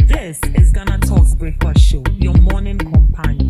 This is GhanaTalks Breakfast Show, your morning companion.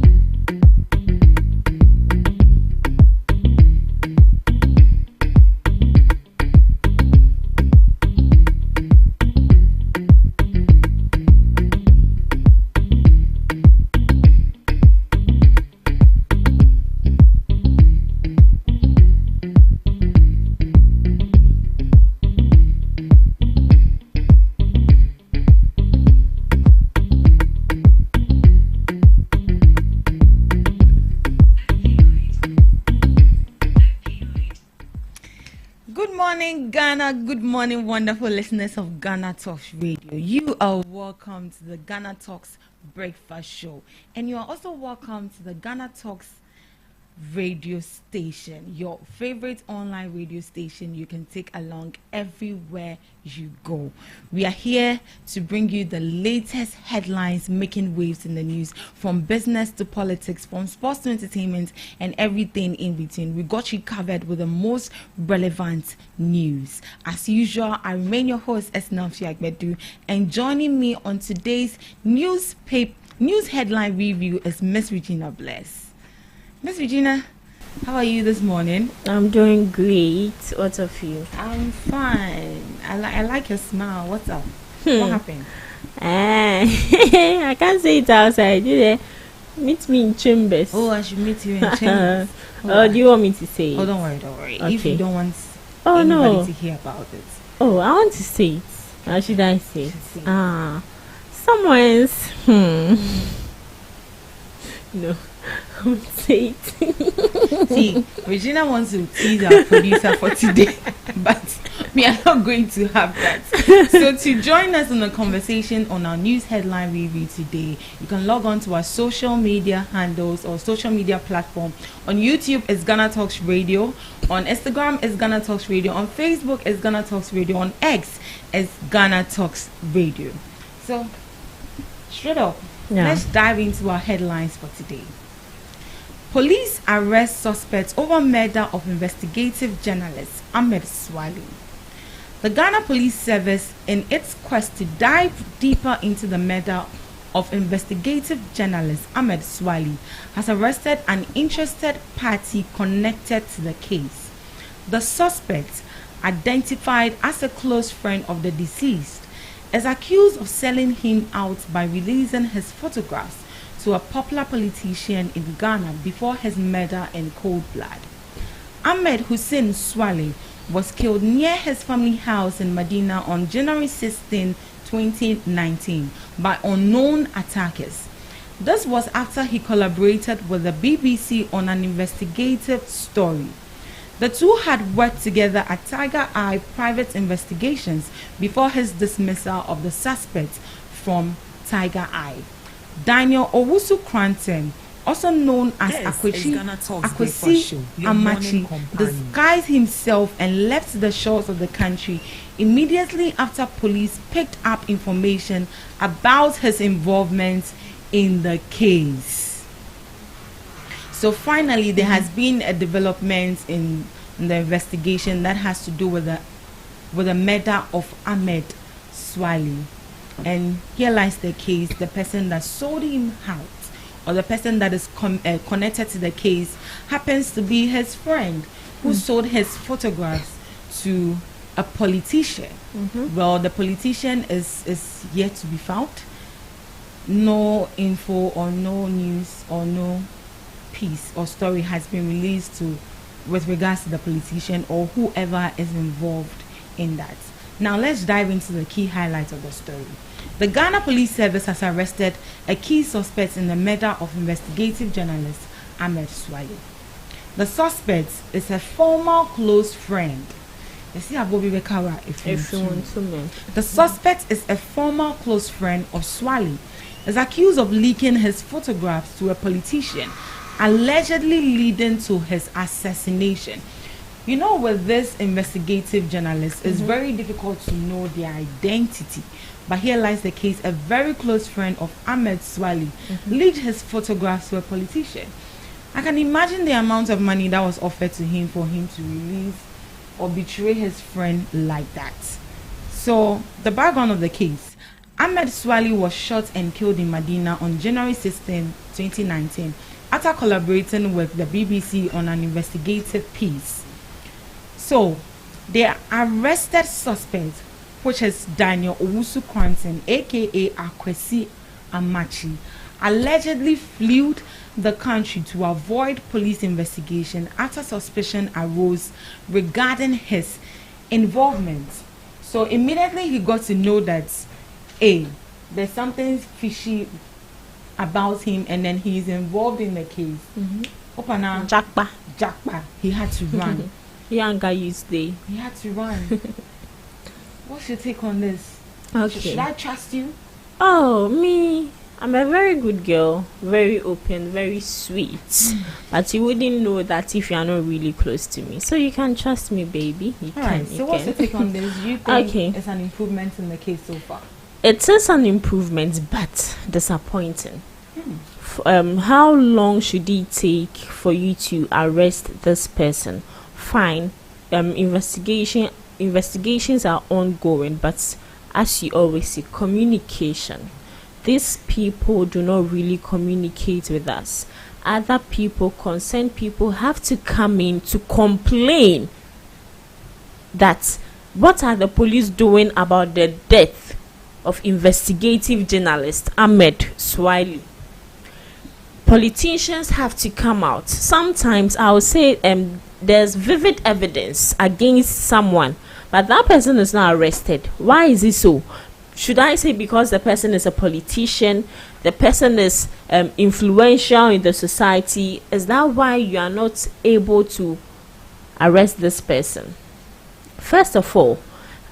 Good morning, Ghana. Good morning, wonderful listeners of GhanaTalks Radio. You are welcome to the GhanaTalks Breakfast Show, and you are also welcome to the GhanaTalks radio station, your favorite online radio station you can take along everywhere you go. We are here to bring you the latest headlines making waves in the news, from business to politics, from sports to entertainment, and everything in between. We got you covered with the most relevant news. As usual, I remain your host, Esnafia Agbedu, and joining me on today's news headline review is Miss Regina Bless. Miss Regina, how are you this morning? I'm doing great. What of you? I'm fine. I like your smile. What's up? What happened? I can't say it outside. You there? Meet me in chambers. Oh, I should meet you in chambers. Oh, do you want me to say it? Oh, don't worry. Okay. If you don't want anybody to hear about it. Oh, I want to say it. How should I say it? Someone's no. I would say it. See, Regina wants to tease our producer for today, but we are not going to have that. So to join us in the conversation on our news headline review today, you can log on to our social media handles or social media platform. On YouTube, it's GhanaTalks Radio. On Instagram, it's GhanaTalks Radio. On Facebook, it's GhanaTalks Radio. On X, it's GhanaTalks Radio. So, straight up, let's dive into our headlines for today. Police arrest suspects over murder of investigative journalist Ahmed Swali. The Ghana Police Service, in its quest to dive deeper into the murder of investigative journalist Ahmed Swali, has arrested an interested party connected to the case. The suspect, identified as a close friend of the deceased, is accused of selling him out by releasing his photographs to a popular politician in Ghana before his murder in cold blood. Ahmed Hussein Swali was killed near his family house in Medina on January 16, 2019 by unknown attackers. This was after he collaborated with the BBC on an investigative story. The two had worked together at Tiger Eye Private Investigations before his dismissal of the suspect from Tiger Eye. Daniel Owusu Cranton, also known as Akwesi Amachi, disguised himself and left the shores of the country immediately after police picked up information about his involvement in the case. So finally, there has been a development in the investigation that has to do with the murder of Ahmed Swali. And here lies the case. The person that sold him out, or the person that is connected to the case, happens to be his friend who sold his photographs to a politician. Well, the politician is yet to be found. No info or no news or no piece or story has been released with regards to the politician or whoever is involved in that. Now let's dive into the key highlights of the story. The Ghana Police Service has arrested a key suspect in the murder of investigative journalist Ahmed Swali. The suspect is a former close friend. The suspect is a former close friend of Swali. Is accused of leaking his photographs to a politician, allegedly leading to his assassination. You know, with this investigative journalist, it's very difficult to know their identity. But here lies the case. A very close friend of Ahmed Swali leaked his photographs to a politician. I can imagine the amount of money that was offered to him for him to release or betray his friend like that. So, the background of the case. Ahmed Swali was shot and killed in Medina on January 16, 2019, after collaborating with the BBC on an investigative piece. So, the arrested suspect, which is Daniel Owusu Quantin, aka Akwesi Amachi, allegedly fled the country to avoid police investigation after suspicion arose regarding his involvement. So immediately he got to know that there's something fishy about him, and then he's involved in the case. Opana Jakpa. He had to run. Young guy used day. He had to run. What's your take on this? Okay. Should I trust you? Oh, me. I'm a very good girl, very open, very sweet. But you wouldn't know that if you are not really close to me. So you can trust me, baby. You can. Alright, so what's your take on this? Do you think it's an improvement in the case so far? It is an improvement, but disappointing. How long should it take for you to arrest this person? Fine. Investigations are ongoing, but as you always say, communication. These people do not really communicate with us. Other people, concerned people, have to come in to complain that what are the police doing about the death of investigative journalist Ahmed Swali. Politicians have to come out. Sometimes I would say there's vivid evidence against someone, but that person is not arrested. Why is it so? Should I say because the person is a politician, the person is influential in the society? Is that why you are not able to arrest this person? First of all,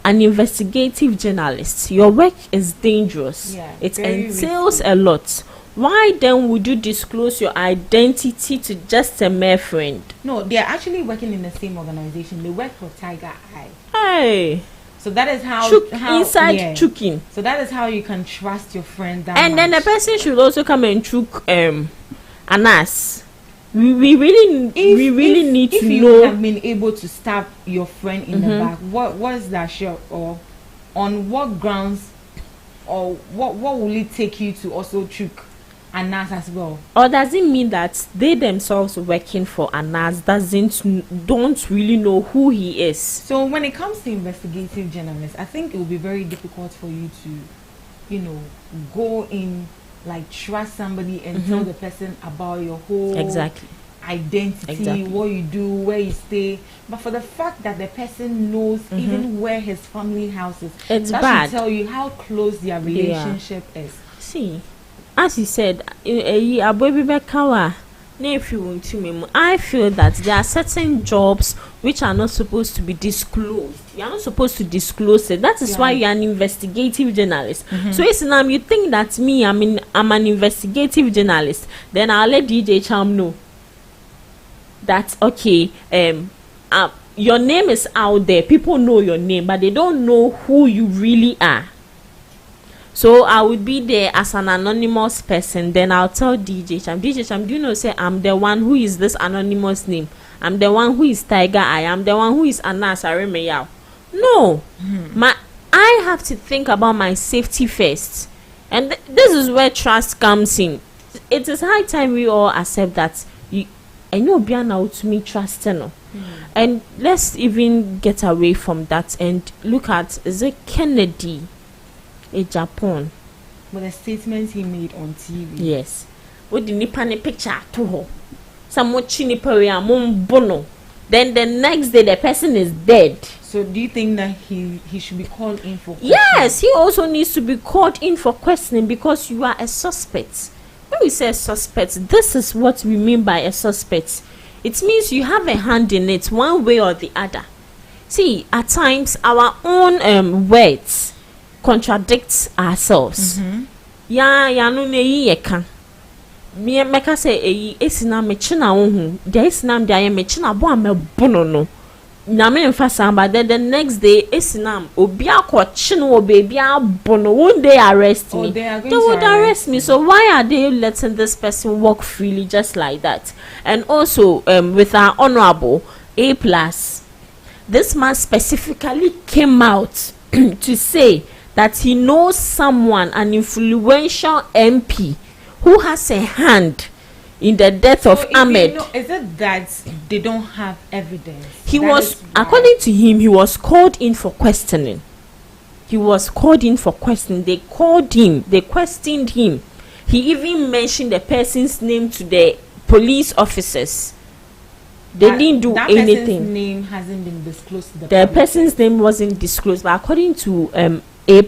an investigative journalist, your work is dangerous. It entails risky. A lot. Why then would you disclose your identity to just a mere friend? No, they are actually working in the same organization. They work for Tiger Eye. Hey. So that is how choking. So that is how you can trust your friend. And then the person should also come and choke an ass. We really need to know. If you have been able to stab your friend in the back, what is that shot, or on what grounds, or what will it take you to also choke Anas as well? Or does it mean that they themselves working for Anas don't really know who he is? So when it comes to investigative journalists, I think it will be very difficult for you to, go in, like, trust somebody and tell the person about your whole identity, what you do, where you stay. But for the fact that the person knows even where his family house is, it's that bad. should tell you how close their relationship is. See, as he said, I feel that there are certain jobs which are not supposed to be disclosed. You are not supposed to disclose it. That is why you are an investigative journalist. So it's now you think that I'm an investigative journalist, then I'll let DJ Charm know that your name is out there. People know your name, but they don't know who you really are. So I would be there as an anonymous person. Then I'll tell DJ Cham, do you know, say I'm the one who is this anonymous name. I'm the one who is Tiger Eye. I'm the one who is Anas Aremeyaw. No. I have to think about my safety first. And this is where trust comes in. It is high time we all accept that and you'll be now to me trusting. And let's even get away from that and look at Kennedy in Japan. But the statements he made on TV. Yes. What the Nippani picture to her. Some bono. Then the next day the person is dead. So do you think that he should be called in for questioning? Yes, he also needs to be called in for questioning because you are a suspect. When we say suspect, this is what we mean by a suspect. It means you have a hand in it one way or the other. See, at times our own words contradict ourselves. Me meka say esina mechina ohu dia esina dia mechina bo amebono no na me mfa samba. Then the next day esina obi akwachi no baby abono won't they arrest me? They would arrest me. So why are they letting this person walk freely just like that? And also with our honorable A+, this man specifically came out to say that he knows someone, an influential MP, who has a hand in the death of Ahmed. Is it that they don't have evidence? According to him, he was called in for questioning. They called him, they questioned him. He even mentioned the person's name to the police officers. They didn't do anything. Person's name hasn't been disclosed to the public. Person's name wasn't disclosed, but according to A+,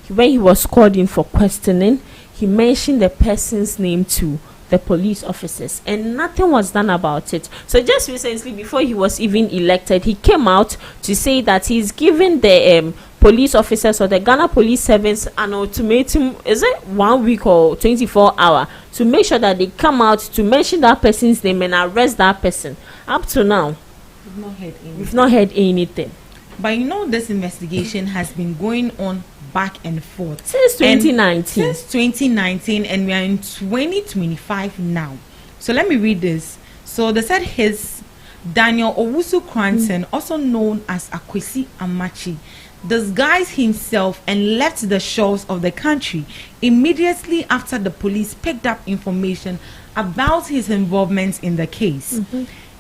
when he was called in for questioning, he mentioned the person's name to the police officers, and nothing was done about it. So just recently, before he was even elected, he came out to say that he's given the police officers or the Ghana Police Service an ultimatum, is it 1 week or 24 hours, to make sure that they come out to mention that person's name and arrest that person. Up to now, we've not heard anything. But this investigation has been going on back and forth since 2019. And we are in 2025 now. So let me read this. So they said his Daniel Owusu Cranton, also known as Akwesi Amachi, disguised himself and left the shores of the country immediately after the police picked up information about his involvement in the case.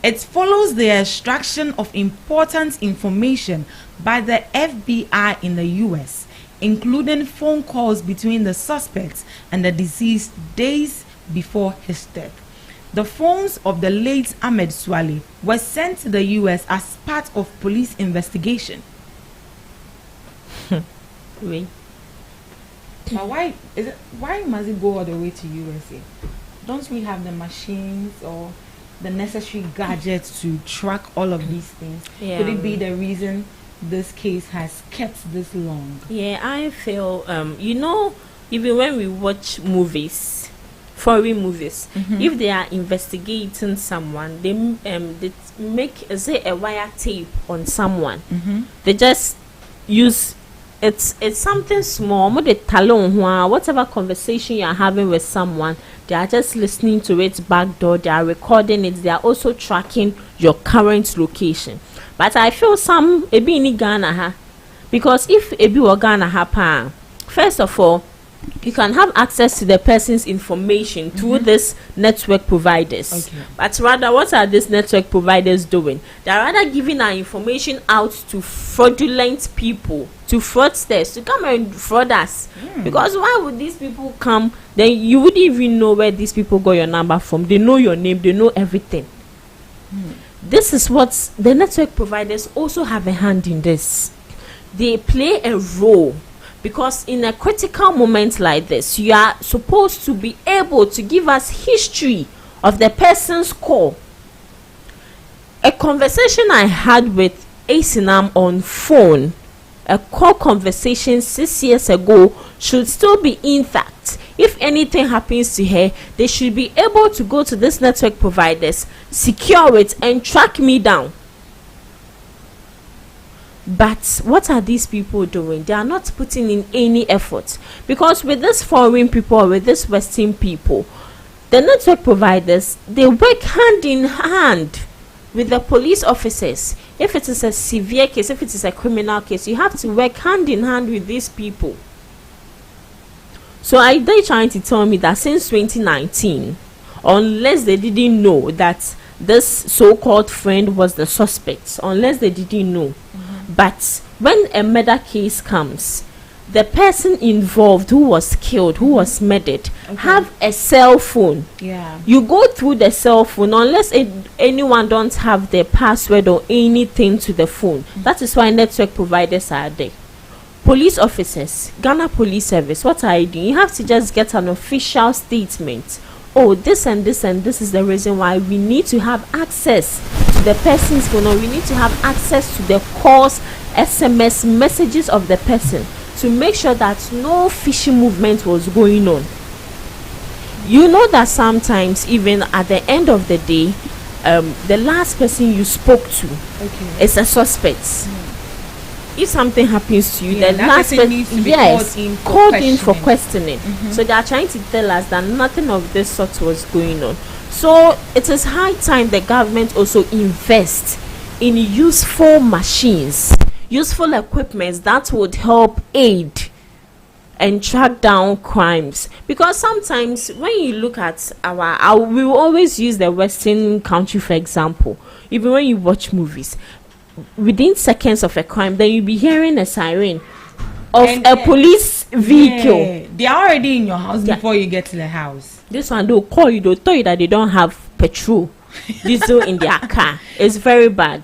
It follows the extraction of important information by the FBI in the US, including phone calls between the suspects and the deceased days before his death. The phones of the late Ahmed Swale were sent to the US as part of police investigation. Wait. But why must it go all the way to USA? Don't we have the machines or the necessary gadgets to track all of these things? Yeah. Could it be the reason this case has kept this long? Yeah, I feel even when we watch movies, foreign movies, if they are investigating someone, they make a wire tape on someone. They just use it's something small, whatever conversation you are having with someone, they are just listening to it backdoor, they are recording it, they are also tracking your current location. But I feel some ebi in Ghana, because if ebi were Ghana, first of all, you can have access to the person's information through this network providers. Okay. But rather, what are these network providers doing? They are rather giving our information out to fraudulent people, to fraudsters, to come and fraud us. Because why would these people come? Then you wouldn't even know where these people got your number from. They know your name, they know everything. This is what the network providers also have a hand in this. They play a role. Because in a critical moment like this, you are supposed to be able to give us history of the person's call. A conversation I had with Asinam on phone, a call conversation 6 years ago, should still be intact. If anything happens to her, they should be able to go to this network providers, secure it, and track me down. But what are these people doing? They are not putting in any effort. Because with this foreign people or with this Western people, the network providers, they work hand in hand with the police officers. If it is a severe case, if it is a criminal case, you have to work hand in hand with these people. So are they trying to tell me that since 2019, unless they didn't know that this so-called friend was the suspect, unless they didn't know, but when a murder case comes, the person involved who was killed, who was murdered, have a cell phone. Yeah. You go through the cell phone unless anyone don't have the password or anything to the phone. That is why network providers are there. Police officers, Ghana Police Service, what are you doing? You have to just get an official statement. Oh, this and this and this is the reason why we need to have access to the person's phone, or we need to have access to the calls, SMS messages of the person to make sure that no fishy movement was going on. You know that sometimes even at the end of the day, the last person you spoke to is a suspect. If something happens to you, the last person needs to be called in for questioning. So they are trying to tell us that nothing of this sort was going on. So it is high time the government also invest in useful machines, useful equipment that would help aid and track down crimes. Because sometimes when you look at we will always use the Western country for example. Even when you watch movies, within seconds of a crime, then you'll be hearing a siren of a police vehicle. Yeah, they are already in your house before you get to the house. This one, they'll call you, they'll tell you that they don't have petrol, diesel in their car. It's very bad.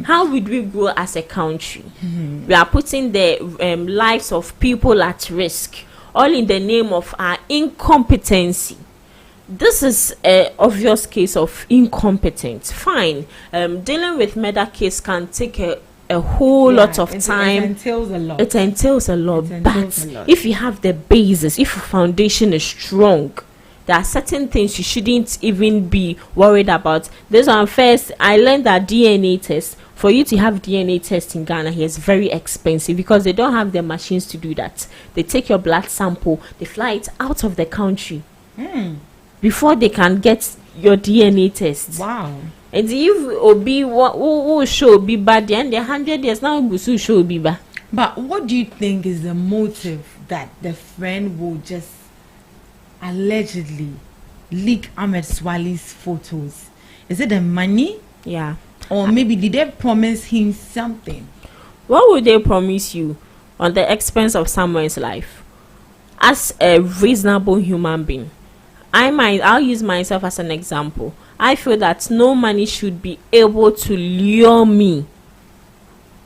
How would we grow as a country? We are putting the lives of people at risk, all in the name of our incompetency. This is an obvious case of incompetence. Fine. Dealing with murder case can take a whole lot of time. It entails a lot. It entails a lot. But if you have the basis, if your foundation is strong, there are certain things you shouldn't even be worried about. This one first, I learned that DNA test, for you to have DNA test in Ghana here, is very expensive because they don't have the machines to do that. They take your blood sample, they fly it out of the country before they can get your DNA test. Wow. And if Obi who show be bad, then the 100 years now Gusu show be bad. But what do you think is the motive that the friend will just allegedly leak Ahmed Swali's photos? Is it the money? Yeah. Or maybe did they promise him something? What would they promise you on the expense of someone's life? As a reasonable human being, I'll use myself as an example. I feel that no money should be able to lure me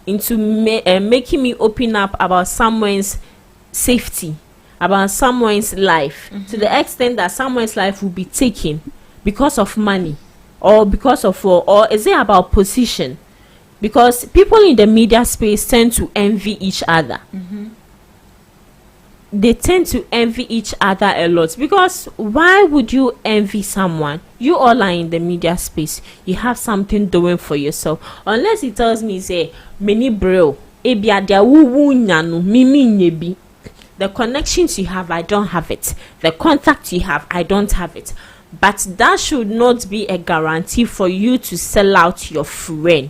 into making me open up about someone's safety, about someone's life, to the extent that someone's life will be taken because of money, or because of, or is it about position? Because people in the media space tend to envy each other. They tend to envy each other a lot. Because why would you envy someone? You all are in the media space. You have something doing for yourself. Unless he tells me, say, many bro, the connections you have, I don't have it. The contact you have, I don't have it. But that should not be a guarantee for you to sell out your friend.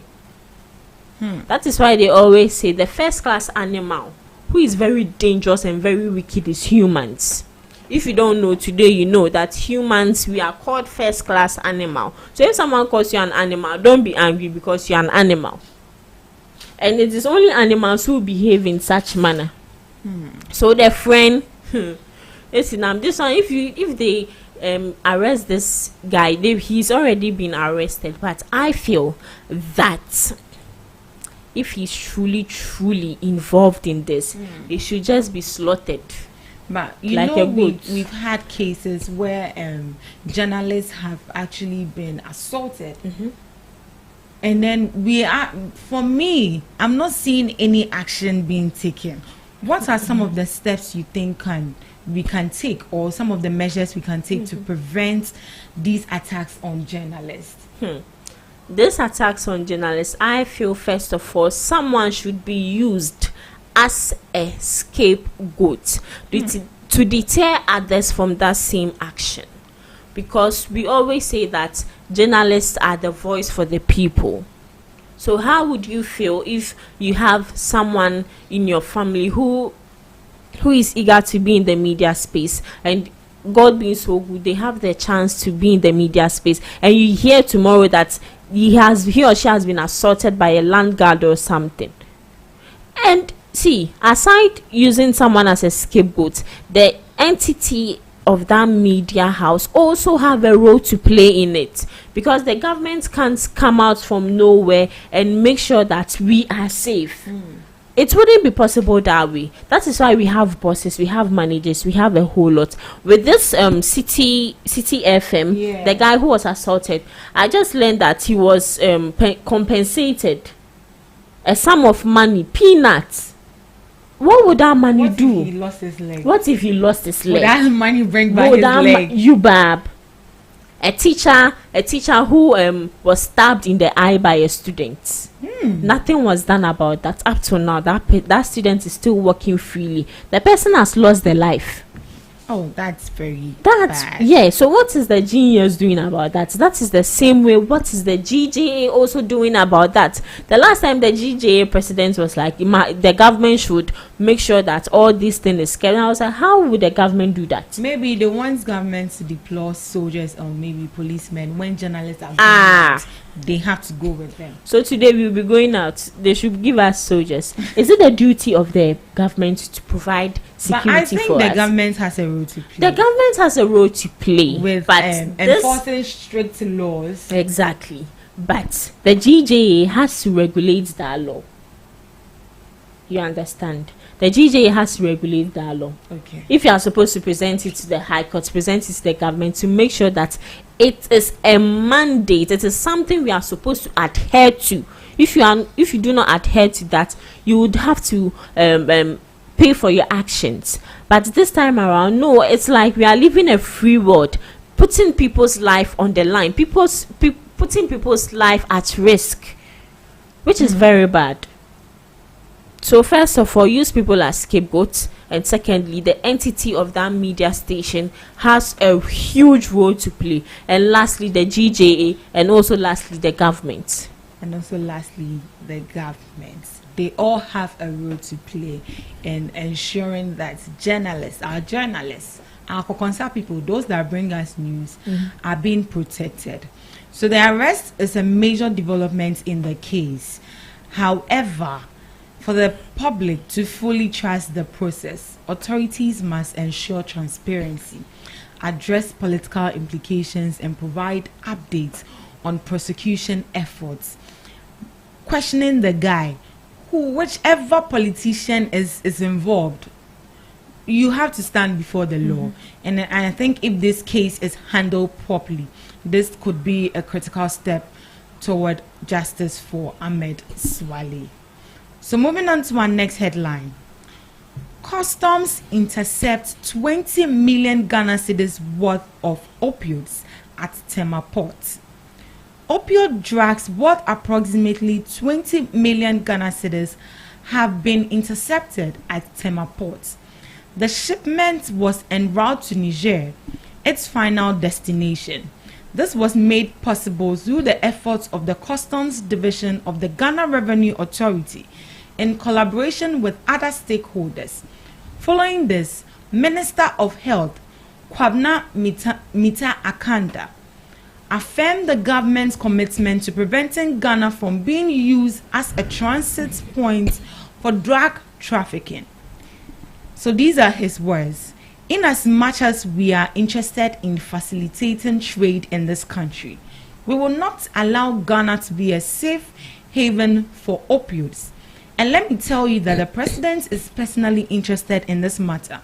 That is why they always say the first class animal who is very dangerous and very wicked is humans. If you don't know today, you know that humans, we are called first class animal. So if someone calls you an animal, don't be angry because you're an animal. And it is only animals who behave in such manner. So their friend, listen, this one, if they arrest this guy, he's already been arrested. But I feel that if he's truly involved in this, he should just be slaughtered. But we've had cases where journalists have actually been assaulted, and then for me, I'm not seeing any action being taken. What are some of the steps you think we can take, or some of the measures we can take to prevent these attacks on journalists? These attacks on journalists, I feel first of all, someone should be used as a scapegoat to deter others from that same action. Because we always say that journalists are the voice for the people. So how would you feel if you have someone in your family who is eager to be in the media space, and God being so good, they have the chance to be in the media space, and you hear tomorrow that he or she has been assaulted by a land guard or something? And see, aside using someone as a scapegoat, the entity of that media house also have a role to play in it, because the government can't come out from nowhere and make sure that we are safe. It wouldn't be possible that way. That is why we have bosses, we have managers, we have a whole lot. With this City FM, the guy who was assaulted, I just learned that he was compensated a sum of money, peanuts. What would that money do? What if he lost his leg? What if he lost his leg? Would that money bring back his leg? A teacher who was stabbed in the eye by a student. Nothing was done about that. Up to now, that student is still working freely. The person has lost their life. Oh, that's very That's bad. yeah. So what is the genius doing about that? That is the same way. What is the GJA also doing about that? The last time the GJA president was like, the government should make sure that all this thing is carried. I was like, how would the government do that? Maybe they want government to deploy soldiers or maybe policemen when journalists are going out, they have to go with them. So today we'll be going out. They should give us soldiers. Is it the duty of the government to provide security but I think for the us? Government has a role to play. The government has a role to play with but enforcing strict laws. Exactly. But the GJA has to regulate that law. You understand? The GJA has to regulate that law. Okay. If you are supposed to present it to the High Court, present it to the government to make sure that it is a mandate, it is something we are supposed to adhere to. If you do not adhere to that, you would have to pay for your actions. But this time around, no, it's like we are living a free world, putting people's life on the line, putting people's life at risk, which is very bad. So first of all, use people as scapegoats, and secondly, the entity of that media station has a huge role to play, and lastly, the GJA, and also lastly, the government. And also lastly, the government. They all have a role to play in ensuring that our concerned people, those that bring us news, are being protected. So the arrest is a major development in the case. However, for the public to fully trust the process, authorities must ensure transparency, address political implications, and provide updates on prosecution efforts. Questioning the guy, whichever politician is involved, you have to stand before the law. And I think if this case is handled properly, this could be a critical step toward justice for Ahmed Swale. So moving on to our next headline. Customs intercept 20 million Ghana cedis worth of opioids at Tema Port. Opioid drugs worth approximately 20 million Ghana cedis have been intercepted at Tema Port. The shipment was en route to Niger, its final destination. This was made possible through the efforts of the Customs Division of the Ghana Revenue Authority in collaboration with other stakeholders. Following this, Minister of Health Kwabena Mita Akanda affirmed the government's commitment to preventing Ghana from being used as a transit point for drug trafficking. So these are his words. In as much as we are interested in facilitating trade in this country, we will not allow Ghana to be a safe haven for opioids. And let me tell you that the president is personally interested in this matter.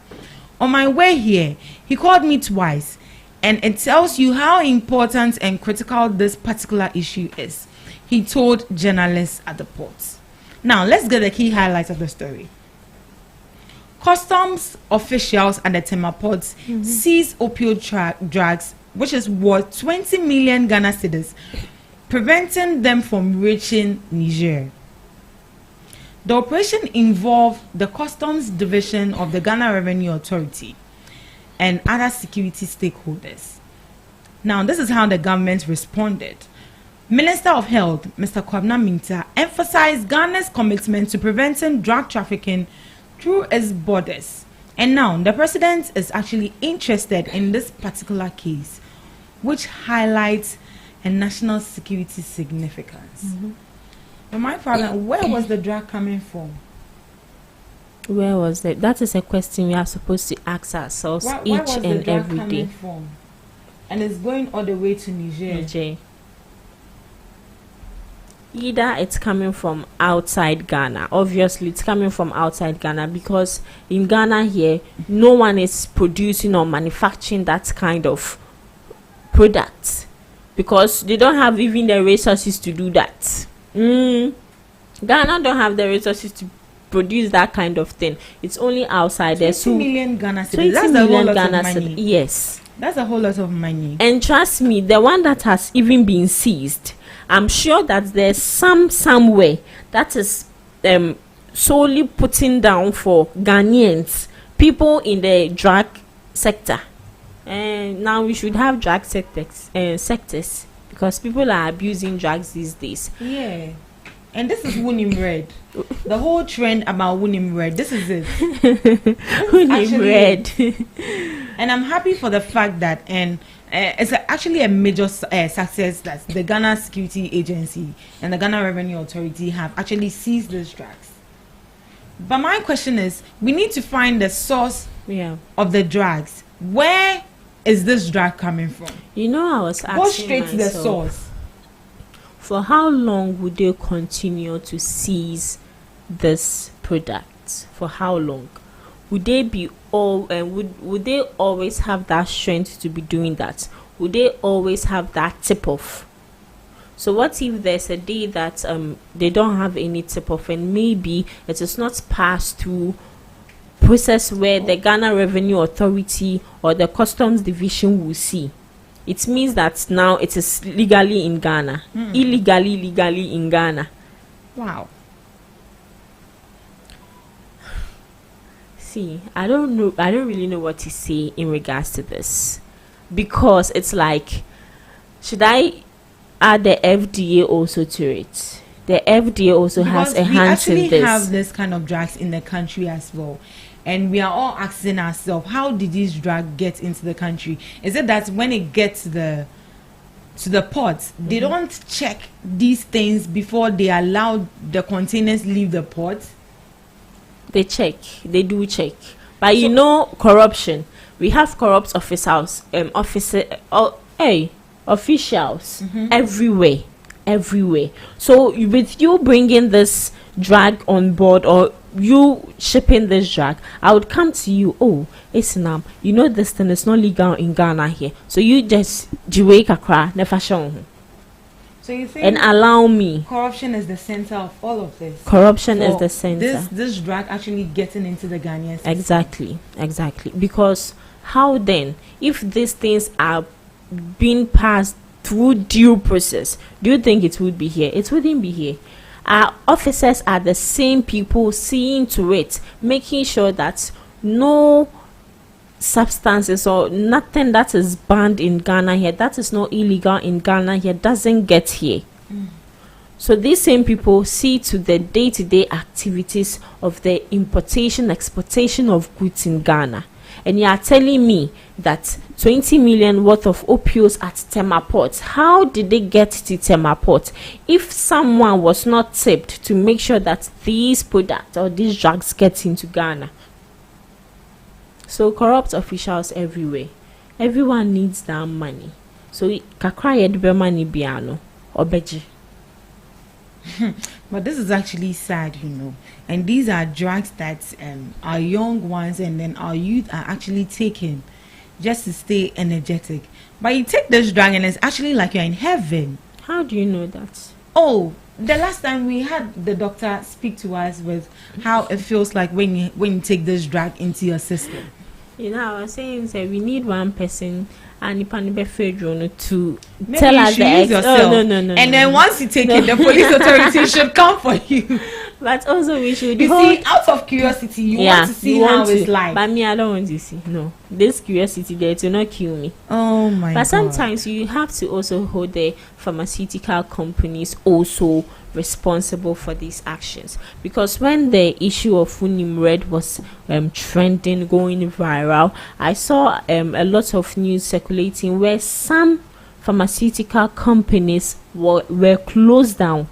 On my way here, he called me twice, and it tells you how important and critical this particular issue is, he told journalists at the port. Now, let's get the key highlights of the story. Customs officials at the Tema Port seized opioid drugs, which is worth 20 million Ghana cedis, preventing them from reaching Niger. The operation involved the Customs Division of the Ghana Revenue Authority and other security stakeholders. Now, this is how the government responded. Minister of Health, Mr. Kwabena Mintah, emphasized Ghana's commitment to preventing drug trafficking through its borders. And now, the president is actually interested in this particular case, which highlights a national security significance. But my problem, where was the drug coming from? Where was it? That is a question we are supposed to ask ourselves each and every day. From? And it's going all the way to Niger. Either it's coming from outside Ghana. Obviously, it's coming from outside Ghana because in Ghana here, no one is producing or manufacturing that kind of product because they don't have even the resources to do that. Ghana don't have the resources to produce that kind of thing. It's only outside there. 20 million Ghana cedis. 20 That's a whole million lot Ghana of money. Yes. That's a whole lot of money. And trust me, the one that has even been seized, I'm sure that there's somewhere that is solely putting down for Ghanaians, people in the drug sector. And now we should have drug sectors because people are abusing drugs these days. Yeah. And this is Wunim Red. The whole trend about Wunim Red. This is it. Wunim Red. And I'm happy for the fact that, and it's actually a major success that the Ghana Security Agency and the Ghana Revenue Authority have actually seized these drugs. But my question is, we need to find the source of the drugs. Where is this drug coming from? You know, I was asking go straight myself, to the source. For how long would they continue to seize this product? For how long? Would they be would they always have that strength to be doing that? Would they always have that tip off? So what if there's a day that they don't have any tip off, and maybe it is not passed through process where the Ghana Revenue Authority or the Customs Division will see? It means that now it is legally in Ghana, legally in Ghana. Wow. See, I don't really know what to say in regards to this, because it's like, should I add the FDA also to it? The FDA also has a hand in this. We actually have this kind of drugs in the country as well. And we are all asking ourselves, how did this drug get into the country? Is it that when it gets to the ports, they don't check these things before they allow the containers leave the port? They check. They do check. But you know, corruption. We have corrupt officials everywhere. So with you bringing this drug on board, or you shipping this drug, I would come to you, Islam, you know this thing is not legal in Ghana here, so you just jiwe kakra never show. So you think and allow me. Corruption is the center of all of this. Corruption is the center. This drug actually getting into the Ghanaian system. Exactly. Because how then, if these things are being passed through due process, do you think it would be here? It wouldn't be here. Our officers are the same people seeing to it, making sure that no substances or nothing that is banned in Ghana here, that is not illegal in Ghana here, doesn't get here. So these same people see to the day-to-day activities of the importation, exportation of goods in Ghana. And you are telling me that 20 million worth of opioids at Tema Port, how did they get to Tema Port? If someone was not tipped to make sure that these products or these drugs get into Ghana. So corrupt officials everywhere. Everyone needs that money. So kakra yedbe money biano obeji. But this is actually sad, you know. And these are drugs that our young ones and then our youth are actually taking just to stay energetic. But you take this drug and it's actually like you're in heaven. How do you know that? Oh, the last time we had the doctor speak to us with how it feels like when you take this drug into your system. You know, I was saying that we need one person and to maybe tell us the yourself. No. And then once you take it, the police authority should come for you. But also we should. You see, out of curiosity, you want to see how it's like. But me, I don't want to see. No, this curiosity there to not kill me. Oh my God. But sometimes you have to also hold the pharmaceutical companies also responsible for these actions, because when the issue of Wunim Red was trending, going viral, I saw a lot of news circulating where some pharmaceutical companies were closed down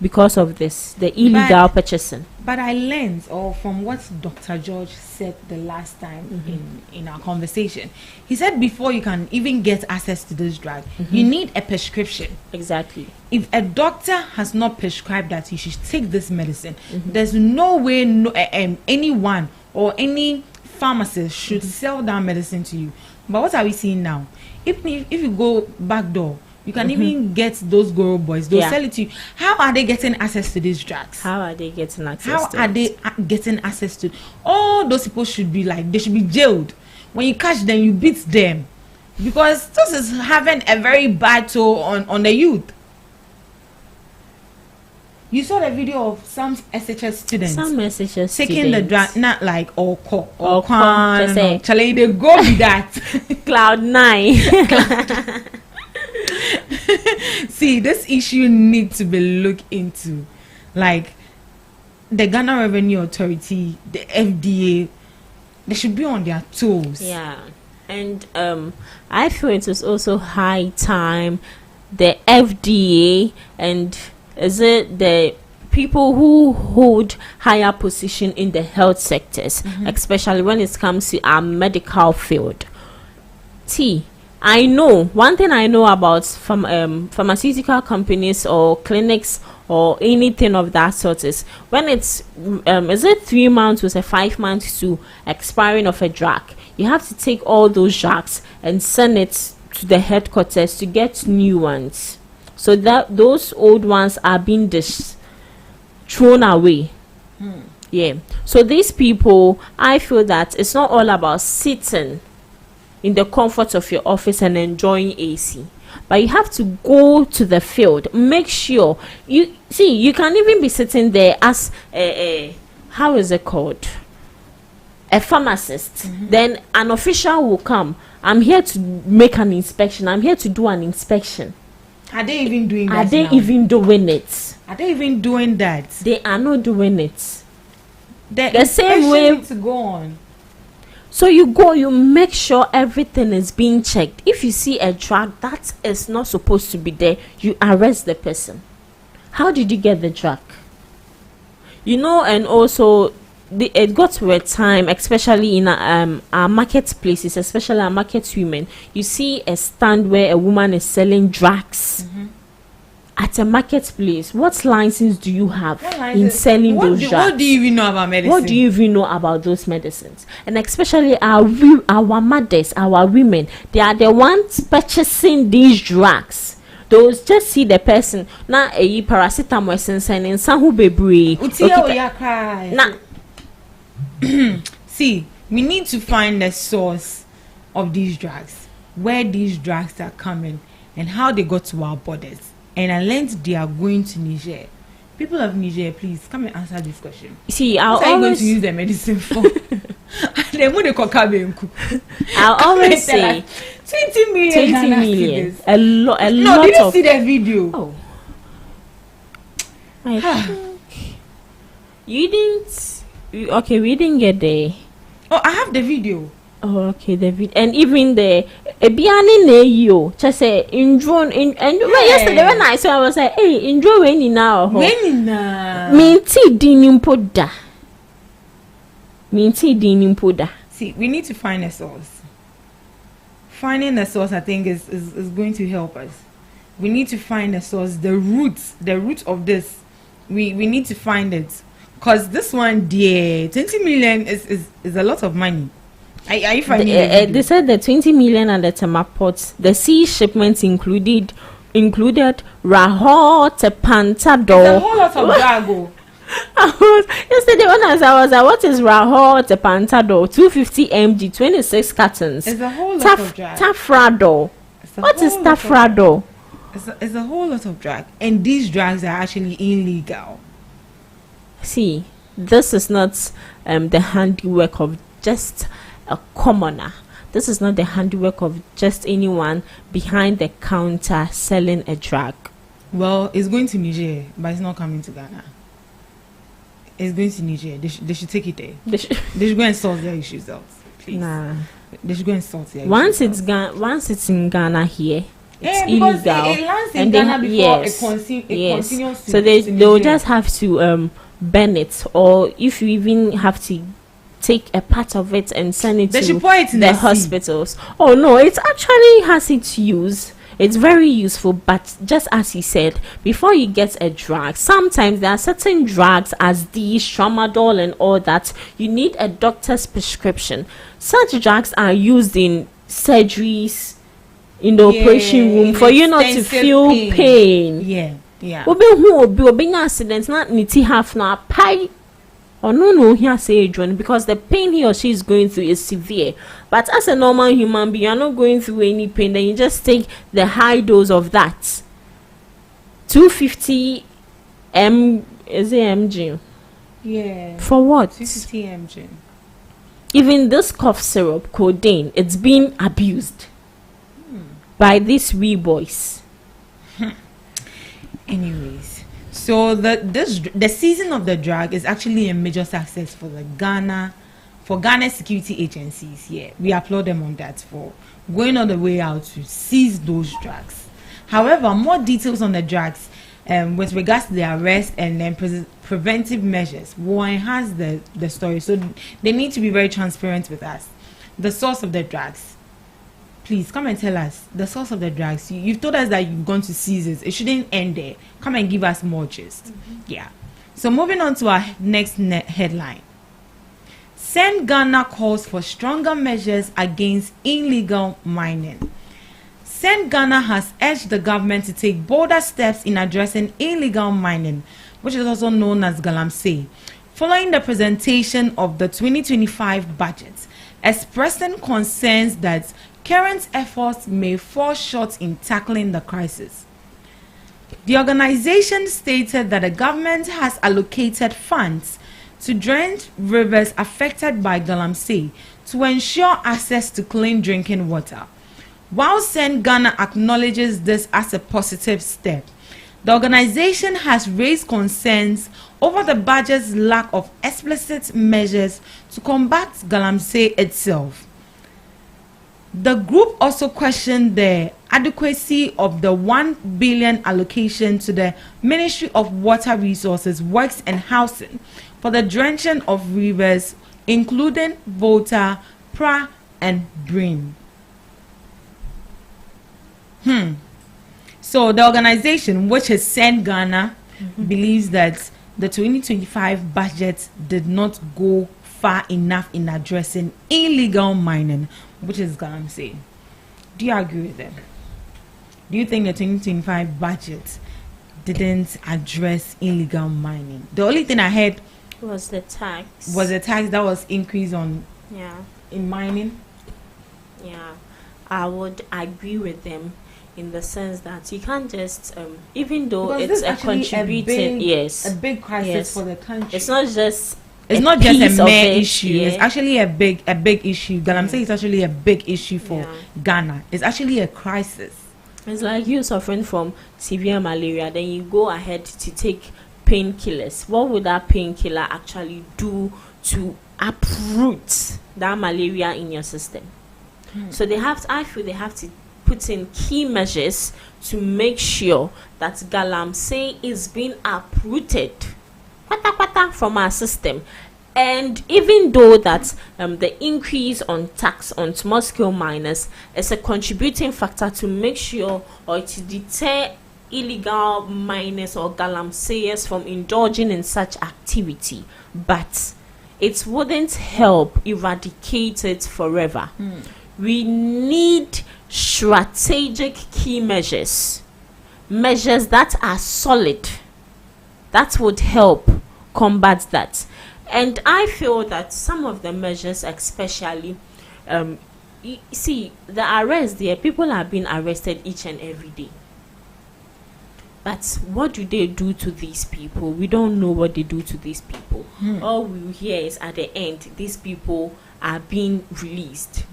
because of this, the illegal purchasing. But I learned, or from what Dr. George said the last time in our conversation, he said before you can even get access to this drug, you need a prescription. Exactly. If a doctor has not prescribed that you should take this medicine, there's no way anyone or any pharmacist should sell that medicine to you. But what are we seeing now? If you go back door, you can even get those girl boys. They'll sell it to you. How are they getting access to these drugs? How are they getting access getting access to all those people? They should be jailed. When you catch them, you beat them. Because this is having a very bad toll on the youth. You saw the video of some SHS students. Some SHS taking the drug, not like or just say Charlie, they go with that. Cloud 9. See, this issue needs to be looked into. Like the Ghana Revenue Authority, the FDA, they should be on their toes. Yeah. And I feel it is also high time the FDA and is it the people who hold higher position in the health sectors, especially when it comes to our medical field. I know one thing I know about pharmaceutical companies or clinics or anything of that sort is when it's is it 3 months or 5 months to expiring of a drug, you have to take all those drugs and send it to the headquarters to get new ones, so that those old ones are being thrown away. Yeah, so these people, I feel that it's not all about sitting in the comfort of your office and enjoying AC, but you have to go to the field. Make sure you see, you can even be sitting there as a how is it called, a pharmacist. Then an official will come. I'm here to make an inspection. I'm here to do an inspection. Are they even doing that? Are they now? even doing it? Are they even doing that? They are not doing it. The same way to go on. So you go, you make sure everything is being checked. If you see a drug that is not supposed to be there, you arrest the person. How did you get the drug? You know, and also it got to a time, especially in our marketplaces, especially our market women, you see a stand where a woman is selling drugs. At a marketplace. What license do you have in selling those drugs? What do you even know about medicine? What do you even know about those medicines? And especially our mothers, our women, they are the ones purchasing these drugs. Those just see the person na a paracetamol and some who be See, we need to find the source of these drugs, where these drugs are coming, and how they got to our borders. And unless they are going to Niger, people of Niger, please come and answer this question. See, What are you going to use the medicine for? I'll always say 20 million. 20 million. A lot. No, did you see the video? Oh, I think you didn't. Okay, we didn't get there. Oh, I have the video. Oh, okay, the video, and even the Biani Neyo, just say in drone in and yesterday when I saw, I was like, hey, in drone when now, when na minti dinimpoda, minti dinimpoda. See, we need to find a source. Finding a source, I think, is going to help us. We need to find a source, the root of this. We need to find it, because this one, dear, 20 million is a lot of money. Are you finding they said the 20 million and the Temapots, the sea shipments included Rahor Tepantador. A whole lot of drago. Yesterday when I was like, what is Rahor Tepantador? 250 mg, 26 cartons. It's a whole lot of drag. Tafrado. What is Tafrado? It's a whole lot of drag, and these drugs are actually illegal. See, this is not the handiwork of just a commoner. This is not the handiwork of just anyone behind the counter selling a drug. Well, it's going to Niger, but it's not coming to Ghana. It's going to Niger. They should take it there. They should go and sort their issues out, please. Nah. They should go and sort their once issues once it's in Ghana here, it's because illegal. It lands in Ghana before it continues so they'll just have to burn it, or if you even have to take a part of it and send it to the hospitals. Oh no, it actually has its use. It's very useful, but just as he said, before you get a drug, sometimes there are certain drugs as these tramadol and all that, you need a doctor's prescription. Such drugs are used in surgeries, in the operation room, for you not to feel pain. Yeah. Obi accident not niti half na pie. Or no, he say because the pain he or she is going through is severe. But as a normal human being, you're not going through any pain. Then you just take the high dose of that. 250 Is it MG? Yeah. For what? 250 mg. Even this cough syrup, codeine, it's been abused by these wee boys. Anyways, so the season of the drug is actually a major success for Ghana security agencies. Yeah, we applaud them on that for going all the way out to seize those drugs. However, more details on the drugs with regards to the arrest and then preventive measures will enhance the story. So they need to be very transparent with us. The source of the drugs. Please come and tell us the source of the drugs. You've told us that you've gone to seize it. It shouldn't end there. Come and give us more gist. Yeah. So moving on to our next headline. Send Ghana calls for stronger measures against illegal mining. Send Ghana has urged the government to take bolder steps in addressing illegal mining, which is also known as galamsey, following the presentation of the 2025 budget, expressing concerns that current efforts may fall short in tackling the crisis. The organization stated that the government has allocated funds to drain rivers affected by galamsey to ensure access to clean drinking water. While Send Ghana acknowledges this as a positive step, the organization has raised concerns over the budget's lack of explicit measures to combat galamsey itself. The group also questioned the adequacy of the 1 billion allocation to the Ministry of Water Resources, Works and Housing for the drenching of rivers, including Volta, Pra, and Brin. So the organization, which is Send Ghana, believes that the 2025 budget did not go far enough in addressing illegal mining, which is galamsey. Do you agree with them? Do you think the 2025 budget didn't address illegal mining? The only thing I heard Was the tax that was increased on in mining. Yeah, I would agree with them in the sense that you can't just even though Because it's a contributing a big crisis for the country. It's not just a mere issue. Yeah. It's actually a big issue. Galamsey is actually a big issue for Ghana. It's actually a crisis. It's like you suffering from severe malaria, then you go ahead to take painkillers. What would that painkiller actually do to uproot that malaria in your system? So I feel they have to put in key measures to make sure that galamsey is being uprooted from our system. And even though that the increase on tax on small scale miners is a contributing factor to make sure or to deter illegal miners or galamseyers from indulging in such activity, but it wouldn't help eradicate it forever. We need strategic key measures that are solid, that would help combat that. And I feel that some of the measures, especially you see the arrest there, people are being arrested each and every day, but what do they do to these people? We don't know what they do to these people. All we hear is at the end these people are being released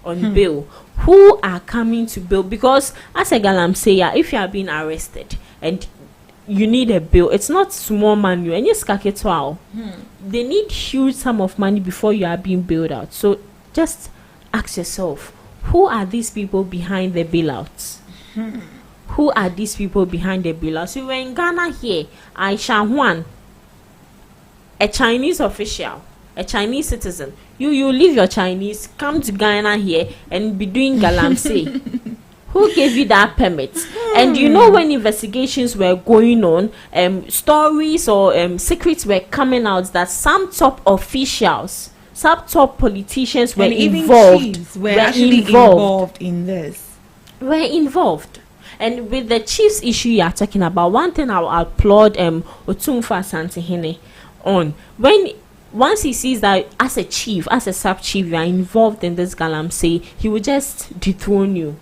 on bail. Who are coming to bail? Because as a galamseyer, if you are being arrested and you need a bail, it's not small money, and yes, they need huge sum of money before you are being bailed out. So just ask yourself, who are these people behind the bailouts? Who are these people behind the bailouts? So we're in Ghana here, Aisha Huan, a Chinese official, a Chinese citizen. You leave your Chinese, come to Ghana here and be doing galamsey. Who gave you that permit? And you know, when investigations were going on, stories or secrets were coming out that some top officials, some top politicians were involved. Even chiefs were actually involved in this. Were involved. And with the chiefs issue you are talking about, one thing I will applaud Otumfa Santihene on, once he sees that as a chief, as a sub-chief, you are involved in this galamsey, he will just dethrone you.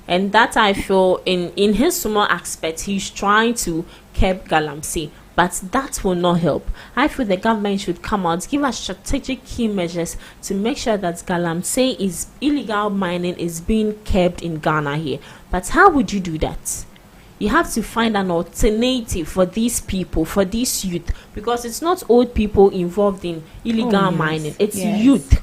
And that I feel in his small aspect, he's trying to curb Galamsey. But that will not help. I feel the government should come out, give us strategic key measures to make sure that Galamsey is illegal mining is being curbed in Ghana here. But how would you do that? You have to find an alternative for these people, for this youth, because it's not old people involved in illegal mining. It's youth.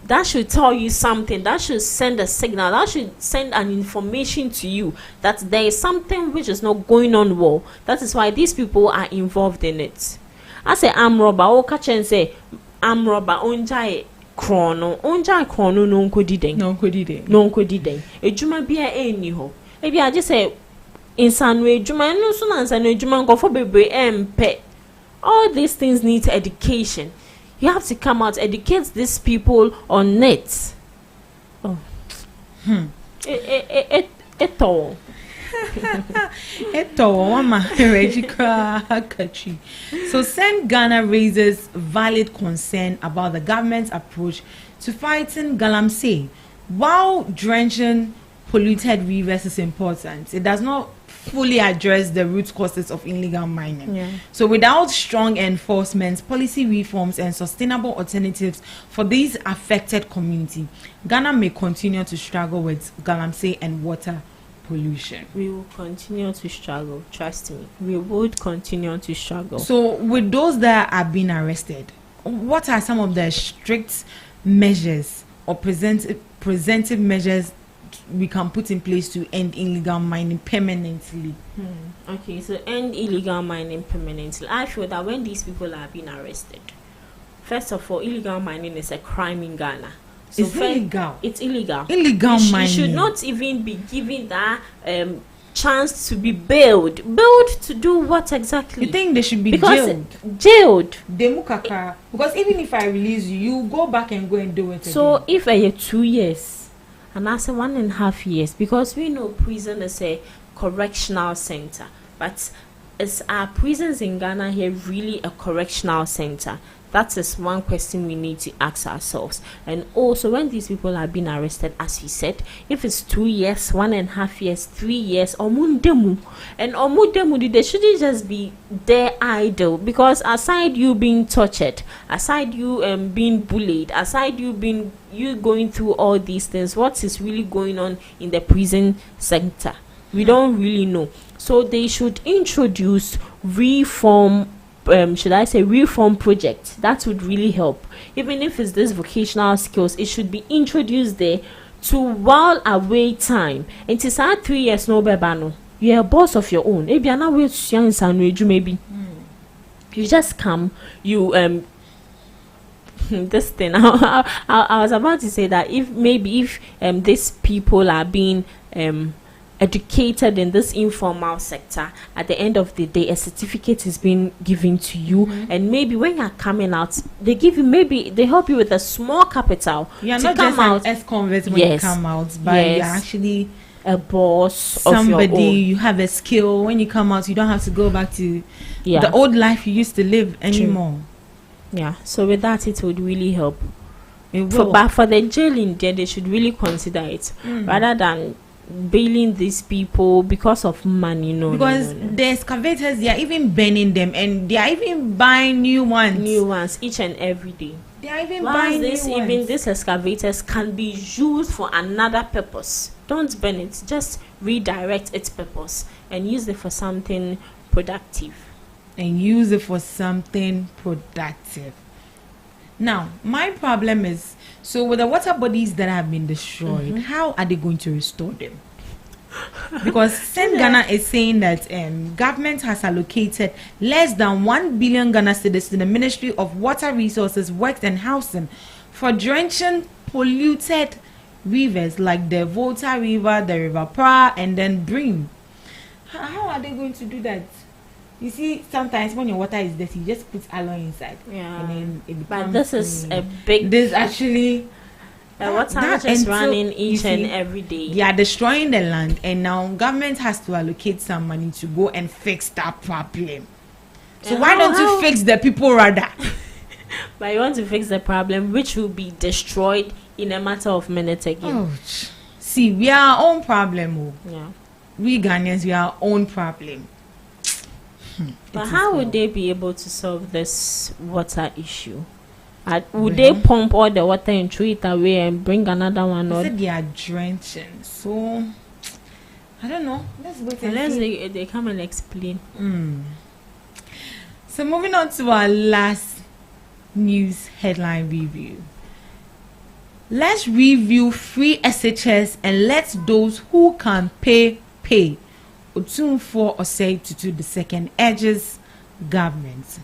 That should tell you something. That should send a signal. That should send an information to you that there is something which is not going on well. That is why these people are involved in it. I say arm robber. Oh, catch and say arm robber. Onjai chrono. Onjai chrono no kodiden. No kodiden. No kodiden. Ejuma biya eni ho. Maybe I just say insanwe ejuma. No suna insanwe ejuma nko for bebe empe. All these things need education. You have to come out, educate these people on it. Oh. Eto. So Send Ghana raises valid concern about the government's approach to fighting Galamsey. While drenching polluted rivers is important, it does not fully address the root causes of illegal mining. So without strong enforcement, policy reforms and sustainable alternatives for these affected community, Ghana may continue to struggle with Galamsey and water pollution. We will continue to struggle, trust me. We would continue to struggle. So with those that are being arrested, what are some of the strict measures or preventive measures we can put in place to end illegal mining permanently? Okay, so end illegal mining permanently. I feel that when these people are being arrested, first of all, illegal mining is a crime in Ghana. So it's illegal. It's illegal. Illegal mining. You should not even be given that chance to be bailed. Bailed to do what exactly? You think they should be jailed? Because even if I release you, you go back and go and do it so again. If I 2 years, and I say 1.5 years, because we know prison is a correctional center, but is our prisons in Ghana here really a correctional center? That is one question we need to ask ourselves. And also, when these people are being arrested, as we said, if it's 2 years, 1.5 years, 3 years, omundemu, and omundemu, they shouldn't just be there idle. Because aside you being tortured, aside you being bullied, aside you going through all these things, what is really going on in the prison sector? We don't really know. So they should introduce reform project that would really help. Even if it's this vocational skills, it should be introduced there to while away time. And it's 3 years no bebano. You're a boss of your own. Maybe you're not with young son, maybe you just come, you this thing. I was about to say that if these people are being educated in this informal sector, at the end of the day a certificate is being given to you, and maybe when you're coming out they give you, maybe they help you with a small capital. You're to not come just out an ex-convict when you come out, but you're actually a boss, somebody of your own. You have a skill. When you come out, you don't have to go back to the old life you used to live anymore. So with that, it would really help. But for the jail in there, they should really consider it rather than bailing these people because of money. Because the excavators, they are even burning them, and they are even buying new ones each and every day. They are even buying new ones. Even these excavators can be used for another purpose. Don't burn it, just redirect its purpose and use it for something productive. Now, my problem is, so with the water bodies that have been destroyed, how are they going to restore them? Because Send Ghana is saying that government has allocated less than 1 billion Ghana cedis to the Ministry of Water Resources, Works and Housing for drenching polluted rivers like the Volta River, the River Pra, and then Bream. How are they going to do that? You see, sometimes when your water is dirty, you just put alloy inside. And then it becomes but this is a big... This actually... water is running each and every day. They are destroying the land, and now government has to allocate some money to go and fix that problem. So why don't you fix the people rather? But you want to fix the problem, which will be destroyed in a matter of minutes again. See, we are our own problem. We Ghanaians, we are our own problem. But how would they be able to solve this water issue? Would they pump all the water and throw it away and bring another one? They said they are drenching. So I don't know. Let's wait and see. Unless they come and explain. So moving on to our last news headline review. Let's review free SHS and let those who can pay. Otumfuo Osei Tutu II urges government.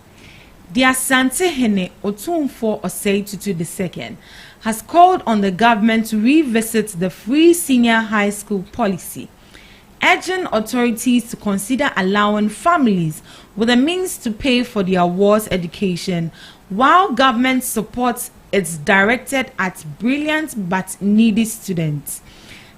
The Asante-Hene Otumfuo Osei Tutu II has called on the government to revisit the free senior high school policy, urging authorities to consider allowing families with the means to pay for their wards education, while government supports it's directed at brilliant but needy students.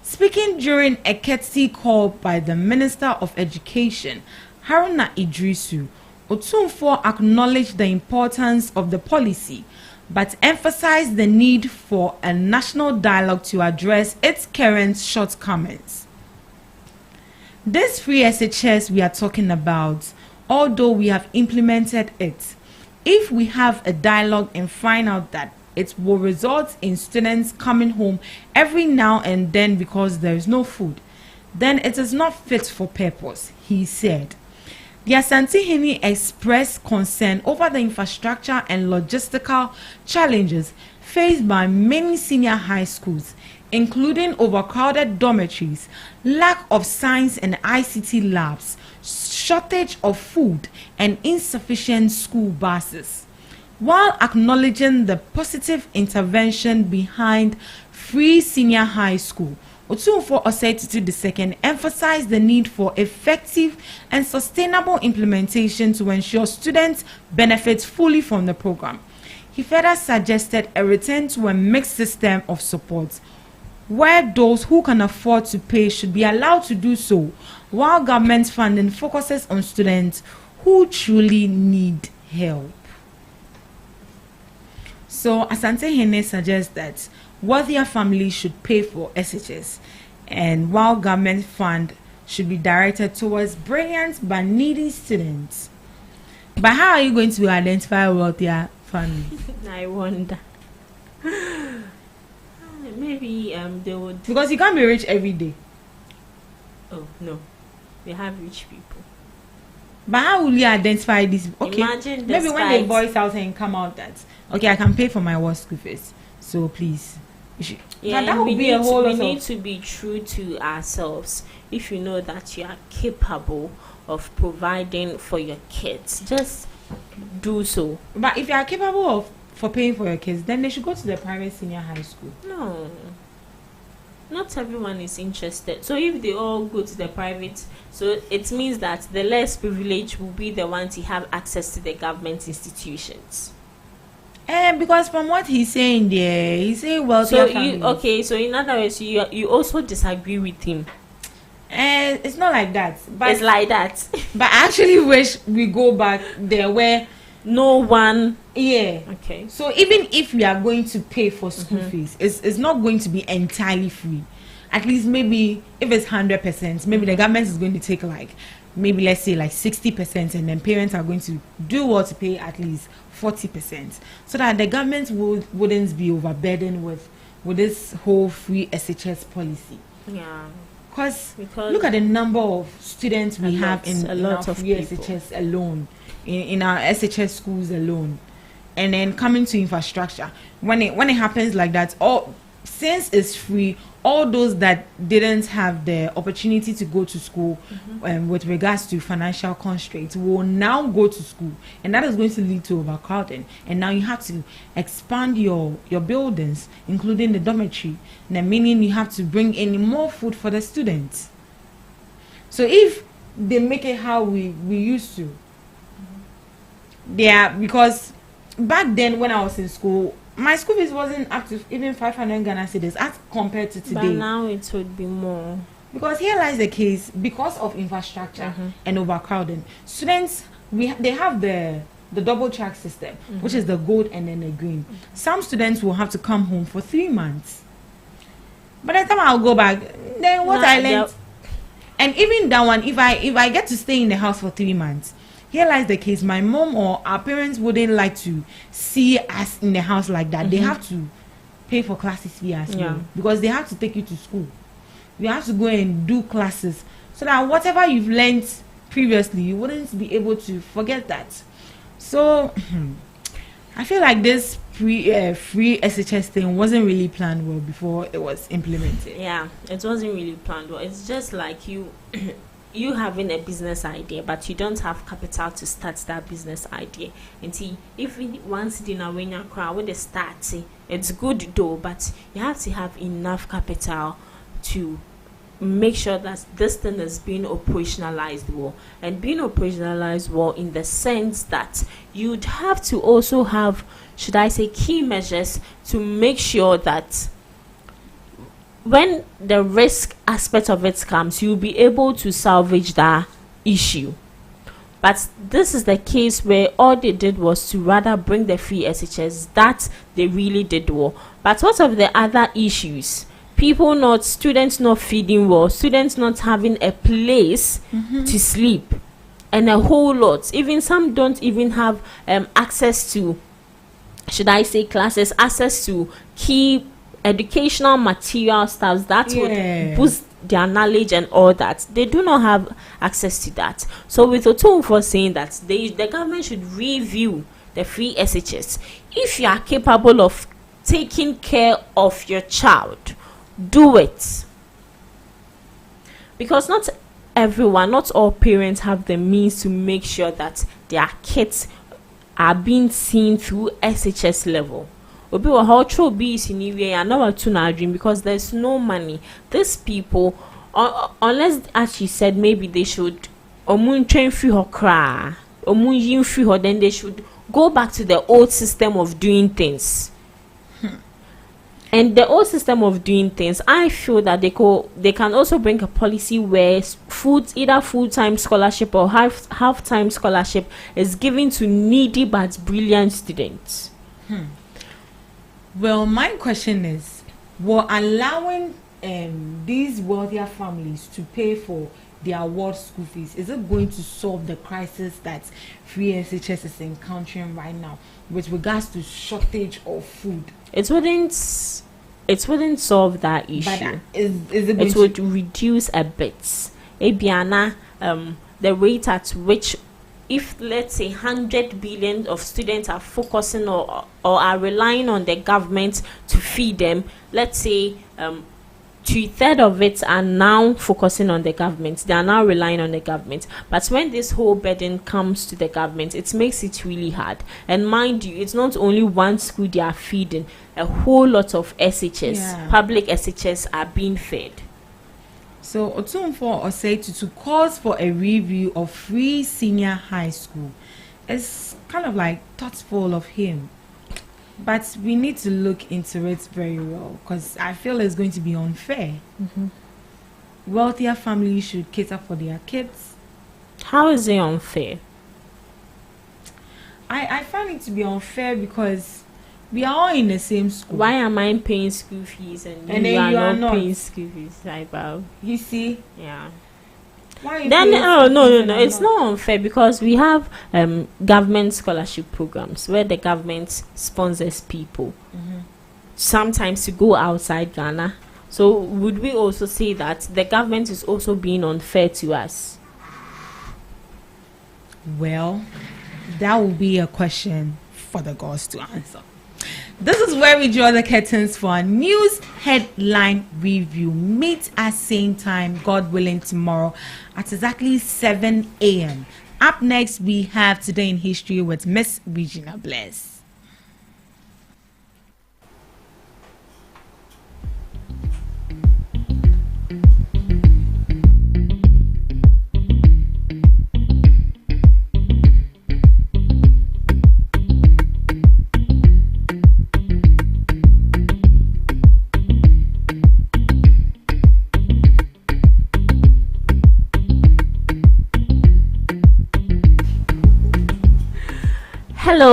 Speaking during a courtesy call by the Minister of Education, Haruna Idrisu, Otumfuo acknowledged the importance of the policy, but emphasized the need for a national dialogue to address its current shortcomings. This free SHS we are talking about, although we have implemented it, if we have a dialogue and find out that it will result in students coming home every now and then because there is no food, then it is not fit for purpose, he said. The Asante-Hene expressed concern over the infrastructure and logistical challenges faced by many senior high schools, including overcrowded dormitories, lack of science and ICT labs, shortage of food, and insufficient school buses. While acknowledging the positive intervention behind free senior high school, Otumfuo Osei Tutu II emphasized the need for effective and sustainable implementation to ensure students benefit fully from the program. He further suggested a return to a mixed system of support, where those who can afford to pay should be allowed to do so, while government funding focuses on students who truly need help. So Asante-Hene suggests that wealthier families should pay for SHS, and while government fund should be directed towards brilliant but needy students. But how are you going to identify wealthier families? I wonder. Maybe they would. Because you can't be rich every day. Oh no, they have rich people. But how will you identify this? Okay, imagine maybe when they voice out and come out that, okay, I can pay for my war school fees, so please. Yeah, that would be a whole lot. We need to be true to ourselves. If you know that you are capable of providing for your kids, just do so. But if you are capable of for paying for your kids, then they should go to the private senior high school. No, not everyone is interested. So if they all go to the private, so it means that the less privileged will be the ones who have access to the government institutions. Because from what he's saying there, he's saying wealthier families. So in other words, you also disagree with him. It's not like that. But it's like that. But I actually wish we go back there where no one. Yeah. Okay. So even if we are going to pay for school fees, it's not going to be entirely free. At least maybe if it's 100%, maybe the government is going to take maybe let's say 60%, and then parents are going to do what to pay at least 40%, so that the government wouldn't be overburdened with this whole free SHS policy. Yeah. Because look at the number of students we have in our free SHS alone, in our SHS schools alone, and then coming to infrastructure. When it happens like that, since it's free, all those that didn't have the opportunity to go to school with regards to financial constraints will now go to school, and that is going to lead to overcrowding. And now you have to expand your buildings, including the dormitory, and meaning you have to bring in more food for the students. So if they make it how we used to, because back then when I was in school, my school fees wasn't up to even 500 Ghana cedis as compared to today. But now it would be more. Because here lies the case, because of infrastructure and overcrowding, students, they have the double track system, which is the gold and then the green. Some students will have to come home for 3 months. By the time I'll go back, then what I learned, and even that one, if I get to stay in the house for 3 months, here lies the case. My mom or our parents wouldn't like to see us in the house like that. They have to pay for classes fee as well, because they have to take you to school. You have to go and do classes so that whatever you've learned previously, you wouldn't be able to forget that. So I feel like this free SHS thing wasn't really planned well before it was implemented. Yeah, it wasn't really planned well. It's just like you you having a business idea, but you don't have capital to start that business idea. And see, if once dinner when you crowd with the start, it's good though, but you have to have enough capital to make sure that this thing is being operationalized well, and being operationalized well in the sense that you'd have to also have, should I say, key measures to make sure that when the risk aspect of it comes, you'll be able to salvage that issue. But this is the case where all they did was to rather bring the free SHS. That they really did well. But what of the other issues? Students not feeding well, students not having a place to sleep, and a whole lot. Even some don't even have access to, should I say, classes, access to key educational material stuff that would boost their knowledge and all that. They do not have access to that. So with Otum for saying that the government should review the free SHS. If you are capable of taking care of your child, do it. Because not all parents have the means to make sure that their kids are being seen through SHS level. Obi wa how true be is in area and now to na dream, because there's no money. These people, unless as she said, maybe they should train free her cry, yin free her, then they should go back to the old system of doing things. And the old system of doing things, I feel that they can also bring a policy where either full-time scholarship or half-time scholarship is given to needy but brilliant students. Well, my question is, will allowing these wealthier families to pay for their ward school fees, is it going to solve the crisis that free SHS is encountering right now with regards to shortage of food? It wouldn't solve that issue. But it would reduce a bit. Ebiana, the rate at which, if let's say 100 billion of students are focusing or are relying on the government to feed them, let's say 2/3 of it are now focusing on the government. They are now relying on the government. But when this whole burden comes to the government, it makes it really hard. And mind you, it's not only one school they are feeding. A whole lot of SHS, public SHS are being fed. So Otumfo Osei calls for a review of free senior high school. It's kind of like thoughtful of him. But we need to look into it very well, because I feel it's going to be unfair. Wealthier families should cater for their kids. How is it unfair? I find it to be unfair because we are all in the same school. Why am I paying school fees and you are not paying school fees? You see? Yeah. No, it's not unfair, because we have government scholarship programs where the government sponsors people sometimes to go outside Ghana. So would we also say that the government is also being unfair to us? Well, that will be a question for the gods to answer. This is where we draw the curtains for our news headline review. Meet us same time, God willing, tomorrow at exactly 7 a.m. Up next, we have Today in History with Miss Regina Bless.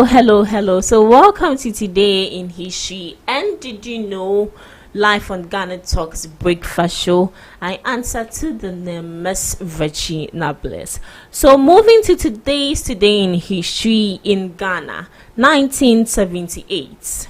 Hello. So welcome to Today in History. And did you know live on Ghana Talks Breakfast Show. I answer to the name Miss Regina Bliss. So moving to Today in History in Ghana, 1978.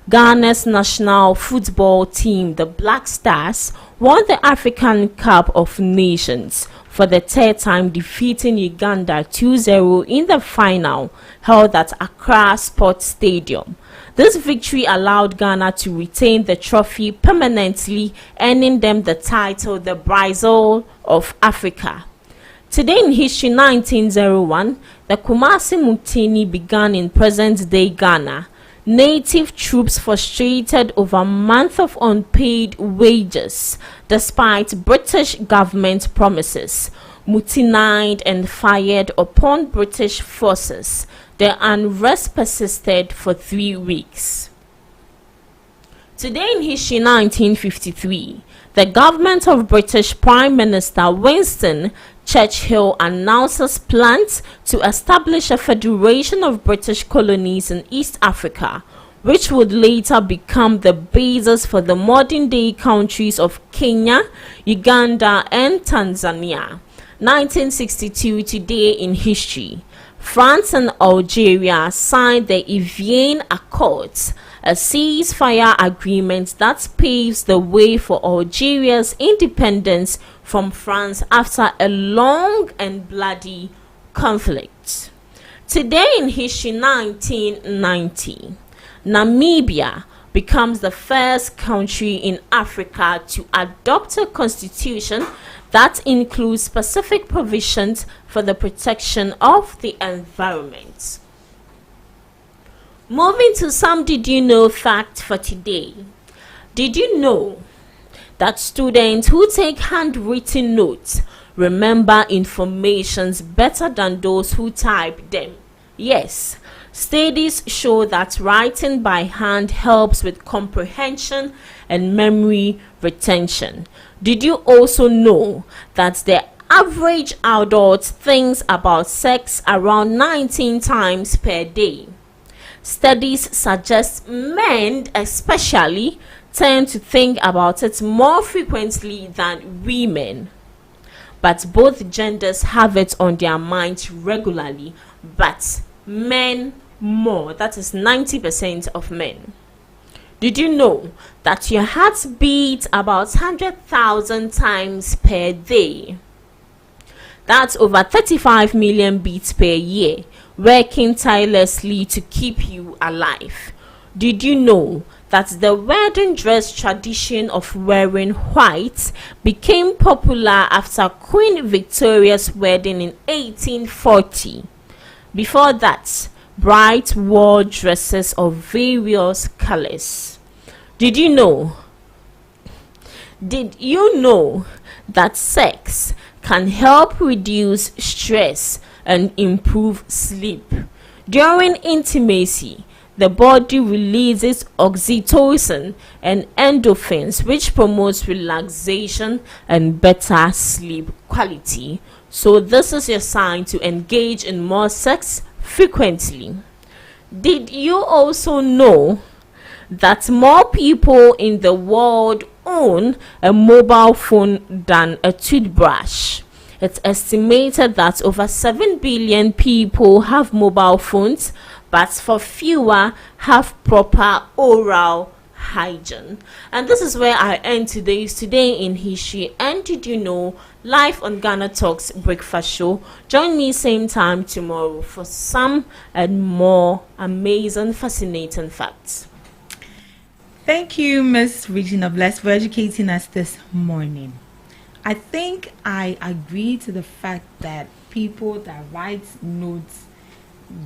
Ghana's national football team, the Black Stars, won the African Cup of Nations for the third time, defeating Uganda 2-0 in the final held at Accra Sports Stadium. This victory allowed Ghana to retain the trophy permanently, earning them the title the Brazil of Africa. Today in history, 1901, the Kumasi Mutiny began in present-day Ghana. Native troops frustrated over a month of unpaid wages despite British government promises, mutinied and fired upon British forces. The unrest persisted for 3 weeks. Today in history, 1953, the government of British Prime Minister Winston Churchill announces plans to establish a federation of British colonies in East Africa, which would later become the basis for the modern-day countries of Kenya, Uganda, and Tanzania. 1962, today in history, France and Algeria signed the Evian Accords, a ceasefire agreement that paves the way for Algeria's independence from France after a long and bloody conflict. Today in history, 1990, Namibia becomes the first country in Africa to adopt a constitution that includes specific provisions for the protection of the environment. Moving to some did you know fact for today. Did you know that students who take handwritten notes remember informations better than those who type them? Yes, studies show that writing by hand helps with comprehension and memory retention. Did you also know that the average adult thinks about sex around 19 times per day? Studies suggest men especially tend to think about it more frequently than women. But both genders have it on their minds regularly, but men more. That is 90% of men. Did you know that your heart beats about 100,000 times per day? That's over 35 million beats per year, working tirelessly to keep you alive. Did you know that the wedding dress tradition of wearing white became popular after Queen Victoria's wedding in 1840? Before that, brides wore dresses of various colors. Did you know that sex can help reduce stress and improve sleep? During intimacy, the body releases oxytocin and endorphins, which promotes relaxation and better sleep quality. So this is your sign to engage in more sex frequently. Did you also know that more people in the world own a mobile phone than a toothbrush? It's estimated that over 7 billion people have mobile phones, but for fewer have proper oral hygiene. And this is where I end today's Today in History. And did you know, live on Ghana Talks Breakfast Show. Join me same time tomorrow for some and more amazing, fascinating facts. Thank you, Miss Regina Bless, for educating us this morning. I think I agree to the fact that people that write notes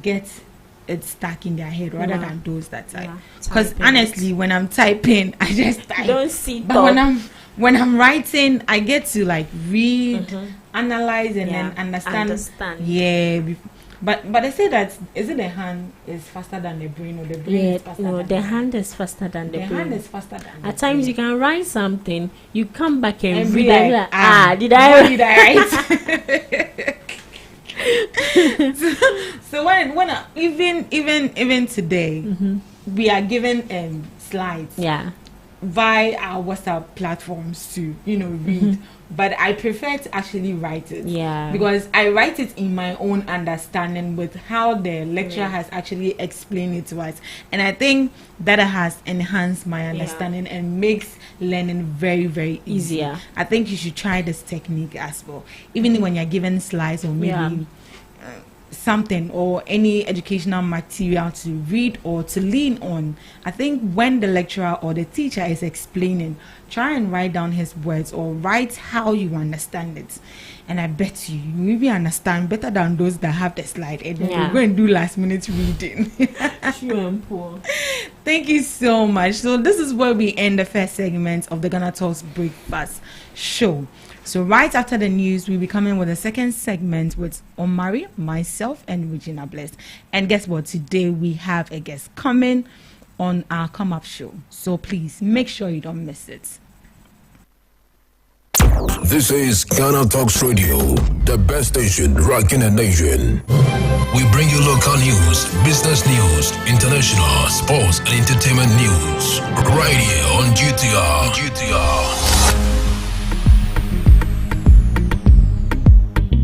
get it stuck in their head rather than those that type. Because honestly, when I'm typing, I just type. Don't see. But when I'm writing, I get to like read, analyze, and then understand. Yeah. But they say that is it the hand is faster than the brain, or the brain is faster than the hand is faster than the brain. Hand is faster than At times you can write something, you come back and read like, did I write? so when even today, we are given slides. Yeah. via our WhatsApp platforms to, read. But I prefer to actually write it. Yeah. Because I write it in my own understanding with how the lecturer has actually explained it to us. And I think that has enhanced my understanding and makes learning very, very easier. I think you should try this technique as well. Even when you're given slides or maybe something or any educational material to read or to lean on, I think when the lecturer or the teacher is explaining, try and write down his words or write how you understand it. And I bet you maybe understand better than those that have the slide and then they'll go and do last minute reading. True and poor. Thank you so much. So this is where we end the first segment of the GhanaTalks Breakfast Show. So right after the news, we'll be coming with a second segment with Omari, myself, and Regina Blessed. And guess what? Today we have a guest coming on our come-up show. So please make sure you don't miss it. This is GhanaTalks Radio, the best station rocking the nation. We bring you local news, business news, international, sports, and entertainment news. Right here on GTR.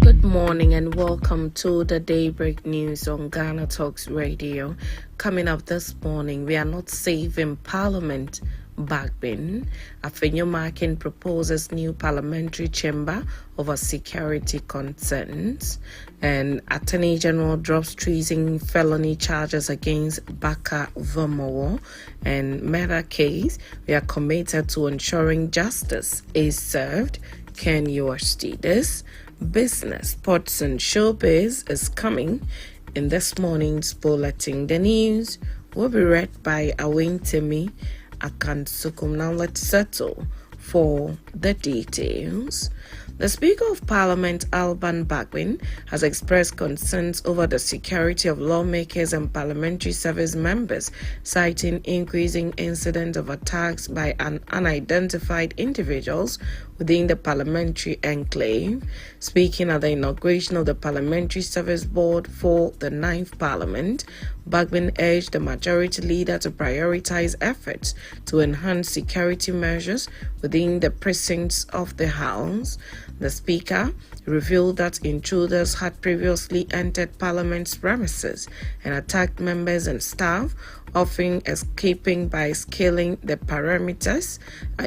Good morning and welcome to the Daybreak News on GhanaTalks Radio. Coming up this morning, we are not safe in Parliament. Bagbin, Afenyomakin proposes new parliamentary chamber over security concerns, and Attorney General drops treason felony charges against Baka Vermowo, and murder case, we are committed to ensuring justice is served. Can you see this? Business, sports and showbiz is coming in this morning's bulletin. The news will be read by Awin Temi Akansukum. Now let's settle for the details. The Speaker of Parliament, Alban Bagbin, has expressed concerns over the security of lawmakers and parliamentary service members, citing increasing incidents of attacks by unidentified individuals within the parliamentary enclave. Speaking at the inauguration of the Parliamentary Service Board for the 9th Parliament, Bagbin urged the Majority Leader to prioritize efforts to enhance security measures within the precincts of the House. The Speaker revealed that intruders had previously entered Parliament's premises and attacked members and staff, often escaping by scaling the perimeters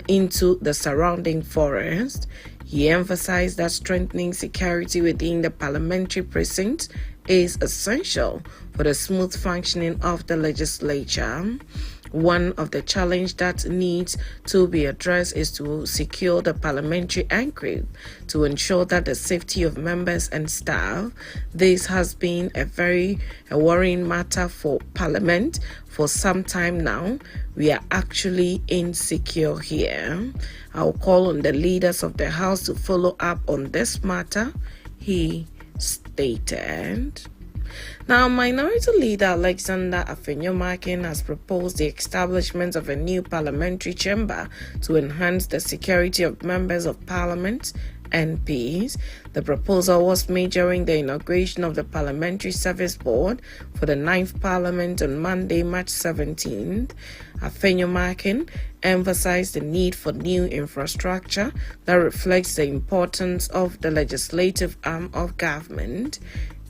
into the surrounding forest. He emphasized that strengthening security within the parliamentary precinct is essential for the smooth functioning of the legislature. One of the challenges that needs to be addressed is to secure the parliamentary enclave to ensure that the safety of members and staff. This has been a worrying matter for Parliament for some time now. We are actually insecure here. I'll call on the leaders of the House to follow up on this matter, he stated. Now, Minority Leader Alexander Afenyomakin has proposed the establishment of a new parliamentary chamber to enhance the security of members of Parliament MPs. The proposal was made during the inauguration of the Parliamentary Service Board for the 9th Parliament on Monday, March 17th. Afenyomakin emphasized the need for new infrastructure that reflects the importance of the legislative arm of government.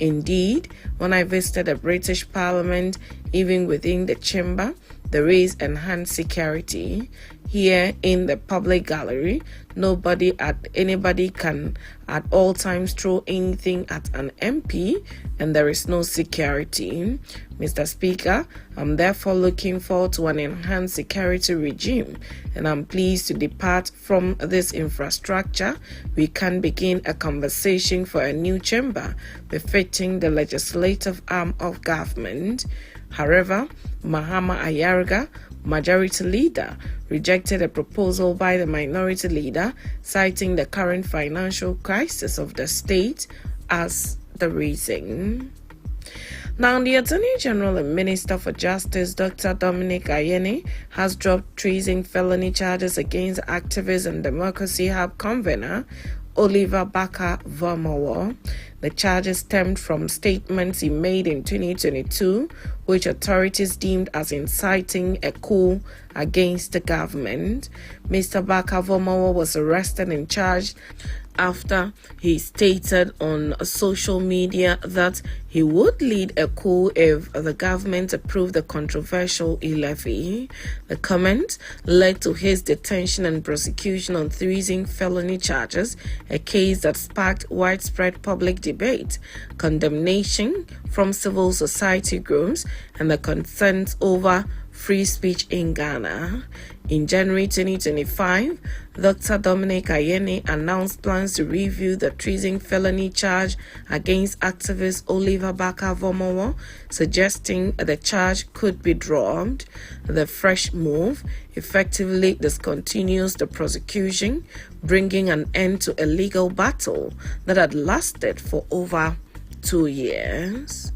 Indeed, when I visited the British Parliament, even within the chamber, there is enhanced security. Here in the public gallery, anybody can at all times throw anything at an MP, and there is no security. Mr. Speaker, I'm therefore looking forward to an enhanced security regime, and I'm pleased to depart from this infrastructure. We can begin a conversation for a new chamber befitting the legislative arm of government. However, Mahama Ayarga, Majority Leader, rejected a proposal by the Minority Leader, citing the current financial crisis of the state as the reason. Now, the Attorney General and Minister for Justice, Dr. Dominic Ayeni, has dropped treason felony charges against activist and Democracy Hub convener Oliver Barker-Vormawor. The charges stemmed from statements he made in 2022, which authorities deemed as inciting a coup against the government. Mr. Barker-Vormawor was arrested and charged after he stated on social media that he would lead a coup if the government approved the controversial e-levy. The comment led to his detention and prosecution on treason felony charges, a case that sparked widespread public debate, condemnation from civil society groups, and the concerns over free speech in Ghana. In January 2025, Dr. Dominic Ayeni announced plans to review the treason felony charge against activist Oliver Barker-Vormawor, suggesting the charge could be dropped. The fresh move effectively discontinues the prosecution, bringing an end to a legal battle that had lasted for over 2 years.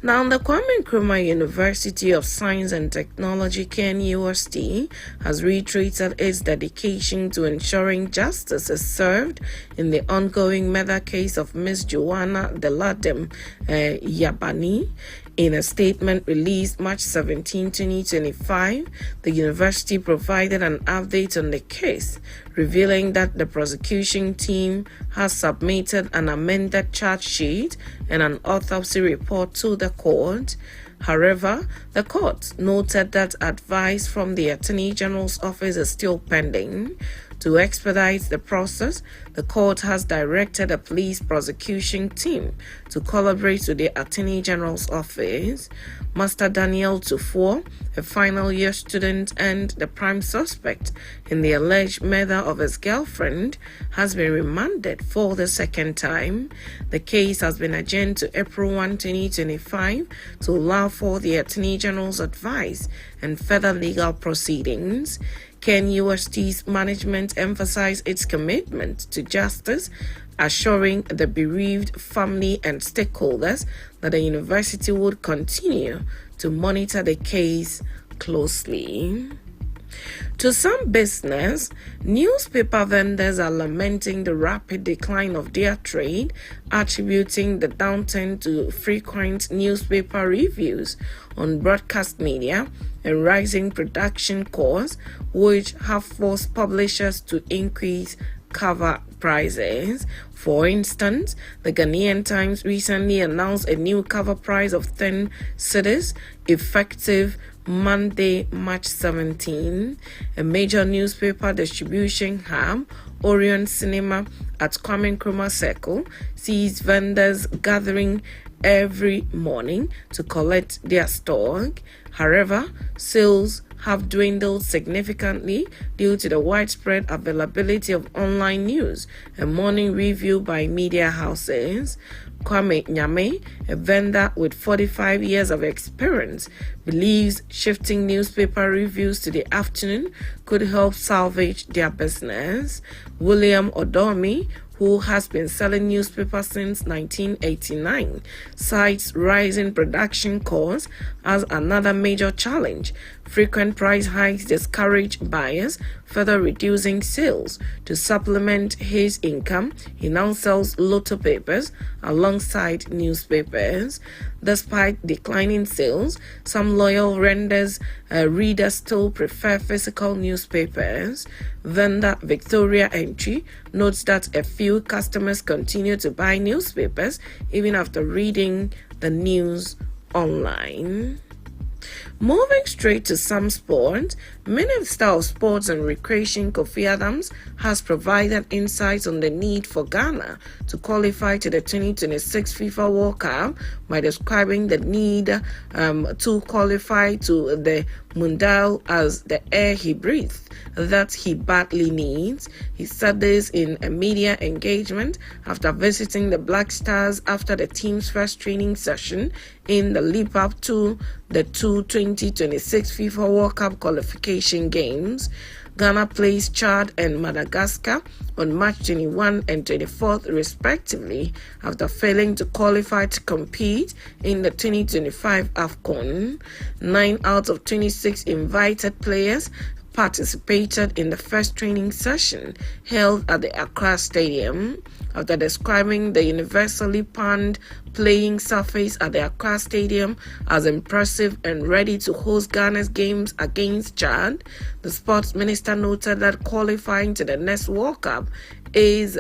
Now, the Kwame Nkrumah University of Science and Technology, KNUST, has reiterated its dedication to ensuring justice is served in the ongoing murder case of Ms. Joanna Deladem Yabani. In a statement released March 17, 2025, the university provided an update on the case, revealing that the prosecution team has submitted an amended charge sheet and an autopsy report to the court. However, the court noted that advice from the Attorney General's office is still pending. To expedite the process, the court has directed a police prosecution team to collaborate with the Attorney General's office. Master Daniel Tufor, a final year student and the prime suspect in the alleged murder of his girlfriend, has been remanded for the second time. The case has been adjourned to April 1, 2025 to allow for the Attorney General's advice and further legal proceedings. KNUST's management emphasized its commitment to justice, assuring the bereaved family and stakeholders that the university would continue to monitor the case closely. To some business, newspaper vendors are lamenting the rapid decline of their trade, attributing the downturn to frequent newspaper reviews on broadcast media and rising production costs, which have forced publishers to increase cover prices. For instance, the Ghanaian Times recently announced a new cover price of 10 cedis effective Monday, March 17. A major newspaper distribution hub, Orion Cinema at Kwame Nkrumah Circle, sees vendors gathering every morning to collect their stock. However, sales have dwindled significantly due to the widespread availability of online news and morning review by media houses. Kwame Nyame, a vendor with 45 years of experience, believes shifting newspaper reviews to the afternoon could help salvage their business. William Odomi, who has been selling newspapers since 1989, cites rising production costs as another major challenge. Frequent price hikes discourage buyers, further reducing sales. To supplement his income, he now sells lotto papers alongside newspapers. Despite declining sales, some loyal readers still prefer physical newspapers. Vendor Victoria Entry notes that a few customers continue to buy newspapers even after reading the news online. Moving straight to some sport, Minister of Sports and Recreation Kofi Adams has provided insights on the need for Ghana to qualify to the 2026 FIFA World Cup by describing the need to qualify to the Mundial as the air he breathes that he badly needs. He said this in a media engagement after visiting the Black Stars after the team's first training session in the lead up to the 2026 FIFA World Cup qualification games. Ghana plays Chad and Madagascar on March 21 and 24th respectively after failing to qualify to compete in the 2025 AFCON. 9 out of 26 invited players participated in the first training session held at the Accra Stadium. After describing the universally panned playing surface at the Accra Stadium as impressive and ready to host Ghana's games against Chad, the sports minister noted that qualifying to the next World Cup is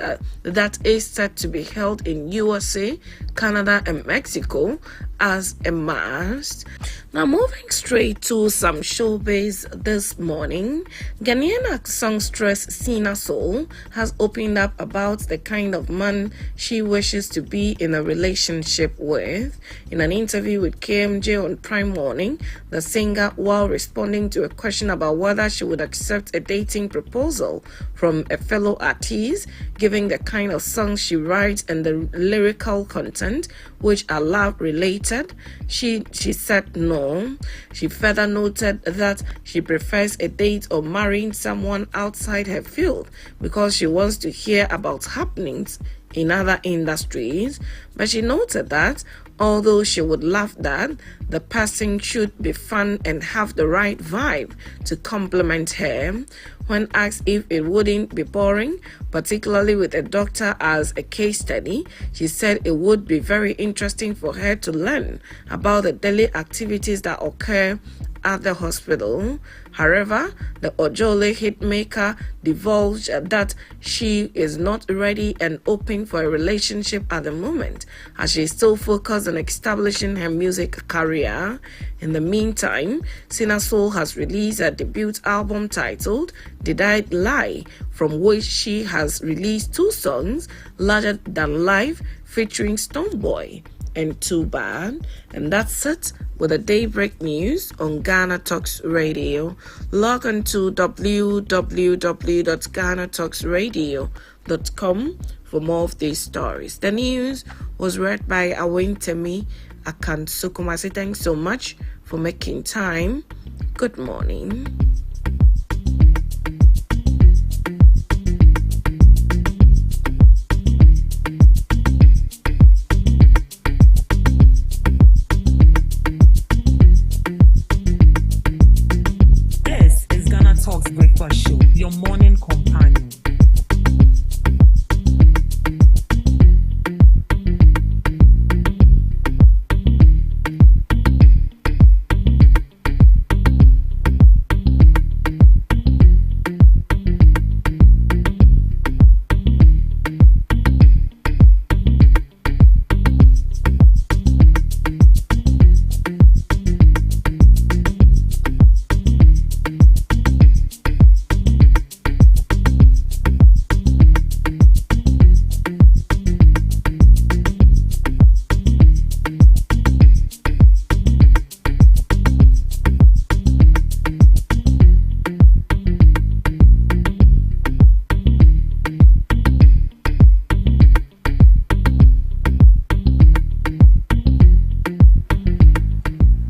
set to be held in USA, Canada, and Mexico as a must. Now, moving straight to some showbiz this morning, Ghanaian songstress Sina Soul has opened up about the kind of man she wishes to be in a relationship with. In an interview with KMJ on Prime Morning, the singer, while responding to a question about whether she would accept a dating proposal from a fellow artist, giving the kind of songs she writes and the lyrical content which are love related, she said no. She further noted that she prefers a date or marrying someone outside her field because she wants to hear about happenings in other industries, but she noted that although she would love that, the person should be fun and have the right vibe to complement her. When asked if it wouldn't be boring, particularly with a doctor as a case study, she said it would be very interesting for her to learn about the daily activities that occur at the hospital. However, the Ojole hitmaker divulged that she is not ready and open for a relationship at the moment, as she is still focused on establishing her music career. In the meantime, Sina Soul has released her debut album titled Did I Lie, from which she has released 2 songs, Larger Than Life featuring Stonebwoy and Too Bad. And that's it with the Daybreak News on Ghana Talks Radio. Log on to www.GhanaTalksRadio.com for more of these stories. The news was read by Awentemi Akansukumasi. Thanks so much for making time. Good morning. Breakfast Show, your morning companion.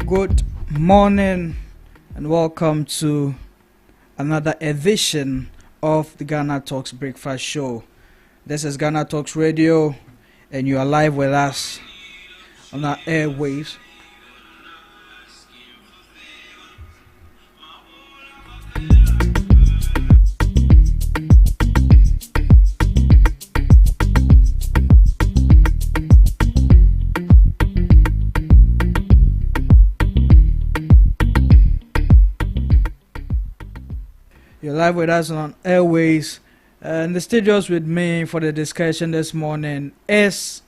Good morning and welcome to another edition of the Ghana Talks Breakfast Show. This is Ghana Talks Radio and you are live with us on our airwaves. You're live with us on airways. In the studios with me for the discussion this morning is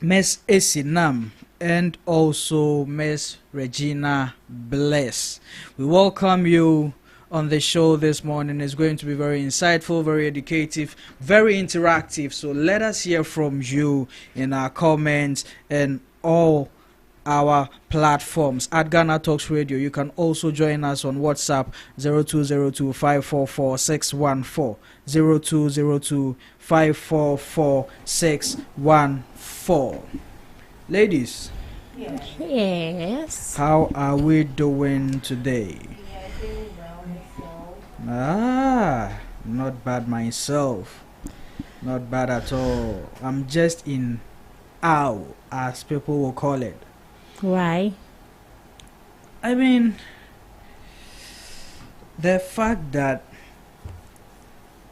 Miss Esinam and also Miss Regina Bless. We welcome you on the show this morning. It's going to be very insightful, very educative, very interactive. So let us hear from you in our comments and all our platforms at Ghana Talks Radio. You can also join us on WhatsApp 0202-544-614 0202-544-614. Ladies, Yes. how are we doing today? Not bad myself. Not bad at all. I'm just in awe, as people will call it. Why? I mean, the fact that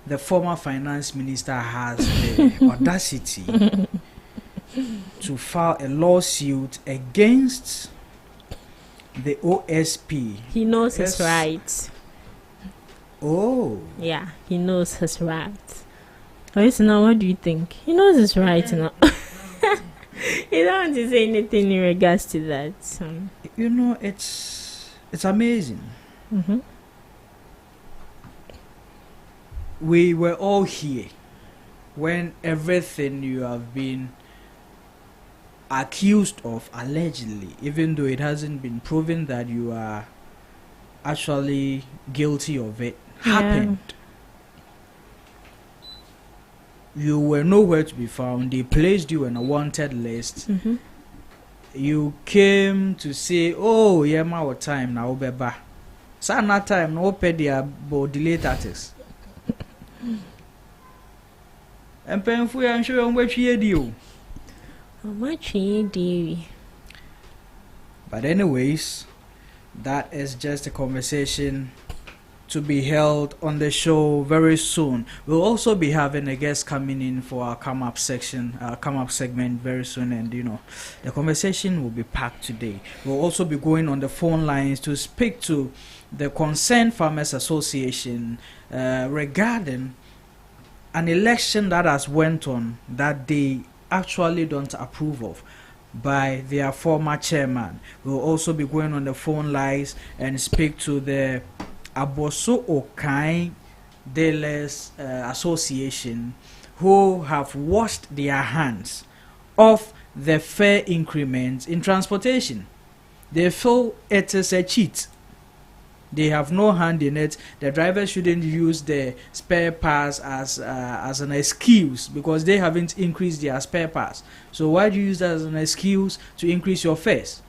the former finance minister has the audacity to file a lawsuit against the OSP. He knows his rights. Oh. Yeah, he knows his rights. Now, what do you think? He knows his rights now. He don't want to say anything in regards to that. You know, it's amazing. Mm-hmm. We were all here when everything you have been accused of, allegedly, even though it hasn't been proven that you are actually guilty of it, happened. You were nowhere to be found. They placed you on a wanted list. Mm-hmm. You came to say, oh, yeah, my time now, beba. Sana time, no pay the delay taxes. And painful, I'm sure I'm what you do. How much you do? But anyways, that is just a conversation to be held on the show very soon. We'll also be having a guest coming in for our come up segment very soon, and you know, the conversation will be packed today. We'll also be going on the phone lines to speak to the Concerned Farmers Association regarding an election that has went on that they actually don't approve of by their former chairman. We'll also be going on the phone lines and speak to the Aboso Okai Dealers Association, who have washed their hands of the fare increments in transportation. They feel it is a cheat. They have no hand in it. The drivers shouldn't use the spare parts as an excuse because they haven't increased their spare parts. So why do you use that as an excuse to increase your fares?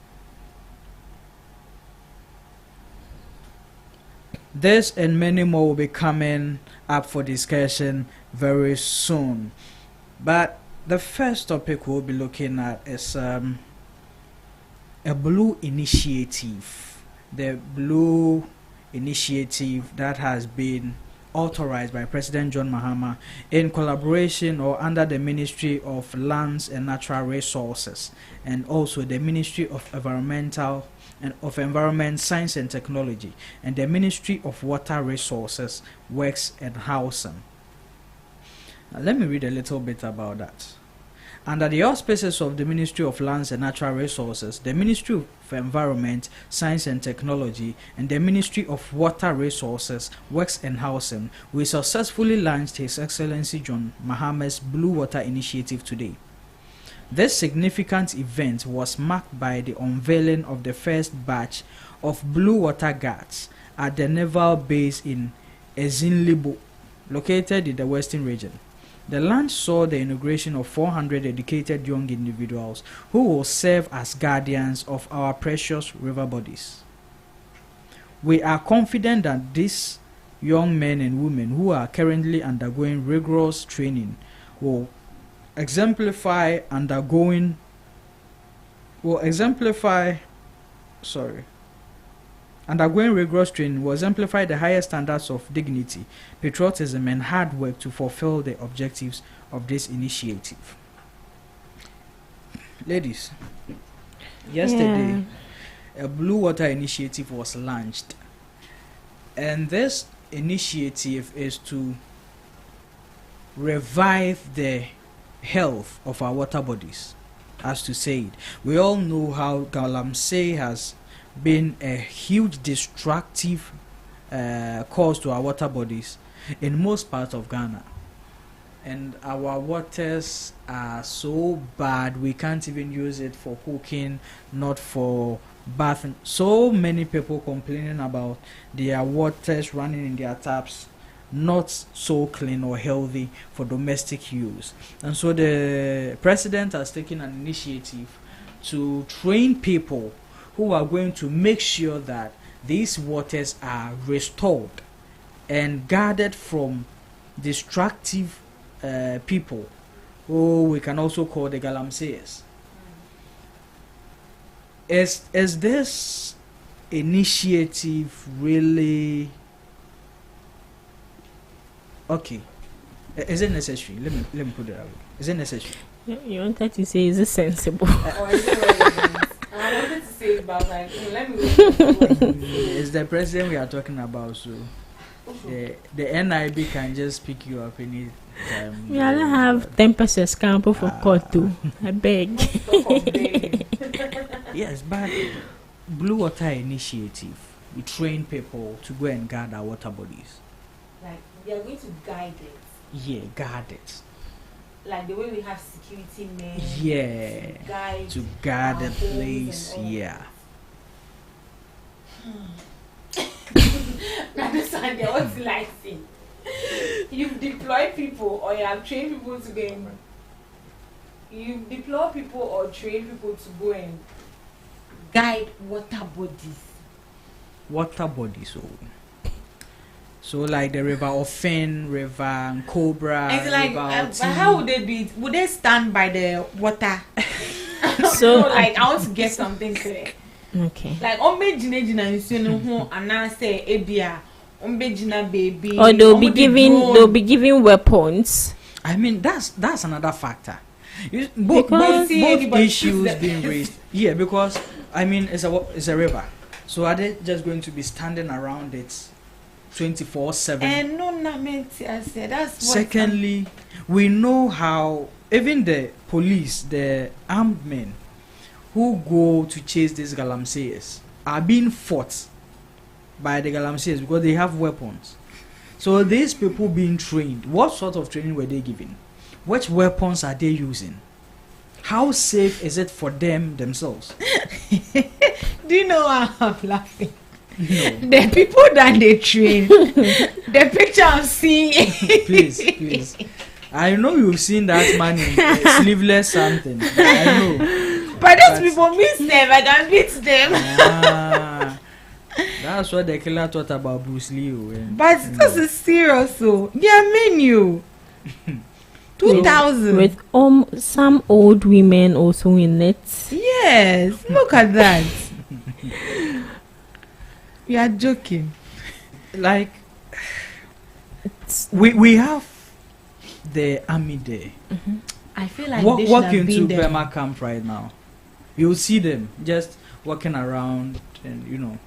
This and many more will be coming up for discussion very soon. But the first topic we'll be looking at is a blue initiative. The blue initiative that has been authorized by President John Mahama in collaboration or under the Ministry of Lands and Natural Resources and also the Ministry of Environment, Science and Technology and the Ministry of Water Resources, Works and Housing. Now, let me read a little bit about that. Under the auspices of the Ministry of Lands and Natural Resources, the Ministry of Environment, Science and Technology, and the Ministry of Water Resources, Works and Housing, we successfully launched His Excellency John Mahama's Blue Water Initiative today. This significant event was marked by the unveiling of the first batch of blue water guards at the naval base in Ezinlibo, located in the Western region. The launch saw the inauguration of 400 dedicated young individuals who will serve as guardians of our precious river bodies. We are confident that these young men and women who are currently undergoing rigorous training will exemplify undergoing rigorous training will exemplify the highest standards of dignity, patriotism, and hard work to fulfill the objectives of this initiative. Ladies, yesterday, a Blue Water Initiative was launched, and this initiative is to revive the health of our water bodies, as to say it. We all know how Galamsey has been a huge destructive cause to our water bodies in most parts of Ghana, and our waters are so bad we can't even use it for cooking, not for bathing. So many people complaining about their waters running in their taps not so clean or healthy for domestic use. And so the president has taken an initiative to train people who are going to make sure that these waters are restored and guarded from destructive people, who we can also call the galamseyers. Is this initiative really Okay. Is it necessary? Let me put it that way. Is it necessary? You wanted to say, is it sensible? Or is it relevant? I wanted to say it, but like, let me. It's the president we are talking about, so the NIB can just pick you up any time. We only have 10% scamper for court too. I beg. Yes, but Blue Water Initiative, we train people to go and guard our water bodies. Like, they are going to guide it. Yeah, guard it. Like the way we have security men. Yeah, to guard the place. Yeah. Understand? What's like saying? You've deployed people, or you have trained people to go and. You deploy people or train people to go and guide water bodies. Water bodies, so like the river Ofen, river Cobra. It's like, but how would they do it? Would they stand by the water? So like, I want to get something clear. Okay. Like, jina and I say ebia, jina baby. Or they'll be giving weapons. I mean, that's another factor. Because Both issues being raised. Yeah, because I mean it's a river. So are they just going to be standing around it 24/7? And no, not meant I said that's what. Secondly, we know how even the police, the armed men who go to chase these galamsees are being fought by the galamsees because they have weapons. So these people being trained, what sort of training were they given? Which weapons are they using? How safe is it for them themselves? Do you know why I'm laughing? No. The people that they train, the picture I'm seeing. Please. I know you've seen that man in sleeveless something. I know. But those people miss them. I can beat them. That's what the killer thought about Bruce Lee. But this is serious, so yeah, menu. 2000 with some old women also in it. Yes, look at that. You are joking. Like we have the army there. Mm-hmm. I feel like walk into Burma camp right now. You'll see them just walking around, and you know.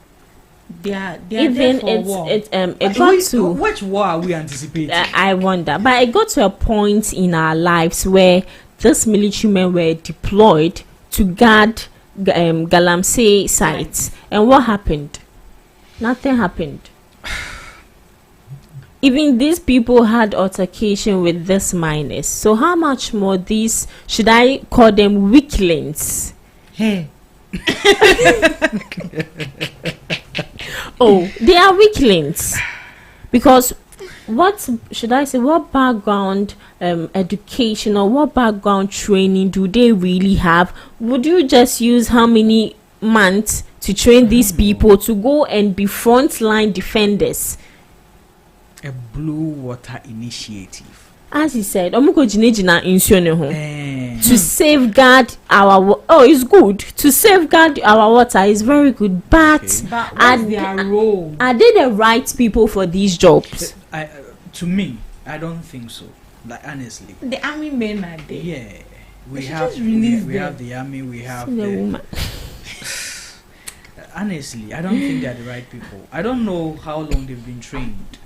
They are even there for war. It got to which war are we anticipating? I wonder, but it got to a point in our lives where these military men were deployed to guard Galamsey sites, and what happened? Nothing happened. Even these people had altercation with these miners. So how much more these, should I call them weaklings? Hey. Oh, they are weaklings. Because what should I say? What background education or what background training do they really have? Would you just use how many months to train these people to go and be frontline defenders? A Blue Water Initiative. As he said, to safeguard our it's good to safeguard our water is very good, but what's their role? Are they the right people for these jobs? To me, I don't think so. Like honestly, the army men are there. Yeah, we have the army. We have the woman. Honestly, I don't think they're the right people. I don't know how long they've been trained.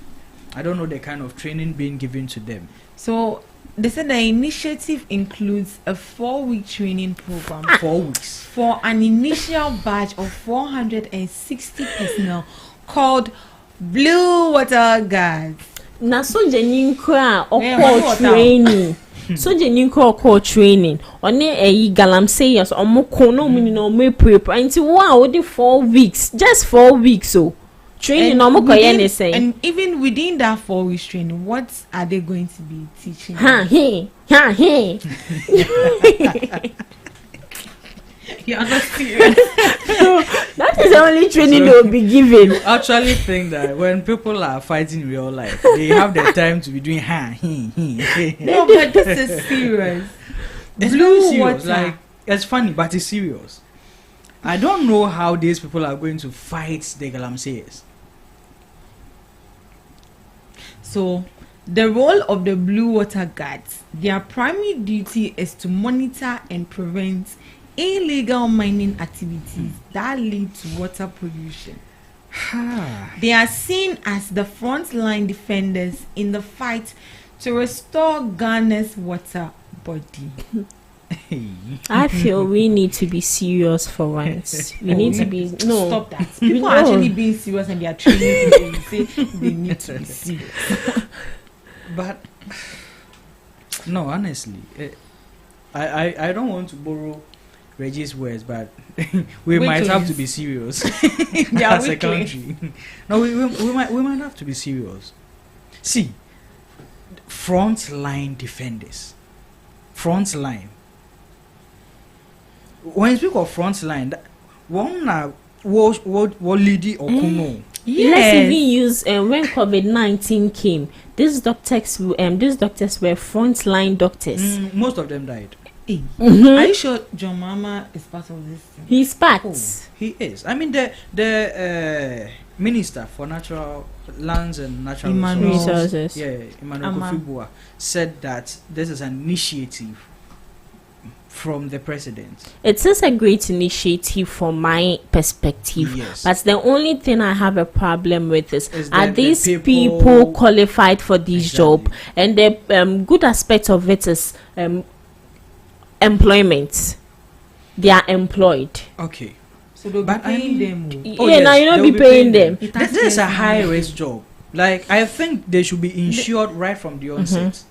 I don't know the kind of training being given to them. So they said the initiative includes a 4-week training program. 4 weeks. For an initial batch of 460 personnel called Blue Water Guards. Na so genin kra or training. So genin call training. One galamsey yes omo kono mini no me prepare until wow the 4 weeks. Just 4 weeks so. Training and even within that 4 weeks training, what are they going to be teaching? You're not serious. That is the only training they will be given. I actually think that when people are fighting in real life, they have the time to be doing No, but this is serious. It's Blue very serious. water. Like it's funny, but it's serious. I don't know how these people are going to fight the Galamseyers. So The role of the Blue Water Guards, their primary duty is to monitor and prevent illegal mining activities that lead to water pollution. They are seen as the frontline defenders in the fight to restore Ghana's water body. I feel we need to be serious for once. We need to be Stop that. People are actually being serious and they are training people. You say they need to be serious. But no, honestly, I don't want to borrow Reggie's words, but we might have to be serious as a country. No, we might have to be serious. See, frontline defenders, frontline. When you speak of frontline, one what lady or kuno. Yes. Let's even use when COVID-19 came. These doctors were frontline doctors. Most of them died. Are you sure John Mama is part of this thing? He's part. Oh, he is. I mean, the Minister for Natural Lands and Natural Resources, Emmanuel Kofi-Boa, said that this is an initiative from the president. It is a great initiative from my perspective. Yes. But the only thing I have a problem with is are these people qualified for this job? And the good aspect of it is employment. They are employed. Okay. So they'll be paying them. Now you don't be paying them. This is a high risk job. Like, I think they should be insured right from the onset.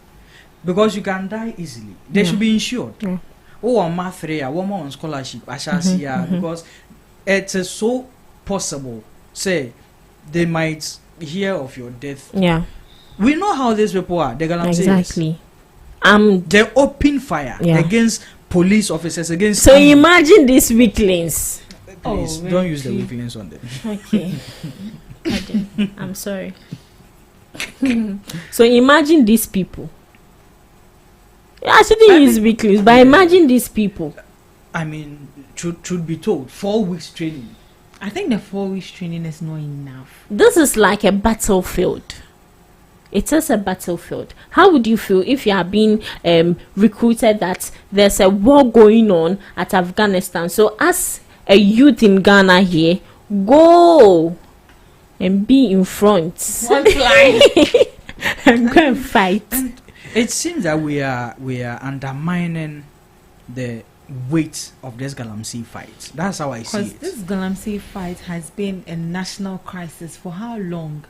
Because you can die easily. They should be insured. On math 3, one on scholarship, because it is so possible. Say they might hear of your death. Yeah, we know how these people are. They're gonna exactly. They open fire against police officers. Against. So imagine these weaklings. Please don't use the weaklings on them. Okay, I'm sorry. So imagine these people. I shouldn't use weaklings, but imagine these people. I mean, should be told 4 weeks training. I think the 4 weeks training is not enough. This is like a battlefield. It is a battlefield. How would you feel if you are being recruited that there's a war going on at Afghanistan? So as a youth in Ghana here, go and be in front. One fly. And go and fight. And it seems that we are undermining the weight of this Galamsey fight. That's how I see it. Because this Galamsey fight has been a national crisis for how long?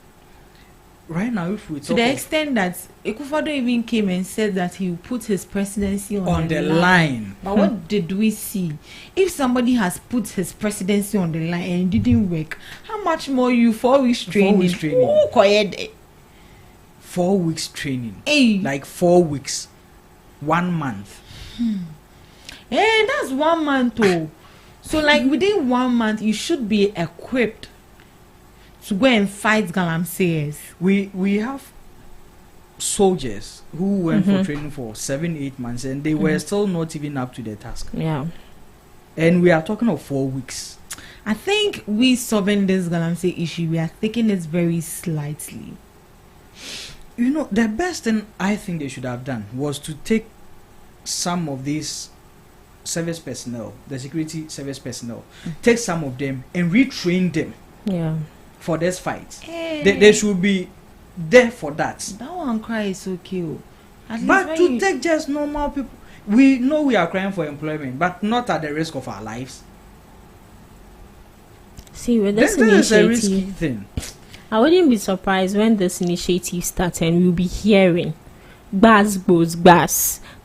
Right now, if we talk to the extent that Ekufado even came and said that he would put his presidency on the line. But what did we see? If somebody has put his presidency on the line and it didn't work, how much more you 4 weeks training? 4 weeks training. Ooh, 4 weeks training. Hey. Like 4 weeks. 1 month. Hey, that's 1 month too. So like within 1 month you should be equipped to go and fight Galamseyers. We have soldiers who went for training for 7-8 months and they were still not even up to their task. Yeah. And we are talking of 4 weeks. I think we solving this Galamsey issue, we are taking it very slightly. You know, the best thing I think they should have done was to take some of these service personnel, the security service personnel, take some of them and retrain them. Yeah. For this fight. They should be there for that. That one cry is so cute. But to take just normal people, we know we are crying for employment, but not at the risk of our lives. See, with this is a risky thing. I wouldn't be surprised when this initiative starts and we'll be hearing bars,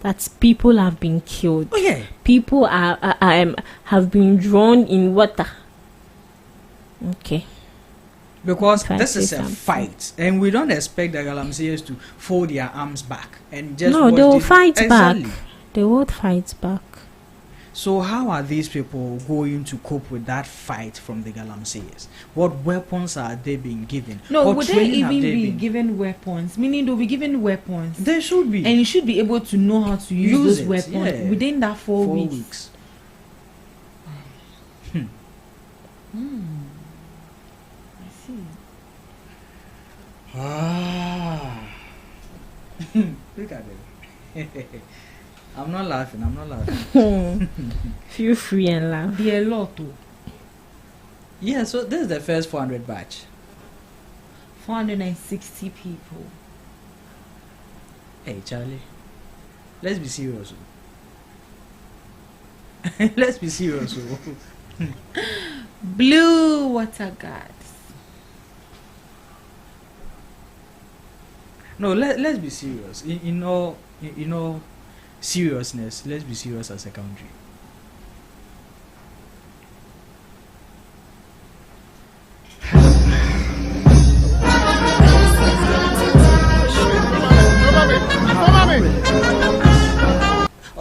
that people have been killed. Oh yeah. People have been drowned in water. Okay. Because this is a fight, and we don't expect the Galamseyers to fold their arms back and just. No, they will fight back. They will fight back. So how are these people going to cope with that fight from the Galamseyers? What weapons are they being given? No, would they even be given weapons? Meaning they'll be given weapons. They should be, and you should be able to know how to use those weapons within that 4 weeks. Look at it. I'm not laughing. Feel free and laugh. There are a lot too. Yeah, so this is the first 400 batch. 460 people. Hey, Charlie, let's be serious. Let's be serious. Blue water guards. No, let's be serious. In all seriousness, let's be serious as a country.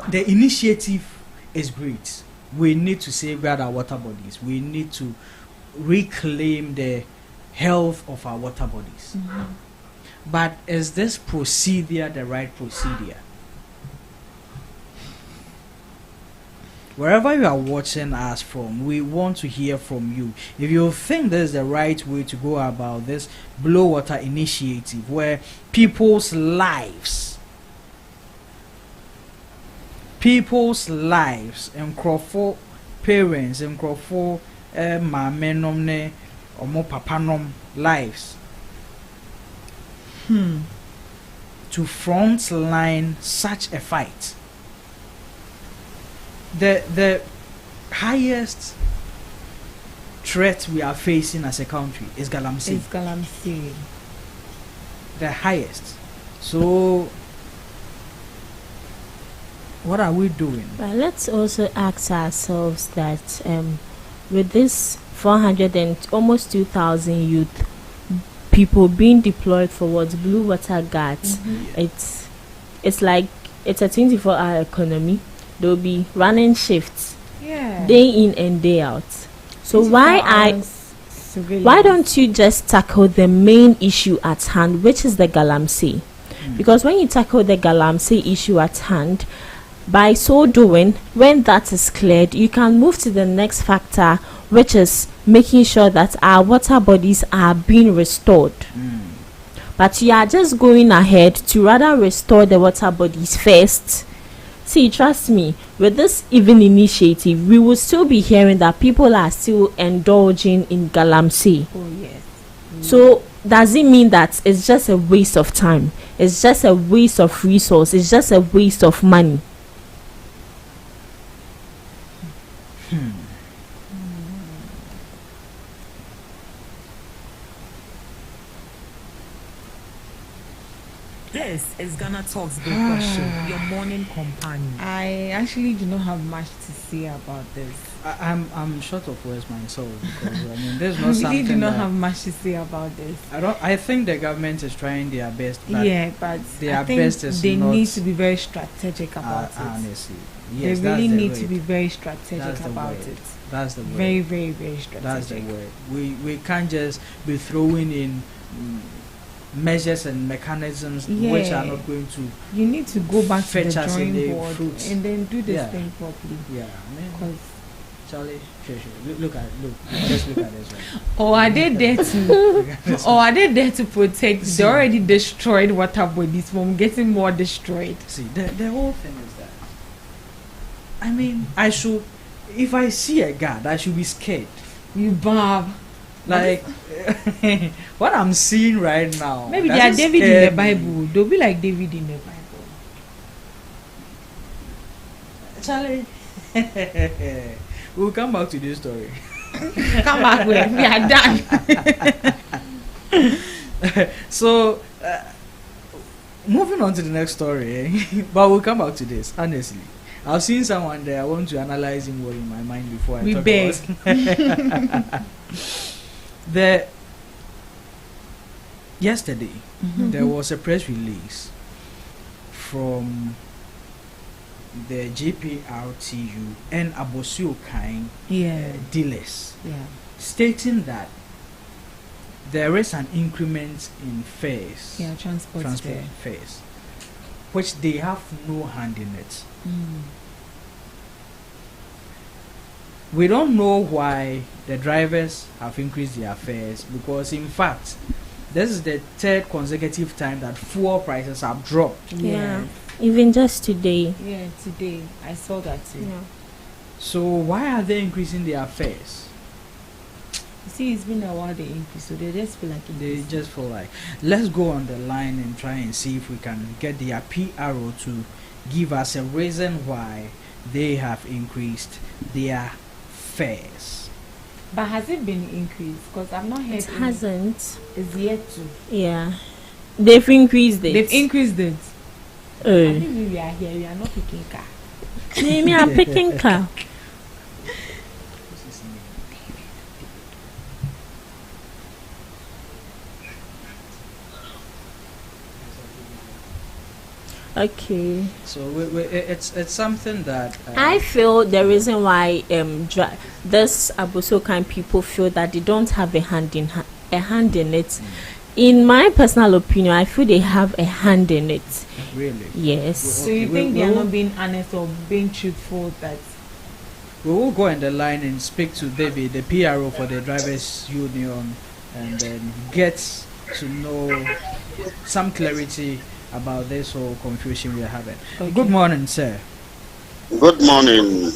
The initiative is great. We need to safeguard our water bodies. We need to reclaim the health of our water bodies. But is this procedure the right procedure? Wherever you are watching us from, we want to hear from you. If you think this is the right way to go about this Blow Water initiative, where people's lives, and crofo parents, and crofo mamenom ne or more papanom lives, to front line such a fight. The highest threat we are facing as a country is Galamsey. It's Galamsey. The highest. So what are we doing? But let's also ask ourselves that with this 400 and almost 2,000 youth people being deployed for what Blue Water Guards, it's like it's a 24-hour economy. They'll be running shifts day in and day out. So why don't you just tackle the main issue at hand, which is the Galamsey? Because when you tackle the Galamsey issue at hand, by so doing, when that is cleared, you can move to the next factor, which is making sure that our water bodies are being restored. But you are just going ahead to rather restore the water bodies first. See, trust me, with this even initiative, we will still be hearing that people are still indulging in Galamsey. Oh, yes. So does it mean that it's just a waste of time? It's just a waste of resource. It's just a waste of money. This is GhanaTalks Breakfast Show, your morning companion. I actually do not have much to say about this. I'm short of words myself because I mean there's not I something really do not that have much to say about this. I think the government is trying their best, but But their I think best is they not, need to be very strategic about it. honestly. They Yes, really that's the need word. to be very strategic That's the about word. it. That's the word. Very, very, very strategic. That's the word. We can't just be throwing in measures and mechanisms which are not going to. You need to go back to the fetch us in the drawing board fruits. and then do this Yeah. thing properly. Yeah, I mean, 'Cause- Charlie, sure. Look at just look at this one. or are they there to Look at this or one. are they there to protect See. the already destroyed water bodies from getting more destroyed? See, the whole thing is that. I mean, I should, if I see a guard, I should be scared. You Bob. Like what I'm seeing right now. Maybe they are doesn't David in scare the me. Bible. They'll be like David in the Bible. Charlie. We'll come back to this story. Come back with we are done. So, moving on to the next story, but we'll come back to this. Honestly, I've seen someone there. I want to analyze him well in my mind before I We talk beg. about. Yesterday, there was a press release from the JPRTU and Abosio Kind dealers, stating that there is an increment in fares, Transport fares, which they have no hand in it. We don't know why the drivers have increased their fares, because in fact this is the third consecutive time that fuel prices have dropped. Yeah. Even just today. Yeah, today I saw that too. Yeah. So why are they increasing their fares? You see, it's been a while they increase, so they just feel like They just feel like, let's go on the line and try and see if we can get their PRO to give us a reason why they have increased their fares. But has it been increased? Because I've not heard. It hasn't. It's yet to. Yeah. They've increased it. They've increased it. I Oh. think we are here. We are not picking car. Me, I'm picking car. Okay. So it's something that I feel the reason why this Abosokan people feel that they don't have a hand in it. In my personal opinion, I feel they have a hand in it. really. Yes. So you think they are not being honest or being truthful? That We will go on the line and speak to David, the PRO for the drivers union, and then get to know some clarity about this whole confusion we are having. Okay. Good morning, sir. Good morning.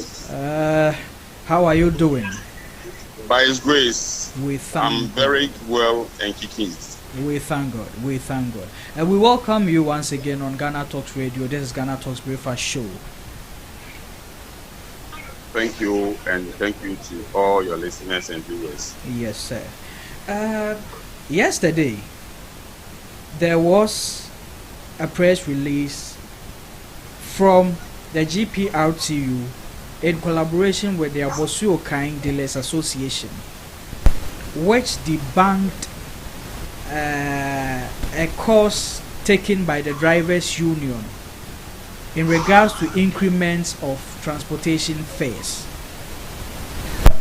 How are you doing? By His grace, We I'm thank very well and kicking. We thank God. We thank God. And we welcome you once again on Ghana Talks Radio. This is Ghana Talks Breakfast Show. Thank you, and thank you to all your listeners and viewers. Yes, sir. Yesterday, there was a press release from the GPRTU in collaboration with the Abosu Kind Dealers Association, which debunked a course taken by the drivers union in regards to increments of transportation fares.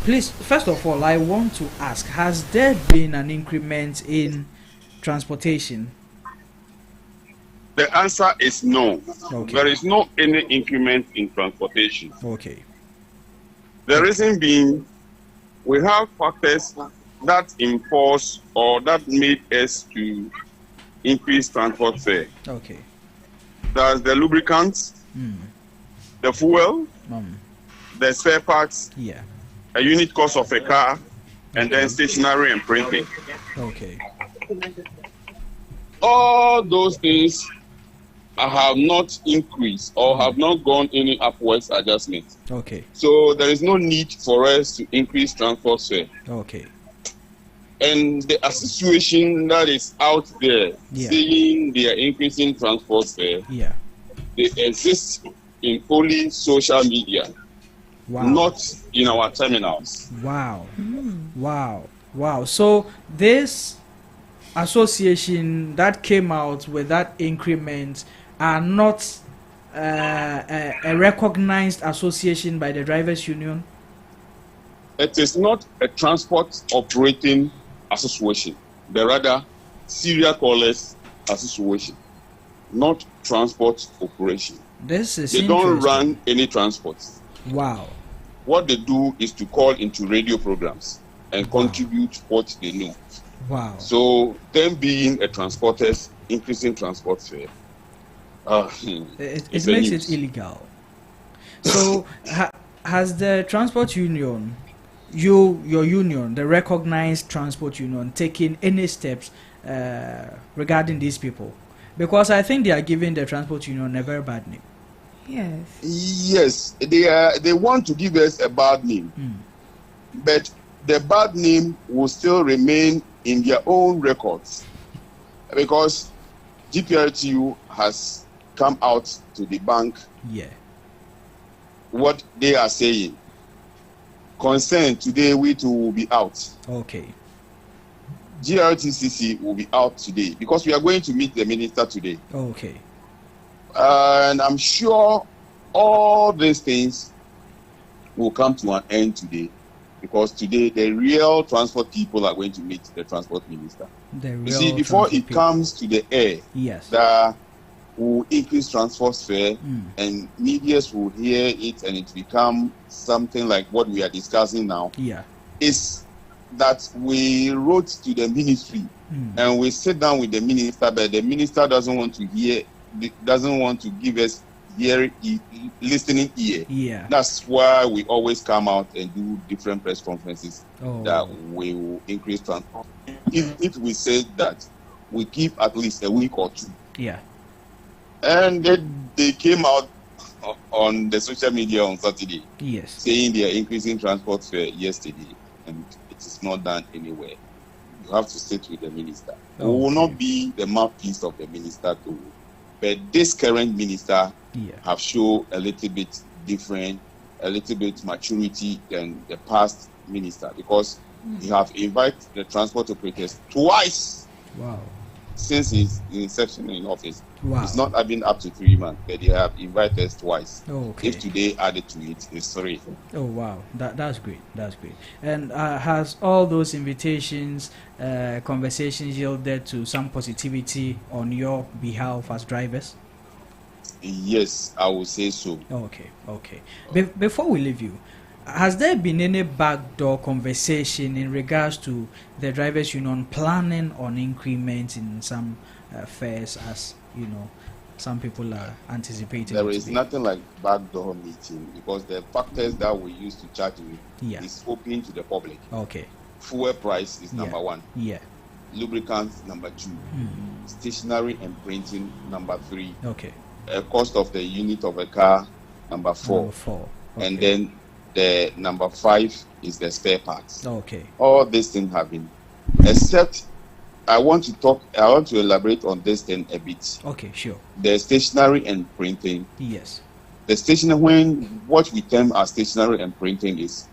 Please, first of all, I want to ask, has there been an increment in transportation? The answer is no. Okay. There is no any increment in transportation. Okay. The reason being, we have factors that enforce or that made us to increase transport fare. Okay. That's the lubricants, the fuel, the spare parts, Yeah. a unit cost of a car, and then stationery and printing. Okay. All those things have not increased or have not gone any upwards adjustment. Okay. So there is no need for us to increase transport fare. Okay. And the association that is out there saying they are increasing transport fare, Yeah. they exist in only social media, Wow. not in our terminals. Wow. Wow. Wow. So this association that came out with that increment are not a recognized association by the drivers union? It is not a transport operating association, but rather serial callers association, not transport operation. This is They don't interesting. run any transport. Wow. What they do is to call into radio programs and contribute what they know. Wow. So them being a transporters, increasing transport fare, It it's makes a it news. illegal. So has the transport union, your union, the recognized transport union, taken any steps regarding these people? Because I think they are giving the transport union a very bad name. yes. Yes, they want to give us a bad name, but the bad name will still remain in their own records because GPRTU has come out to debunk what they are saying. Concern today, we too will be out. Okay. GRTCC will be out today because we are going to meet the minister today. Okay. And I'm sure all these things will come to an end today because today the real transport people are going to meet the transport minister. The real You see, before transport it people. comes to the air, Yes. that will increase transport fare and medias will hear it and it become something like what we are discussing now, Yeah. is that we wrote to the ministry and we sit down with the minister, but the minister doesn't want to hear, doesn't want to give us listening ear. Yeah. That's why we always come out and do different press conferences Oh. that we will increase transport. If we say that we keep at least a week or two. Yeah. And they came out on the social media on Saturday. Yes. Saying they are increasing transport fare yesterday, and it is not done anywhere. You have to sit with the minister. We will not be the mouthpiece of the minister too. But this current minister have shown a little bit different, a little bit maturity than the past minister, because he have invited the transport operators twice. Wow. Since his inception in office. Wow. It's not been up to 3 months, but they have invited us twice. Okay. If today added to it, it's 3. Oh wow, that's great. That's great. And has all those invitations, conversations yielded to some positivity on your behalf as drivers? Yes, I would say so. Okay. Before we leave you, has there been any backdoor conversation in regards to the drivers' union planning on increments in some fares, as you know, some people are anticipating? There is nothing like backdoor meeting, because the factors that we use to charge with is open to the public. Okay. Fuel price is number 1. Yeah. Lubricants number 2. Stationery and printing number 3. Okay. Cost of the unit of a car number 4. Okay. And then the number 5 is the spare parts. Okay. All these things have been, except I want to elaborate on this thing a bit. Okay, sure. The stationery and printing. Yes. The stationery, what we term as stationery and printing is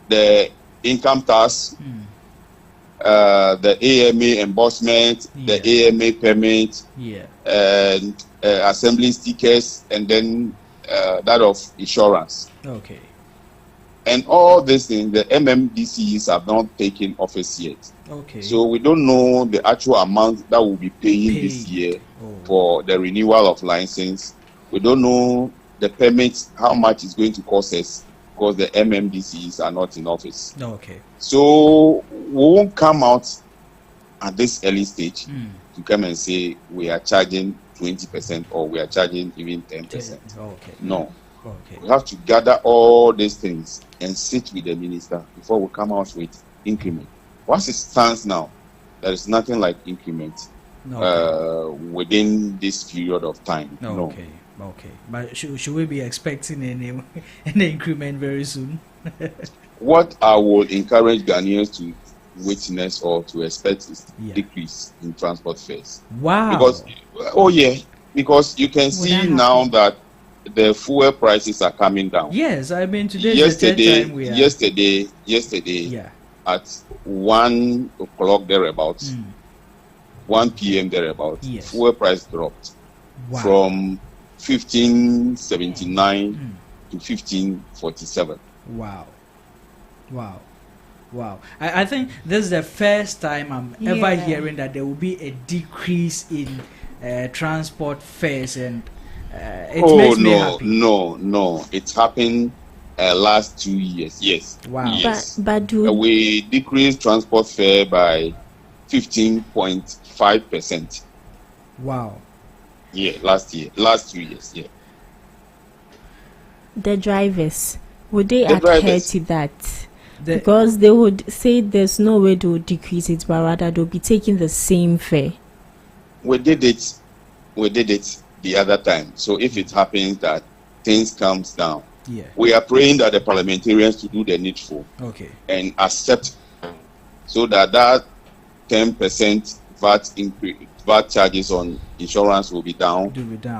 the income tax, the AMA embossment, the AMA permit, and assembly stickers, and then that of insurance. Okay. And all these things, the MMDCs have not taken office yet. Okay. So we don't know the actual amount that we'll be paying this year for the renewal of license. We don't know the permits, how much it's going to cost us, because the MMDCs are not in office. Okay. So we won't come out at this early stage to come and say we are charging 20% or we are charging even 10%. Okay. No. Okay. We have to gather all these things and sit with the minister before we come out with increment. What's it stands now? There is nothing like increment within this period of time. Okay. Okay. But should we be expecting any increment very soon? What I would encourage Ghanaians to witness or to expect is decrease in transport fares. Wow. Because you can see now that the fuel prices are coming down. Yes, I mean today is the third time we are. Yesterday at 1 o'clock thereabouts, 1 p.m. thereabouts, fuel price dropped from 15.79 to 15.47. Wow. I think this is the first time I'm ever hearing that there will be a decrease in transport fares, and it makes me happy. No. It's happened last 2 years. Yes. Wow. Yes. But we decreased transport fare by 15.5%. Wow. Yeah, last 2 years. Yeah. The drivers, would they adhere to that? Because they would say there's no way to decrease it, but rather they'll be taking the same fare. We did it the other time. So if it happens that things comes down, we are praying that the parliamentarians to do the needful and accept, so that 10% VAT charges on insurance will be down.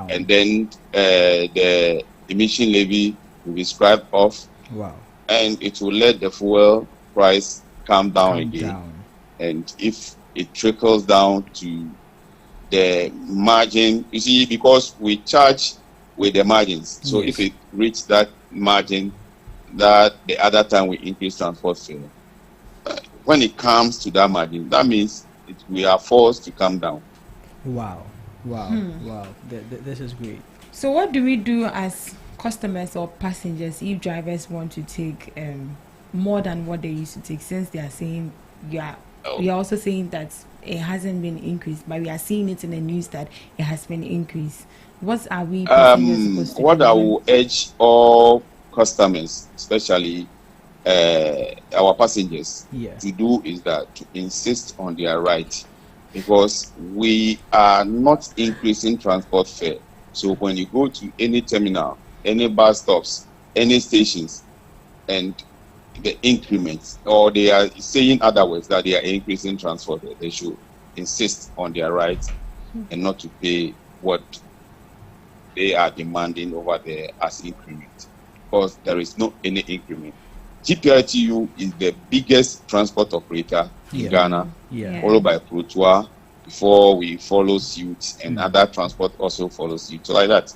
And then the emission levy will be scrapped off. Wow. And it will let the fuel price come down again. And if it trickles down to the margin, you see, because we charge with the margins. So if it reaches that margin, that the other time we increase transport fare, when it comes to that margin, that means we are forced to come down. Wow. This is great. So what do we do as customers or passengers if drivers want to take more than what they used to take, since they are saying you are we are also saying that it hasn't been increased, but we are seeing it in the news that it has been increased. What are we passengers supposed to What do? I will urge all customers, especially our passengers, to do is that to insist on their right, because we are not increasing transport fare. So when you go to any terminal, any bus stops, any stations, and the increments, or they are saying otherwise that they are increasing transport fare, they should insist on their right and not to pay what they are demanding over there as increment, because there is no any increment. GPRTU is the biggest transport operator in Ghana, followed by Protoa, before we follow suit, and other transport also follow suit. So like that.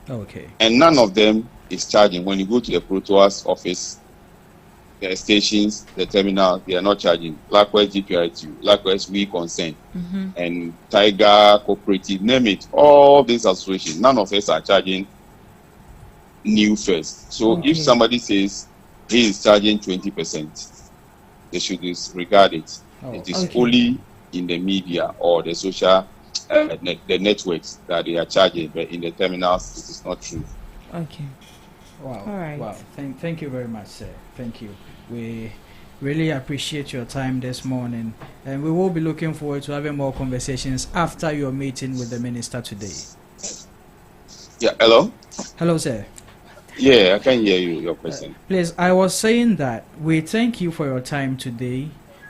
Okay. And none of them is charging. When you go to the Protoa's office, the stations, the terminal, they are not charging. Likewise, GPRTU, likewise, We Consent, and Tiger Cooperative, name it, all these associations, none of us are charging new fares. So if somebody says he is charging 20%, they should disregard it. It is only in the media or the social the networks that they are charging, but in the terminals it is not true. Okay. Wow. All right. Wow. Thank you very much, sir. Thank you. We really appreciate your time this morning, and we will be looking forward to having more conversations after your meeting with the minister today. Yeah. Hello. Hello, sir. Yeah, I can hear you. Your question. Please, I was saying that we thank you for your time today.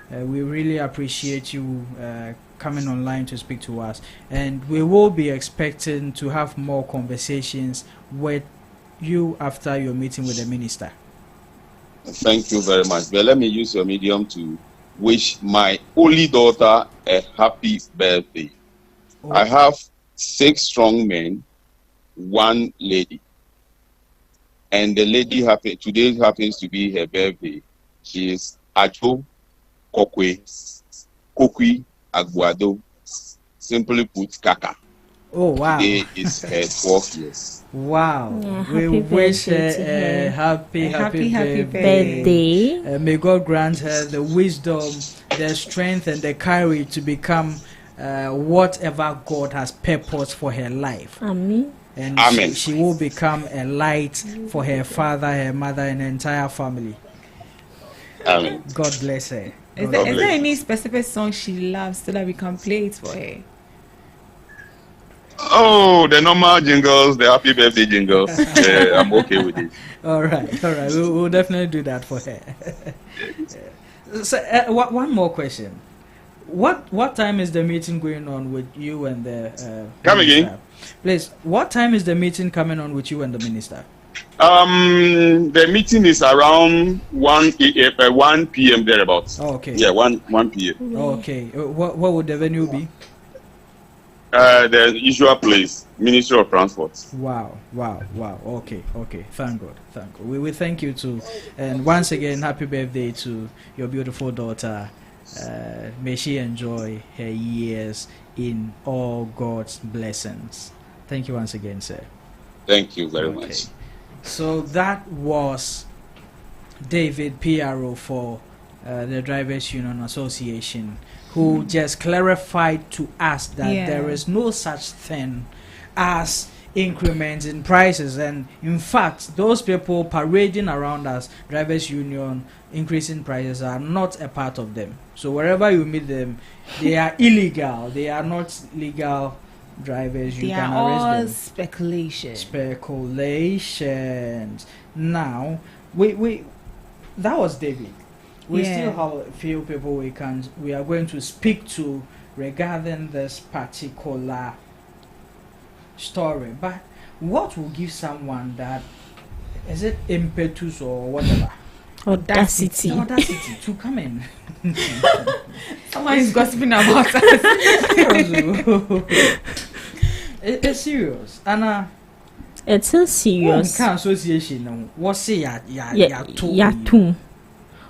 We really appreciate you coming online to speak to us, and we will be expecting to have more conversations with you after your meeting with the minister. Thank you very much. But let me use your medium to wish my only daughter a happy birthday. I have 6 strong men, 1 lady. And the lady today happens to be her birthday. She is Ajo Kokwi Aguado. Simply put, Kaka. Oh, wow. Today is her 12 years. Wow. Yeah, We wish her a happy birthday. May God grant her the wisdom, the strength, and the courage to become whatever God has purposed for her life. Amen. And Amen. She will become a light for her father, her mother, and her entire family. Amen. God bless her. Is there any specific song she loves so that we can play it for her? Oh, the normal jingles, the happy birthday jingles. I'm okay with it. All right. We'll definitely do that for her. So, one more question. What time is the meeting going on with you and the Come minister? again? Please, what time is the meeting coming on with you and the minister? The meeting is around 1 p.m. thereabouts. Oh, okay. Yeah, 1 p.m. Oh, okay. What would the venue be? The usual place, Ministry of Transport. Wow. Okay. Thank God. We thank you too. And once again, happy birthday to your beautiful daughter. May she enjoy her years in all God's blessings. Thank you once again, sir. Thank you very much. So that was David PRO for the Drivers Union Association, who just clarified to us that there is no such thing as increments in prices. And in fact, those people parading around us, Drivers Union, increasing prices, are not a part of them. So wherever you meet them, they are illegal. They are not legal drivers. You can arrest them. Speculations. Now, we that was David. We still have a few people we are going to speak to regarding this particular story. But what will give someone that, is it impetus or whatever? Audacity to come in. Someone is gossiping about us. It's serious. And it's so serious. Association, what say ya too.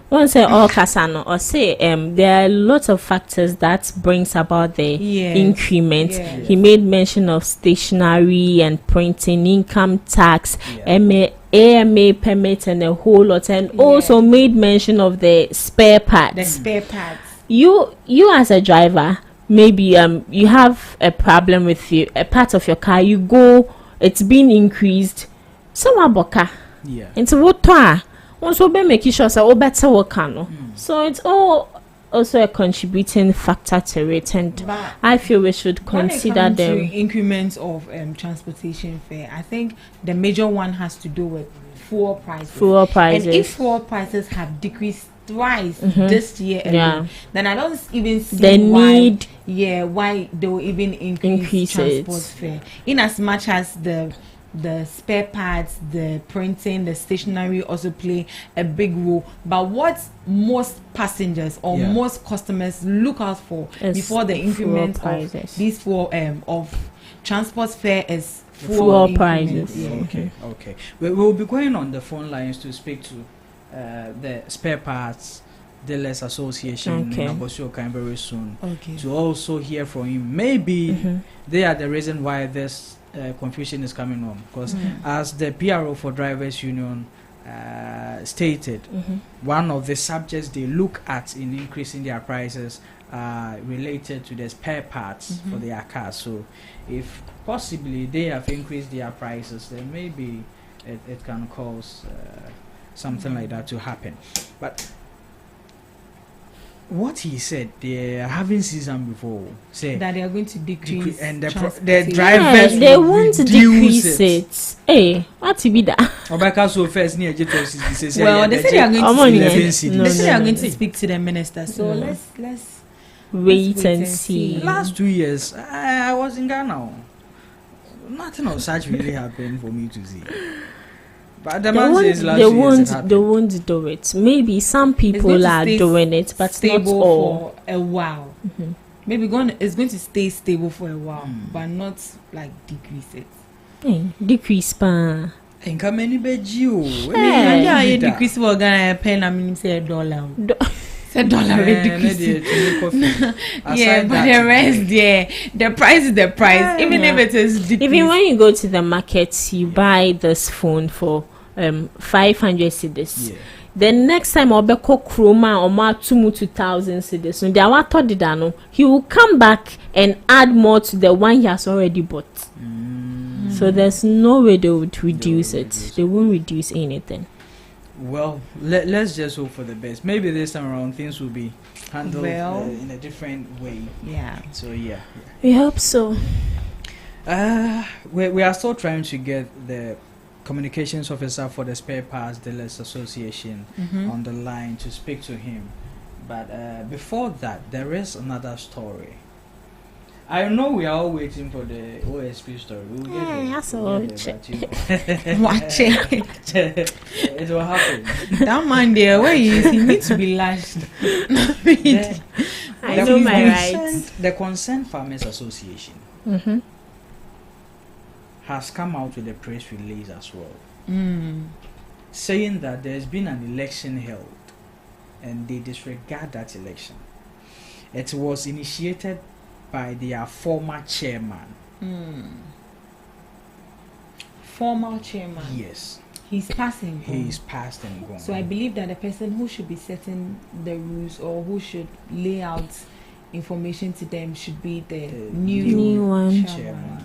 One say all kasano or say there are lots of factors that brings about the increment. He made mention of stationery and printing, income tax, AMA permit, and a whole lot, and also made mention of the spare parts. you as a driver, maybe you have a problem with a part of your car, you go, it's been increased, so aboka. Yeah. Into what also be making sure so better work no. So it's all also a contributing factor to it, and But I feel we should consider when it comes them. to increments of transportation fare, I think the major one has to do with fuel prices. And if fuel prices have decreased twice this year alone, then I don't even see why they will even increase transport fare. In as much as the spare parts, the printing, the stationery also play a big role. But what most passengers or most customers look out for before the increment of these of transport fare is fuel prices. Yeah. Okay. We'll be going on the phone lines to speak to the spare parts dealers association in Abosiokan very soon. To also hear from him. Maybe they are the reason why this confusion is coming on, because as the PRO for Drivers Union stated, one of the subjects they look at in increasing their prices related to the spare parts for their cars. So if possibly they have increased their prices, then maybe it can cause something like that to happen. But what he said, they haven't seen some before. Say that they are going to decrease, and the drivers they won't decrease it. Hey, what to be that? Well, they say they are going to speak to the minister. So let's wait and see. Last 2 years, I was in Ghana. Nothing of such really happened for me to see. But the man says they won't do it. Maybe some people are doing it, but not all. For a while. Maybe it's going to stay stable for a while, but not like decrease it. Decrease pa. Ain't come any beju. Yeah, decrease for Ghana pen. I mean, say $1. $1 decrease. Yeah, but the rest, the price is the price. Even if it is decreased. Even when you go to the market, you buy this phone for 500 cedis. The next time I'll be called Chroma or more 2,000 cedis. So they are told that he will come back and add more to the one he has already bought. So there's no way they would reduce it. They won't reduce anything. Well, let's just hope for the best. Maybe this time around things will be handled in a different way. Yeah. So yeah. We hope so. We are still trying to get the communications officer for the Spare Parts Dealers Association on the line to speak to him. But before that, there is another story. I know we are all waiting for the OSP story. We'll get it. Watch it. It will happen. That man there, where he is, he needs to be lashed. I know my rights. The Concerned Farmers Association has come out with a press release as well, saying that there's been an election held and they disregard that election. It was initiated by their former chairman. Former chairman? Yes. He's passing. He's passed and gone. So I believe that the person who should be setting the rules or who should lay out information to them should be the new one chairman.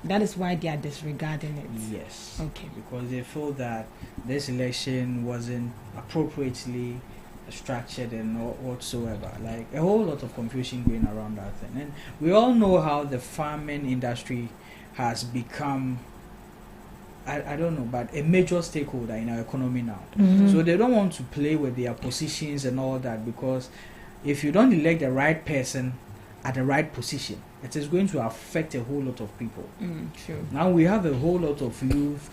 That is why they are disregarding it. Yes. Okay. Because they feel that this election wasn't appropriately structured and whatsoever. Like a whole lot of confusion going around that thing. And we all know how the farming industry has become, I don't know, but a major stakeholder in our economy now. So they don't want to play with their positions and all that, because if you don't elect the right person at the right position, it is going to affect a whole lot of people. True. Now we have a whole lot of youth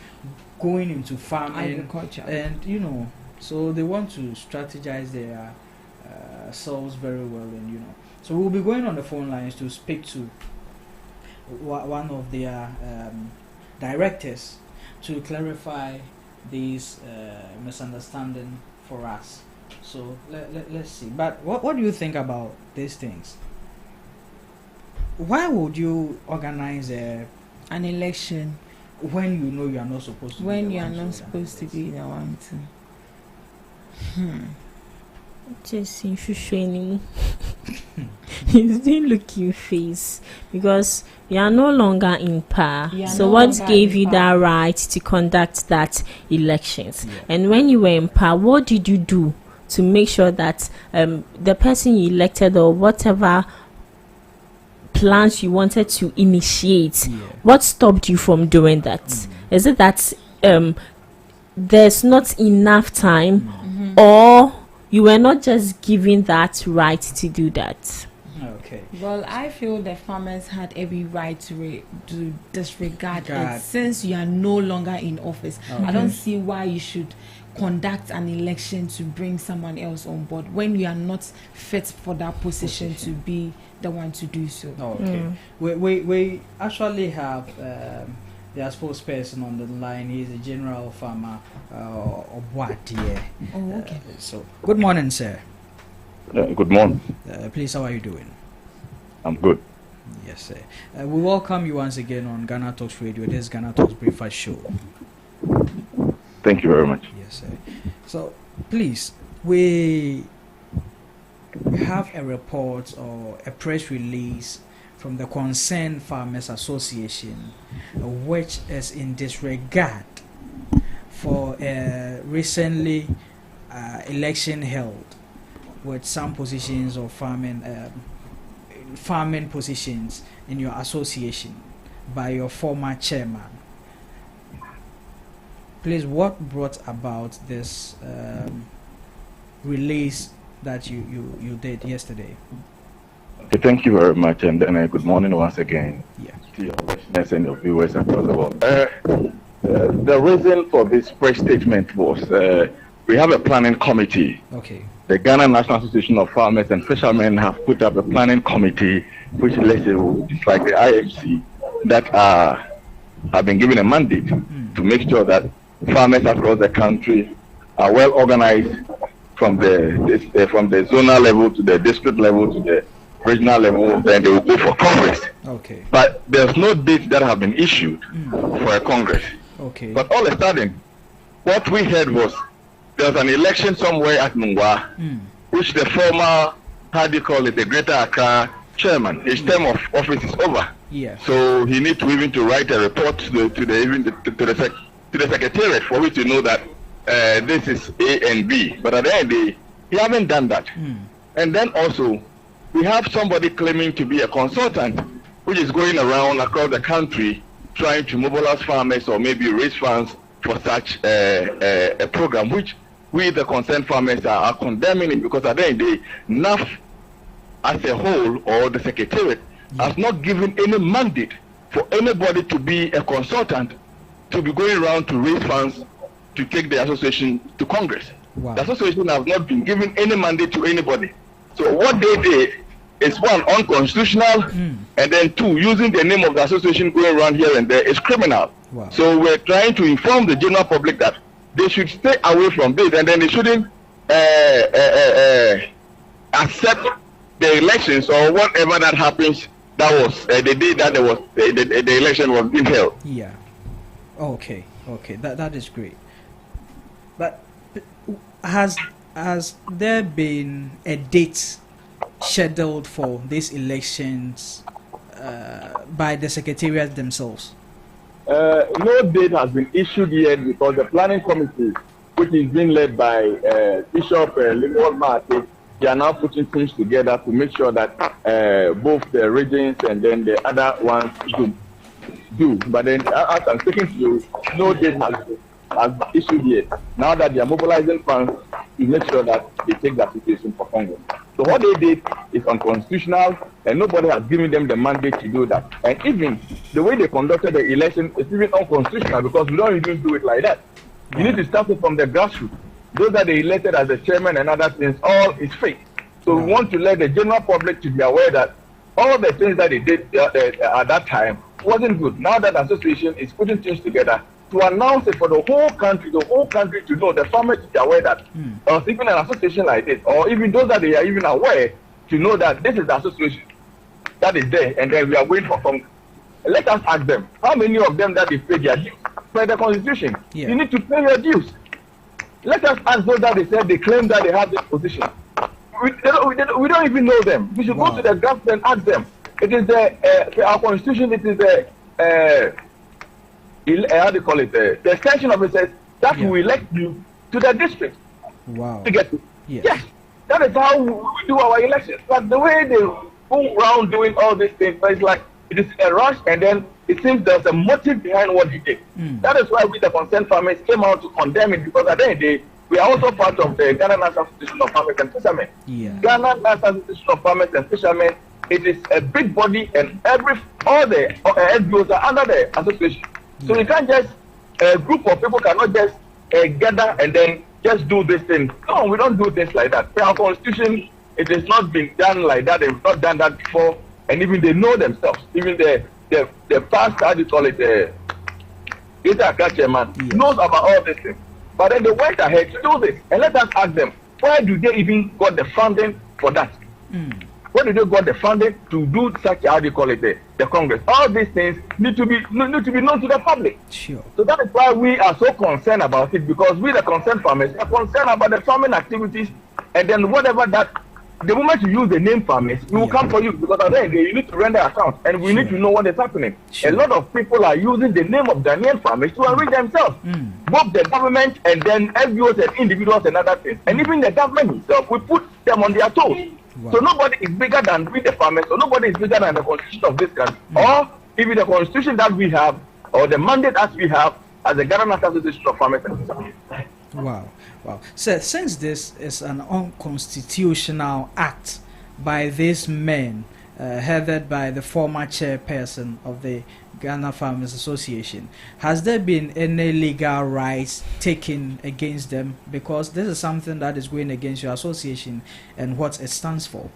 going into farming, agriculture, and so they want to strategize their selves very well, and so we'll be going on the phone lines to speak to one of their directors to clarify these misunderstanding for us. So let's see. But what do you think about these things? Why would you organize an election when you know you are not supposed to? When you are not supposed to be the one to. Just in anymore. He's doing looking face because you are no longer in power. So what gave you that right to conduct that elections? Yeah. And when you were in power, what did you do to make sure that the person you elected or whatever plans you wanted to initiate, what stopped you from doing that? Is it that there's not enough time, or you were not just given that right to do that? Okay. Well, I feel the farmers had every right to disregard it since you are no longer in office. Okay. I don't see why you should conduct an election to bring someone else on board when you are not fit for that position to be the one to do so. Okay. We actually have their spokesperson on the line. He's a general farmer of Boatie. Oh, okay. So, good morning, sir. Good morning. Please, how are you doing? I'm good. Yes, sir. We welcome you once again on Ghana Talks Radio. This is Ghana Talks Breakfast Show. Thank you very much. Yes, sir. So, please, we have a report or a press release from the Concerned Farmers Association, which is in disregard for a recently election held with some positions of farming positions in your association by your former chairman. Please, what brought about this release that you did yesterday? Okay, thank you very much, and then good morning once again to your listeners and your viewers across the world. The reason for this press statement was we have a planning committee. Okay. The Ghana National Association of Farmers and Fishermen have put up a planning committee, which is like the IFC, that have been given a mandate to make sure that farmers across the country are well organized from the zonal level to the district level to the regional level. Then they will go for Congress. Okay. But there's no date that have been issued for a Congress. Okay. But all of a sudden, what we heard was there was an election somewhere at Mungwa, which the former, the Greater Accra chairman, his term of office is over. Yeah. So he needs to write a report to the secretariat for which to know that this is A and B. But at the end of the day, he haven't done that. And then also, we have somebody claiming to be a consultant, which is going around across the country trying to mobilize farmers or maybe raise funds for such a program, which we, the concerned farmers, are condemning it, because at the end of the day, NAF as a whole or the secretariat has not given any mandate for anybody to be a consultant to be going around to raise funds to take the association to Congress. Wow. The association has not been given any mandate to anybody. So what they did is, one, unconstitutional, and then two, using the name of the association going around here and there is criminal. Wow. So we're trying to inform the general public that they should stay away from this, and then they shouldn't accept the elections or whatever that happens. That was the day that there was the election was being held. Yeah. Okay. That is great. But has there been a date scheduled for these elections by the secretariat themselves? No date has been issued yet, because the planning committee, which is being led by Bishop Lemuel Marty, they are now putting things together to make sure that both the regions and then the other ones do. But then, as I'm speaking to you, no date has been issued yet. Now that they are mobilizing funds to make sure that they take that situation for Congress. So what they did is unconstitutional, and nobody has given them the mandate to do that. And even the way they conducted the election is even unconstitutional, because we don't even do it like that. You need to start it from the grassroots. Those that they elected as the chairman and other things, all is fake. So we want to let the general public to be aware that all the things that they did at that time wasn't good. Now that the association is putting things together to announce it for the whole country to know, the farmers to be aware that even an association like this, or even those that they are even aware, to know that this is the association that is there, and then we are waiting for Congress. Let us ask them, how many of them that they pay their dues? Per the constitution, you need to pay your dues. Let us ask those that they said they claim that they have this position. we don't even know them. We should go to the government and ask them. It is our constitution. It is how do you call it? The extension officers that will elect you to the district. Wow. To get to. Yes. Yes. That is how we do our elections. But the way they go around doing all these things, it's like it is a rush, and then it seems there's a motive behind what he did. That is why we, the concerned farmers, came out to condemn it, because at the end of the day, we are also part of the Ghana National Association of Farmers and Fishermen. Ghana National Association of Farmers and Fishermen, it is a big body, and all the NGOs are under the association. So you can't just, a group of people cannot just gather and then just do this thing. No, we don't do things like that. Our constitution, it has not been done like that. They've not done that before, and even they know themselves. Even the past, how do you call it, the chairman knows about all these things. But then they went ahead to do this. And let us ask them, where do they even got the funding for that? Where do they got the funding to do such, how do you call it, the Congress? All these things need to be known to the public. Sure. So that is why we are so concerned about it, because we, the concerned farmers, are concerned about the farming activities, and then whatever that, the moment you use the name farmers, we will come for you, because at the end of the day, you need to render account, and we need to know what is happening. A lot of people are using the name of Ghanaian farmers to enrich themselves, both the government and then NGOs and individuals and other things. And even the government itself, we put them on their toes. So nobody is bigger than we, the farmers, so nobody is bigger than the constitution of this country, or even the constitution that we have, or the mandate as we have as the Ghana National Association of Farmers and Fishermen. Wow. So since this is an unconstitutional act by these men, headed by the former chairperson of the Ghana Farmers Association, has there been any legal rights taken against them? Because this is something that is going against your association and what it stands for.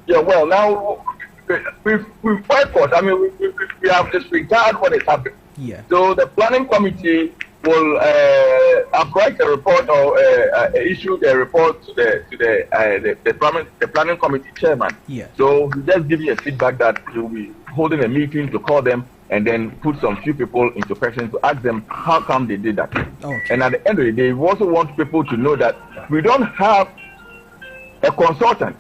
Yeah, well, now we've fight for it. I mean, we have disregarded what is happening. Yeah. So the planning committee will write a report or issue a report to the planning committee chairman. Yeah. So he just give you a feedback that he will be holding a meeting to call them and then put some few people into question to ask them how come they did that. Okay. And at the end of the day, we also want people to know that we don't have a consultant.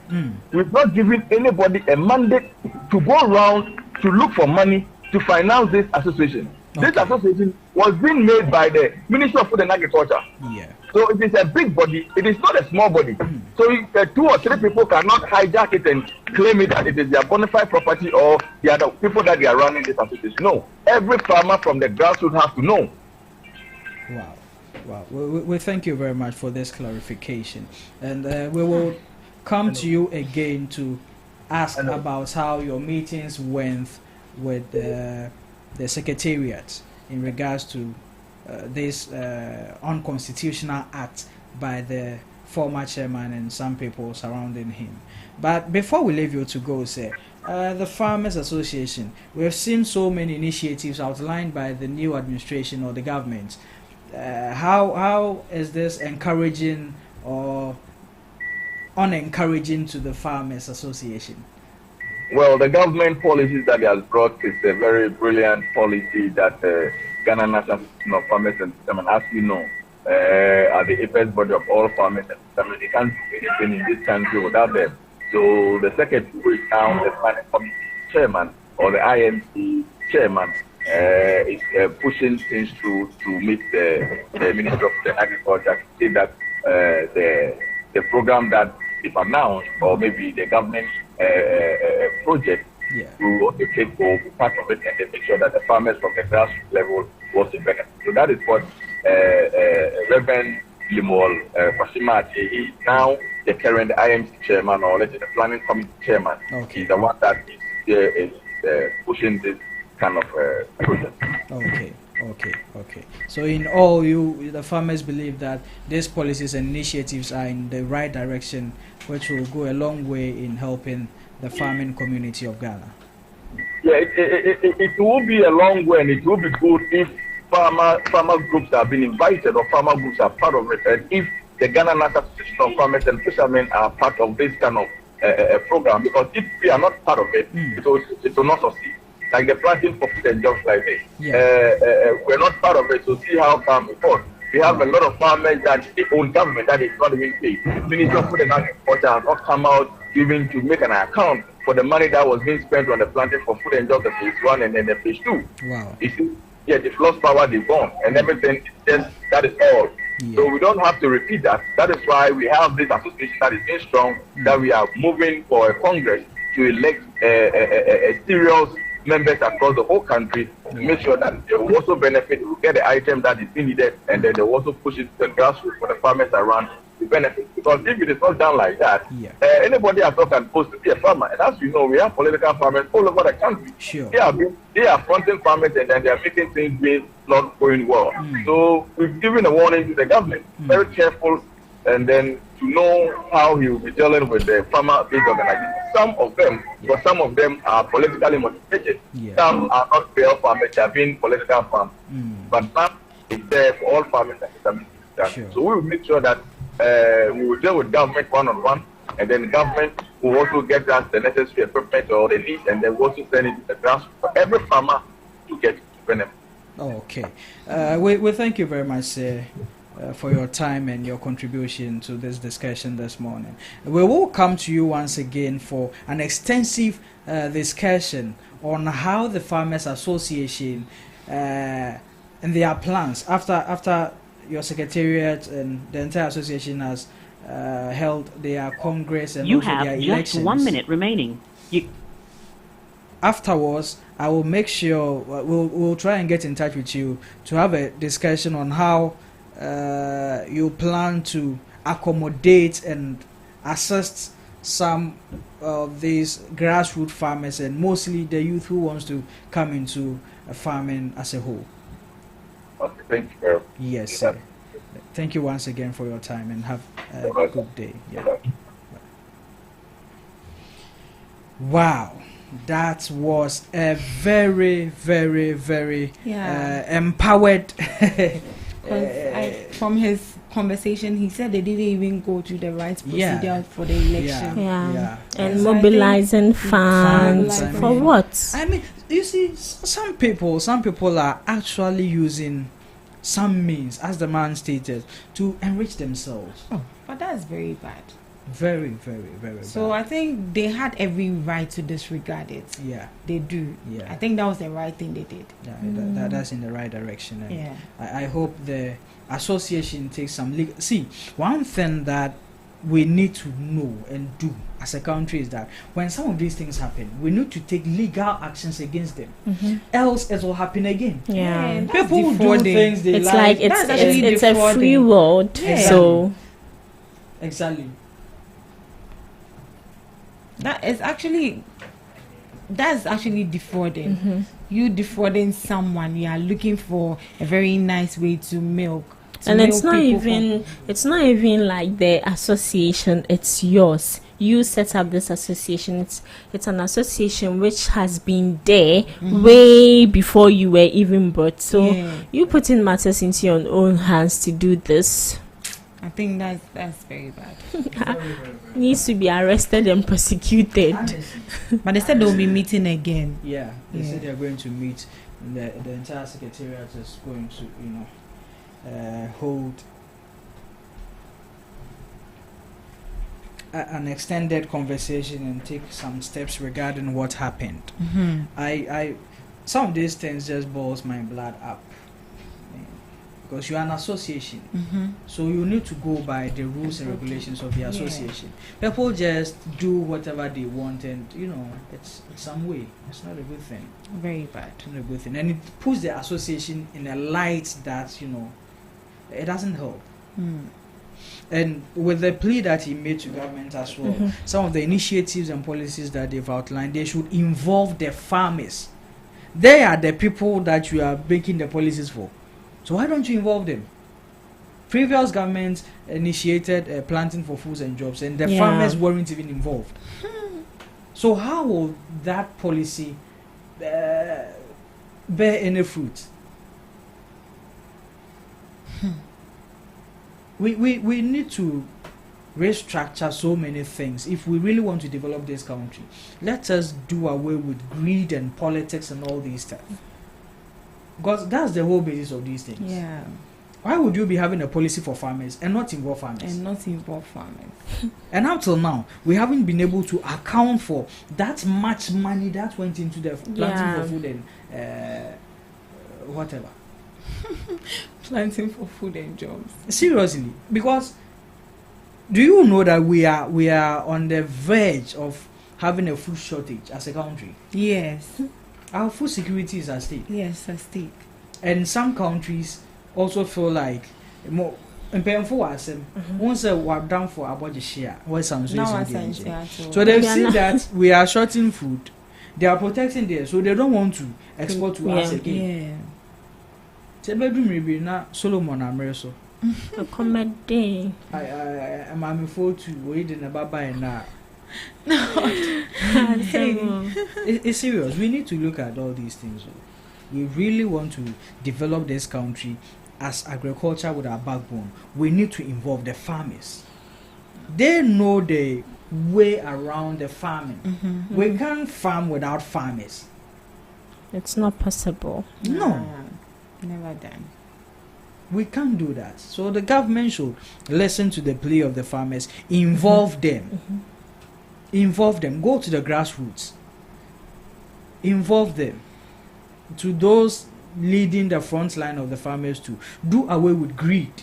We've not given anybody a mandate to go around to look for money to finance this association. This association was being made by the Ministry of Food and Agriculture. Yeah. So it is a big body. It is not a small body. So if 2 or 3 people cannot hijack it and claim it that it is their bona fide property or the other people that they are running this association. No. Every farmer from the grassroots has to know. Wow. We thank you very much for this clarification. And we will come to you again to ask about how your meetings went with the Secretariat in regards to this unconstitutional act by the former chairman and some people surrounding him. But before we leave you to go, sir, the Farmers Association, we have seen so many initiatives outlined by the new administration or the government. How is this encouraging or unencouraging to the Farmers Association? Well, the government policies that it has brought is a very brilliant policy that Ghana National Association of Farmers and Fishermen, as we know, are the apex body of all farmers and fishermen. They can't do anything in this country without them. So the secretary, who is now the planning committee chairman or the IMC chairman, is pushing things to meet the Ministry of the Agriculture to say that the program that they've announced, or maybe the government project, will also take part of it and then make sure that the farmers from the grassroots level was the benefit. So that is what Reverend Limol Kwashimati, he is now the current IMC chairman, or let's say the planning committee chairman. Okay. He's the one that is pushing this kind of project. Okay. So in all, the farmers believe that these policies and initiatives are in the right direction, which will go a long way in helping the farming community of Ghana. Yeah, it will be a long way, and it will be good if farmer groups have been invited or farmer groups are part of it, and if the Ghana National Association of Farmers and Fishermen are part of this kind of program, because if we are not part of it, it will not succeed. Like the planting for food and jobs like this. We're not part of it, so see how come it was. We have a lot of farmers that the own government that is not even paid. Ministry of Food and Agriculture has not come out even to make an account for the money that was being spent on the planting for food and jobs, the phase 1 and then the phase 2. Wow. You see, yeah, they've lost power, they've gone, and everything is just, that is all. Yeah. So we don't have to repeat that. That is why we have this association that is being strong, that we are moving for a Congress to elect a serious members across the whole country to make sure that they will also benefit, will get the item that is needed, and then they will also push it to the grassroots for the farmers around to benefit. Because if it is not done like that, anybody at all can post to be a farmer. And as you know, we have political farmers all over the country. Sure. They are fronting farmers, and then they are making things not going well. So we've given a warning to the government, very careful, and then to know how he will be dealing with the farmer-based organizations. Some of them, but some of them are politically motivated. Some are not real farmers, they are being political farmers. But now it's there for all farmers and sure. So we will make sure that we will deal with government one-on-one, and then the government will also get us the necessary equipment or the needs, and then we'll also send it to the grassroots for every farmer to get benefit. Okay. We thank you very much, sir, for your time and your contribution to this discussion this morning. We will come to you once again for an extensive discussion on how the Farmers Association and their plans after your secretariat and the entire association has held their congress and you also have their just elections. 1 minute remaining. Afterwards, I will make sure we'll try and get in touch with you to have a discussion on how you plan to accommodate and assist some of these grassroots farmers and mostly the youth who wants to come into farming as a whole. Okay, thank you very much. Yes, sir. Thank you once again for your time and have a good day. Yeah. Wow. That was a very, very, very empowered. From his conversation, he said they didn't even go to the right procedure for the election. And mobilizing funds for what? I mean, you see, some people are actually using some means, as the man stated, to enrich themselves. Oh, but that's very bad. Very, very, very so bad. I think they had every right to disregard it. Yeah. They do. Yeah. I think that was the right thing they did. Yeah, that's in the right direction. And I hope the association takes some legal... See, one thing that we need to know and do as a country is that when some of these things happen, we need to take legal actions against them. Else it will happen again. People do things they like. It's a free world. So exactly. That's actually defrauding. You defrauding someone, you are looking for a very nice way to milk. And it's not even like the association, it's yours. You set up this association. It's an association which has been there way before you were even brought. So you putting matters into your own hands to do this. I think that's very bad. Needs to be arrested and prosecuted. But they said they'll be meeting again. Yeah, they said they're going to meet. The entire secretariat is going to, hold an extended conversation and take some steps regarding what happened. I some of these things just boils my blood up. Because you are an association, so you need to go by the rules and regulations of the association. People just do whatever they want, and it's some way. It's not a good thing. Very bad. It's not a good thing, and it puts the association in a light that it doesn't help. And with the plea that he made to government as well, some of the initiatives and policies that they've outlined, they should involve the farmers. They are the people that you are making the policies for. So why don't you involve them? Previous governments initiated planting for foods and jobs, and the farmers weren't even involved. So how will that policy bear any fruit? We need to restructure so many things if we really want to develop this country. Let us do away with greed and politics and all these stuff. Because that's the whole basis of these things. Why would you be having a policy for farmers and not involve farmers? And up till now, we haven't been able to account for that much money that went into the planting for food and whatever. Planting for food and jobs. Seriously, because do you know that we are on the verge of having a food shortage as a country? Yes. Our food security is at stake. Yes, at stake. And some countries also feel like more painful as once we're done for about the share. So they've seen that we are shorting food. They are protecting there, so they don't want to export to us again. Yeah. Solomon Amreso. A comedy. I'm a fool to wait in a baba and now. It's serious. We need to look at all these things. We really want to develop this country as agriculture with our backbone. We need to involve the farmers. They know the way around the farming. We can't farm without farmers. It's not possible. No. Never done. We can't do that. So the government should listen to the plea of the farmers, involve them. Involve them. Go to the grassroots. Involve them. To those leading the front line of the farmers to do away with greed.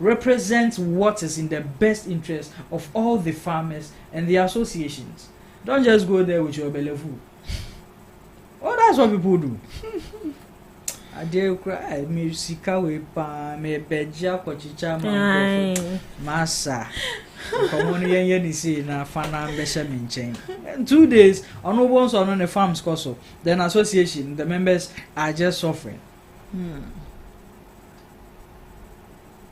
Represent what is in the best interest of all the farmers and the associations. Don't just go there with your belly full. Oh, that's what people do. I dare cry. Me sika we pa me beja kochicha masa. Come on, you see na fana mbesha minchen. 2 days, on no one's on the farms coso. Then association, the members are just suffering.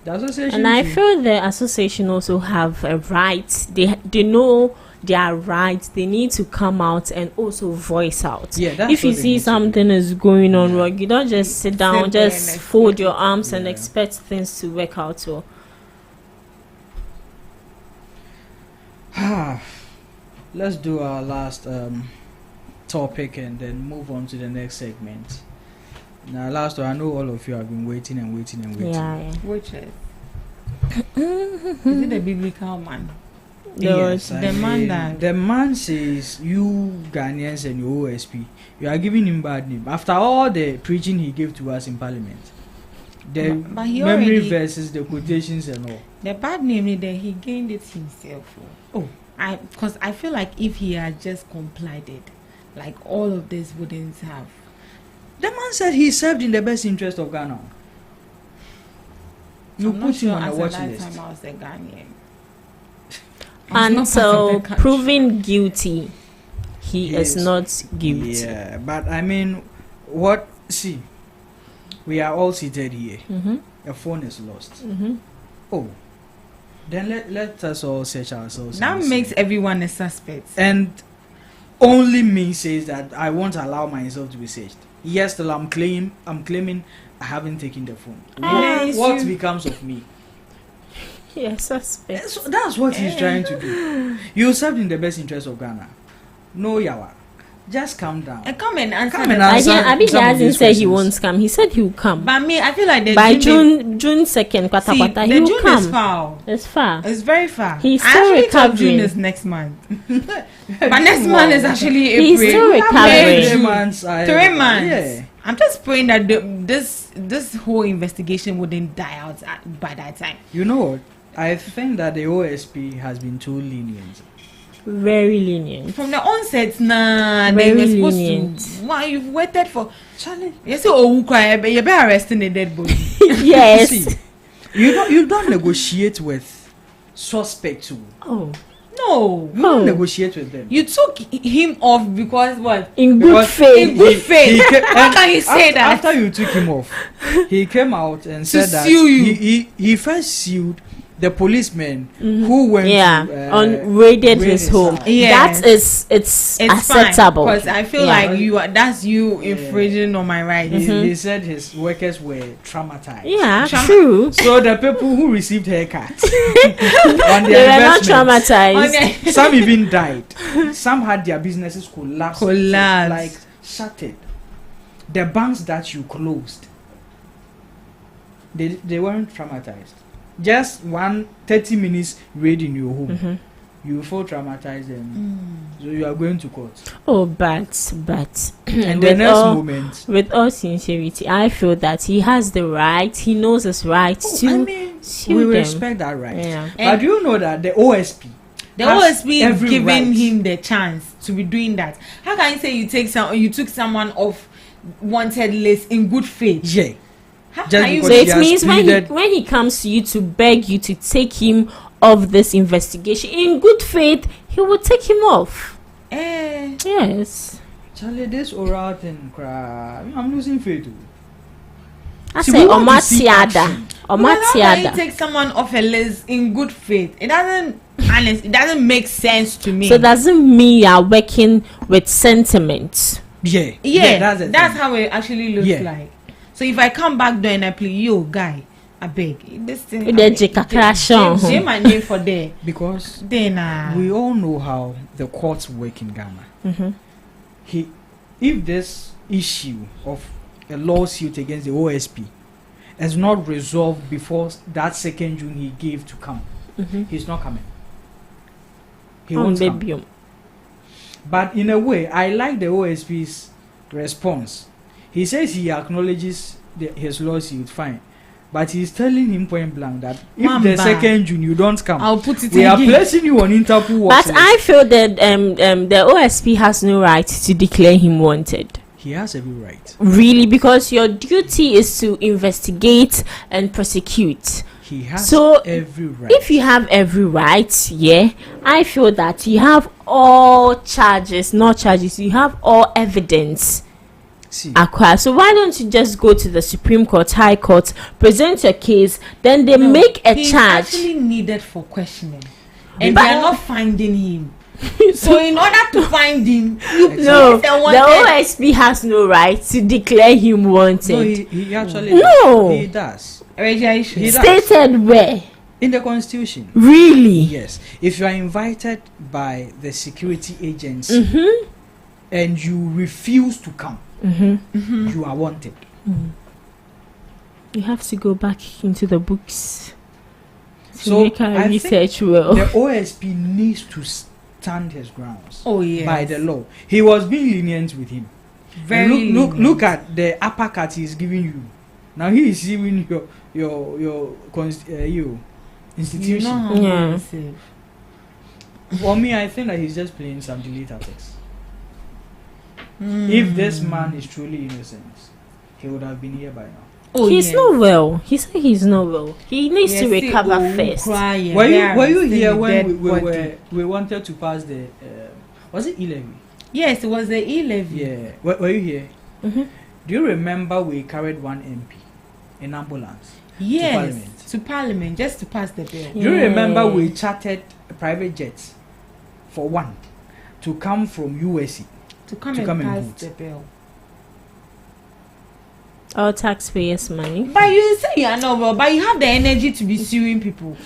The association, and I feel the association also have a right. They know their rights. They need to come out and also voice out. Yeah, that's if you see something is going on wrong, you don't just sit down, just fold your arms and expect things to work out. So let's do our last topic and then move on to the next segment. Now, last one, I know all of you have been waiting and waiting and waiting. yeah. Which is it the biblical man? Yes, the man says you Ghanaians and your OSP, you are giving him bad name after all the preaching he gave to us in Parliament. The but he memory verses, the quotations and all. The bad name that he gained it himself. Because I feel like if he had just complied it, like all of this wouldn't have. The man said he served in the best interest of Ghana. You put him on a watch list. Time I was a Ghanaian. Until proven guilty, he is not guilty. Yeah, but I mean, see, we are all seated here. A phone is lost. Oh, then let us all search ourselves. That makes everyone a suspect. And only me says that I won't allow myself to be searched. Yes, till I'm claiming I haven't taken the phone. What becomes of me? Yes, suspect. That's what he's trying to do. You served in the best interest of Ghana. No yawa. Just calm down. Come and answer. I think he hasn't said he won't come. He said he will come. But me, I feel like by June 2nd, he will come. Is far. It's far. It's very far. He's still recovering. June is next month. But next month is actually April. He's still recovering. 3 months. 3 months. Yeah. I'm just praying that this whole investigation wouldn't die out by that time. You know what? I think that the OSP has been too lenient. Very lenient. From the onset, they were supposed to. Why you've waited for? Charlie, you say, "Oh, cry, but you're arresting a dead body." Yes. See, you don't negotiate with suspects. Oh. No, you don't negotiate with them. You took him off because what? In good faith. In good faith. How can you say that? After you took him off, he came out and said that he first sued the policeman who went raided his home. That is it's acceptable. Because I feel like that's you infringing on my rights. He said his workers were traumatized. Yeah, true. So the people who received haircuts they were not traumatized. Some even died. Some had their businesses collapsed. Like shattered. The banks that you closed, they weren't traumatized. Just 30 minutes raid in your home. Mm-hmm. You feel traumatized and so you are going to court. Oh, but and the next moment, with all sincerity, I feel that he has the right. He knows his right to. I mean, sue we them. respect that right. Yeah. But do you know that the OSP is giving right. him the chance to be doing that? How can you say you took someone off wanted list in good faith? Yeah. How Just can you? So because it means when he comes to you to beg you to take him off this investigation in good faith, he will take him off. Yes. Charlie, this oral thing, I'm losing faith. I See, say we want to see Omatiada. action. How can you Omatiada. take someone off a list in good faith? It doesn't make sense to me. So doesn't mean you are working with sentiment. Yeah, that's how it actually looks like. So if I come back there and I play, yo guy, I beg this thing. Say my name for there. Because then we all know how the courts work in Ghana. Mm-hmm. If this issue of a lawsuit against the OSP is not resolved before that 2nd June he gave to come, he's not coming. He won't come. But in a way, I like the OSP's response. He says he acknowledges his lawsuit, fine. But he's telling him point blank that if the 2nd June you don't come, I'll put it we are again. placing you on Interpol watch But list. I feel that the OSP has no right to declare him wanted. He has every right. Really, because your duty is to investigate and prosecute. He has So every right. if you have every right, I feel that you have all charges, not charges, you have all evidence acquired. So why don't you just go to the Supreme Court, High Court, present your case, then they make a he's charge. actually needed for questioning, and they are not finding him. So in order to find him, the OSP has no right to declare him wanted. No, he actually No. he does. He Stated where? In the Constitution. Really? Yes. If you are invited by the security agency and you refuse to come, you are wanted. You have to go back into the books to So make our I research think well. the OSP needs to stand his grounds. Oh yes. By the law, he was being lenient with him. Very Look at the uppercut he's giving you. Now he is giving your institution. You know how Yeah. safe. For me, I think that he's just playing some delete tactics. If this man is truly innocent, he would have been here by now. Oh, He's not well. He said he's not well. He needs to Yes, recover say, first. crying. Were you Still here the when dead we body. wanted to pass the was it E-levy? Yes, it was the E-levy. Yeah. Were you here? Mm-hmm. Do you remember we carried one MP in ambulance Yes, to Parliament? just to pass the bill. Do you remember we chartered private jets for one to come from USA To come To and come and pass vote. the bill. All taxpayers' money. But you say you are not well, but you have the energy to be suing people.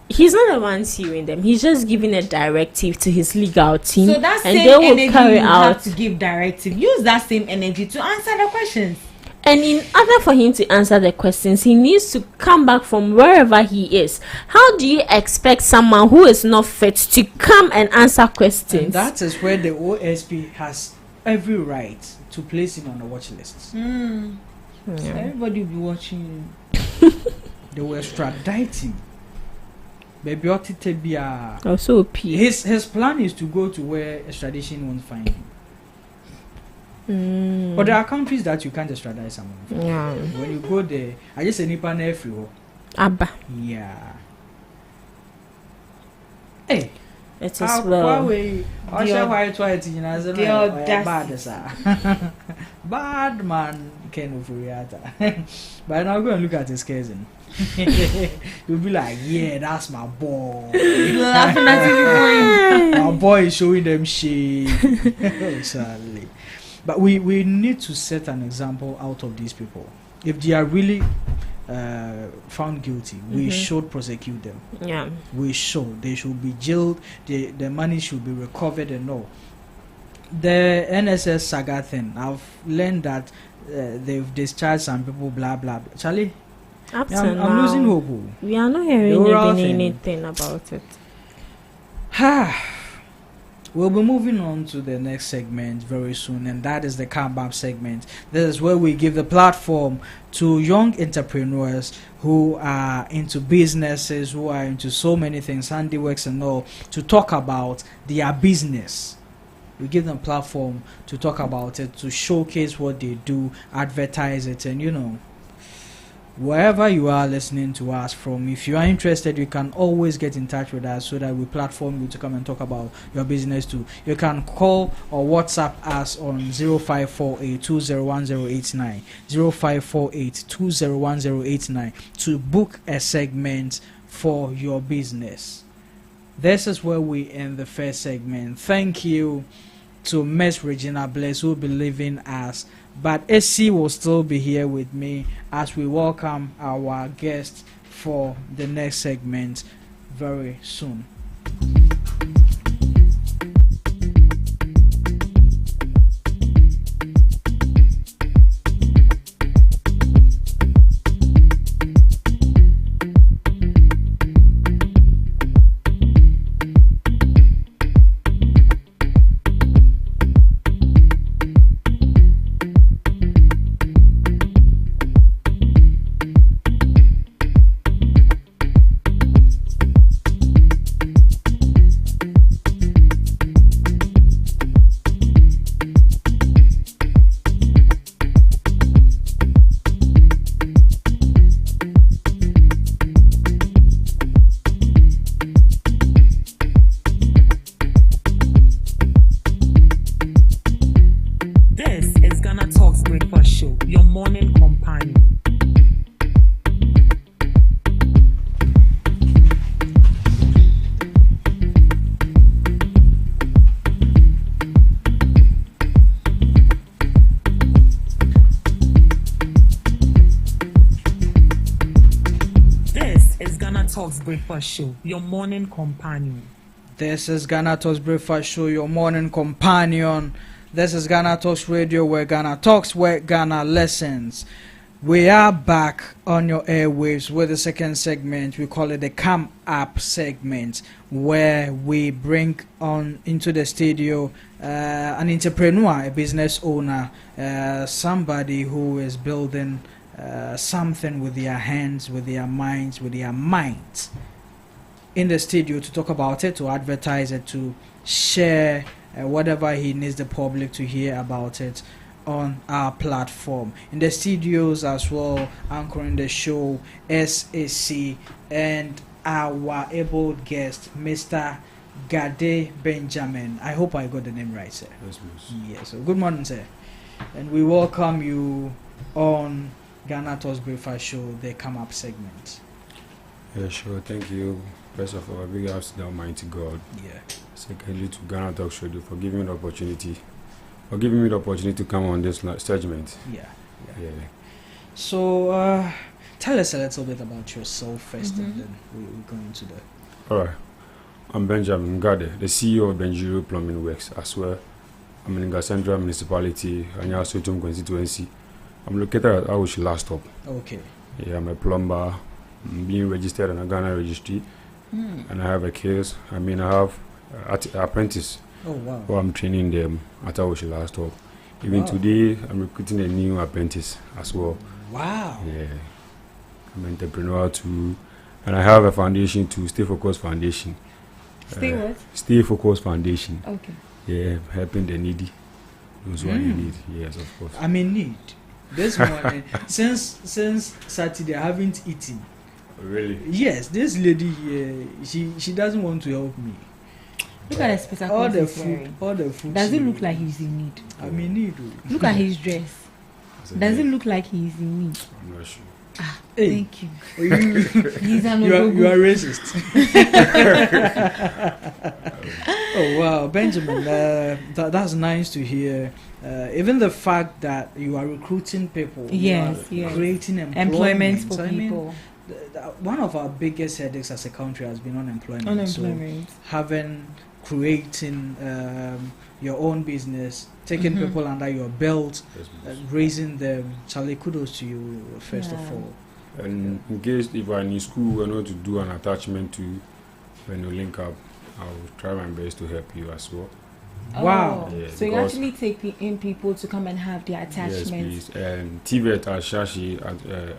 He's not the one suing them. He's just giving a directive to his legal team, So that and same they will energy carry you out. have to give directive. Use that same energy to answer the questions. And in order for him to answer the questions, he needs to come back from wherever he is. How do you expect someone who is not fit to come and answer questions? And that is where the OSP has every right to place him on the watch list. Everybody will be watching you. They will extradite him. Baby Otitebia. Also, P. His plan is to go to where extradition won't find him. But there are countries that you can't extradite someone from. Yeah. When you go there, I just say Nipa everywhere. Abba. Yeah. Hey. It is well. Bad man Ken of Uriata. But now go and look at his cousin. You'll be like, yeah, that's my boy. Laughing at you. My boy is showing them shit. Sadly. But we need to set an example out of these people. If they are really found guilty, we should prosecute them. Yeah. We should. They should be jailed. The money should be recovered and all. The NSS saga thing, I've learned that they've discharged some people, blah blah. Charlie, Up to I'm now, losing hope. Oh. we are not hearing oral even thing. anything about it. We'll be moving on to the next segment very soon, and that is the comeback segment. This is where we give the platform to young entrepreneurs who are into businesses, who are into so many things, handiworks and all, to talk about their business. We give them platform to talk about it, to showcase what they do, advertise it, and wherever you are listening to us from, if you are interested, you can always get in touch with us so that we platform you to come and talk about your business too. You can call or WhatsApp us on 0548201089, 0548201089 to book a segment for your business. This is where we end the first segment. Thank you to Miss Regina Bless, who will be leaving us, but SC will still be here with me as we welcome our guest for the next segment very soon. GhanaTalks Breakfast Show, your morning companion. This is GhanaTalks Breakfast Show, your morning companion. This is GhanaTalks Radio, where Ghana talks, where Ghana listens. We are back on your airwaves with the second segment. We call it the Come Up segment, where we bring on into the studio an entrepreneur, a business owner, somebody who is building something with their hands, with their minds, with their minds in the studio to talk about it, to advertise it, to share whatever he needs the public to hear about it on our platform. In the studios as well, anchoring the show, SAC, and our able guest, Mr. Gade Benjamin. I hope I got the name right, sir. Yes, please. Yes, so good morning, sir. And we welcome you on GhanaTalks Breakfast Show, the Come Up segment. Yeah, sure. Thank you. First of all, big ups to the Almighty God. Yeah. Secondly, to GhanaTalks Radio for giving me the opportunity. To come on this segment. Yeah. Yeah. So, tell us a little bit about yourself first, and then we'll go into the. All right. I'm Benjamin Gade, the CEO of Benjiro Plumbing Works as well. I'm in Central Municipality, Anya Sotum constituency. I'm located at Awushi Last Stop. Okay. Yeah, I'm a plumber. I'm being registered in a Ghana registry. And I have a case. I have apprentice. Oh, wow. Who I'm training them at Awushi Last Stop. Even today, I'm recruiting a new apprentice as well. Wow. Yeah. I'm an entrepreneur too. And I have a foundation too, Stay Focused Foundation. Stay what? Stay Focused Foundation. Okay. Yeah, helping the needy. Those who are in need. Yes, of course. I'm in need. This morning, since Saturday, I haven't eaten. Really? Yes, this lady here, she doesn't want to help me. Look at the spectacle. All the food. Does it look like he's in need? I'm in need. Look at his dress. Does it look like he's in need? I'm not sure. Hey. Thank you. You are racist. Oh wow, Benjamin, that's nice to hear. Even the fact that you are recruiting people, yes, creating employment for people. One of our biggest headaches as a country has been unemployment. So creating your own business, taking people under your belt, raising them. Charlie, kudos to you first of all. And in case if I'm in school, I know to do an attachment to when you link up, I'll try my best to help you as well. Wow. Oh, Yeah, so you because- actually take in people to come and have their Yes, attachments. please. And TVET at Shashi,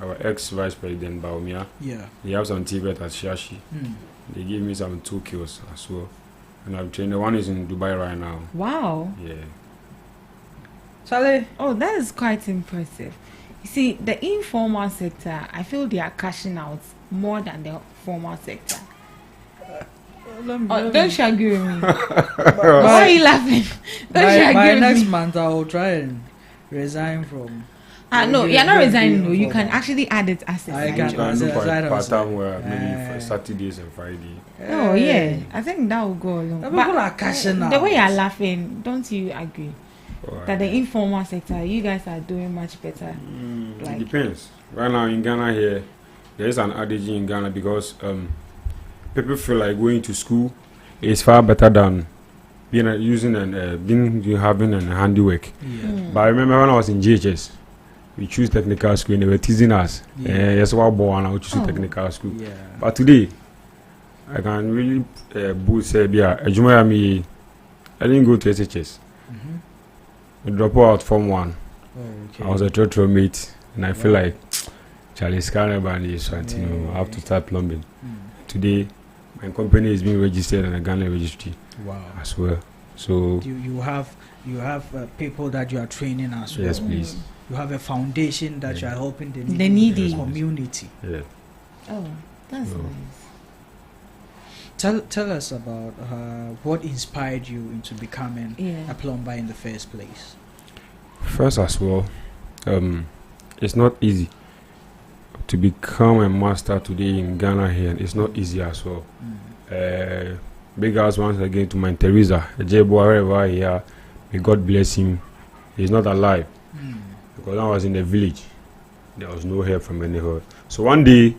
our ex-vice president Baumia, Yeah. they have some TVET at Shashi. They gave me some 2 kills as well. And I've trained. The one is in Dubai right now. Wow. Yeah. Charlie. Oh, that is quite impressive. You see, the informal sector, I feel they are cashing out more than the formal sector. Oh, don't you agree with me? Why are you laughing? Don't you By agree next with me? month, I will try and resign from. No, Yeah, you're not yeah, resigning. yeah, No, you yeah. can actually add it as a I side can- You job. can do As I part was time saying. where maybe for Saturdays and Friday. Oh yeah, I think that will go along. The people are cashing the way out. you're laughing, don't you agree Or, that the informal sector, you guys are doing much better? it like- depends. Right now in Ghana here, there is an adage in Ghana because people feel like going to school is far better than being using and having a handiwork. Yeah. But I remember when I was in GHS, we choose technical school and they were teasing us. Yeah. Yes, what born I choose Oh. technical school. Yeah. But today, I can really boast say, yeah, I didn't go to SHS. I dropped out from 1. Oh, okay. I was a total mate, and I feel like Charlie Scanner Band is something. I have to start plumbing. Today, my company is being registered in the Ghana registry Wow. as well. So You have people that you are training as well. yes, please. You have a foundation that you are helping the The needy. community. Yeah. Oh, that's Oh. nice. Tell us about what inspired you into becoming a Yeah. plumber in the first place. First as well, it's not easy to become a master today in Ghana here. It's not easy as well. Big house once again to my Teresa, a J-boy wherever he are. May God bless him. He's not alive because I was in the village. There was no help from anywhere. So one day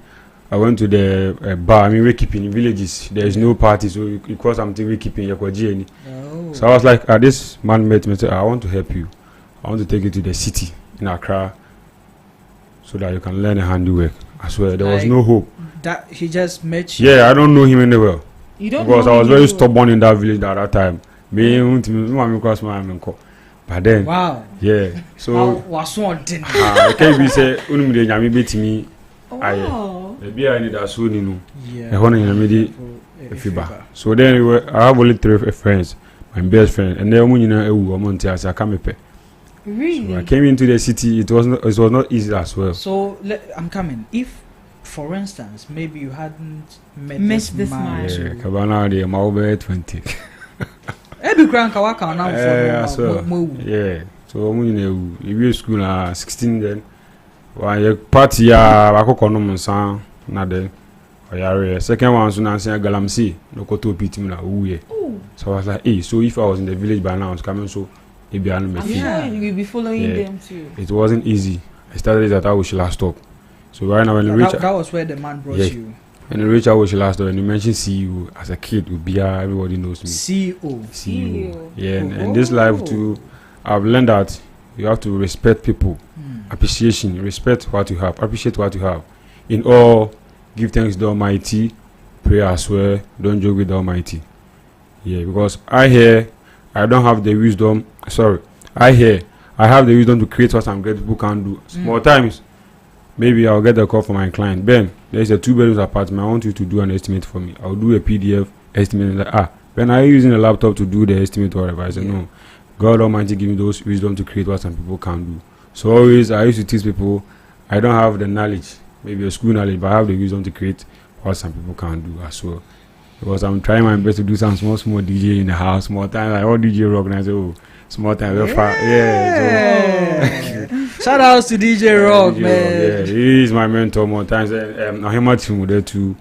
I went to the bar. I mean, wakekeeping in villages. There is no party, so you call something wakekeeping. Oh. So I was like, this man met me and said, I want to help you. I want to take you to the city in Accra so that you can learn a handiwork. I swear, there was Like- no hope. That he just met you. Yeah, I don't know him anywhere You don't because know I was me very well. stubborn in that village at that time. But then, Wow. yeah, so Was one thing. I can't be say, unumide nyame betimi aye. Wow. Maybe I need a soon, you know. Yeah. I want to nyame a fiba. So then I have only 3 friends, my best friend, and then I come pay. Really? So I came into the city. It was not easy as well. So I'm coming. If, for instance, maybe you hadn't met Missed this this man. man. Yeah, Kabana de Maube 20. Every grand kawaka now As well. Yeah. So we school na 16 then. Why party ya akokono munsan na then. Oyare second one so na say galamsi no koto pitim na uye. So I was like, hey, so if I was in the village by now I was coming so maybe I know me I'm feel. sure you'll be following Yeah. them too. It wasn't easy. I started it at Awushila stop. So right now when you reach That was where the man brought Yeah. you. when you reach Awushila stop and you mention CEO as a kid, everybody knows me. CEO. CEO. Yeah, and this life too, I've learned that you have to respect people, appreciation, respect what you have, appreciate what you have. In all, give thanks to the Almighty, pray as well, don't joke with the Almighty. Yeah, because I don't have the wisdom. Sorry, I have the wisdom to create what some great people can do. Small times, maybe I'll get a call from my client. Ben, there's a 2-bedroom apartment. I want you to do an estimate for me. I'll do a PDF estimate. Like, Ben, are you using a laptop to do the estimate or whatever? I said, no. God Almighty give me those wisdom to create what some people can do. So always, I used to teach people, I don't have the knowledge, maybe a school knowledge, but I have the wisdom to create what some people can do as well. Because I'm trying my best to do some small DJ in the house, small time, like all DJ rock, and I say, oh, small time, Yeah. Shout outs to DJ Rock, DJ man. yeah, he is my mentor more times. Ahima team there too.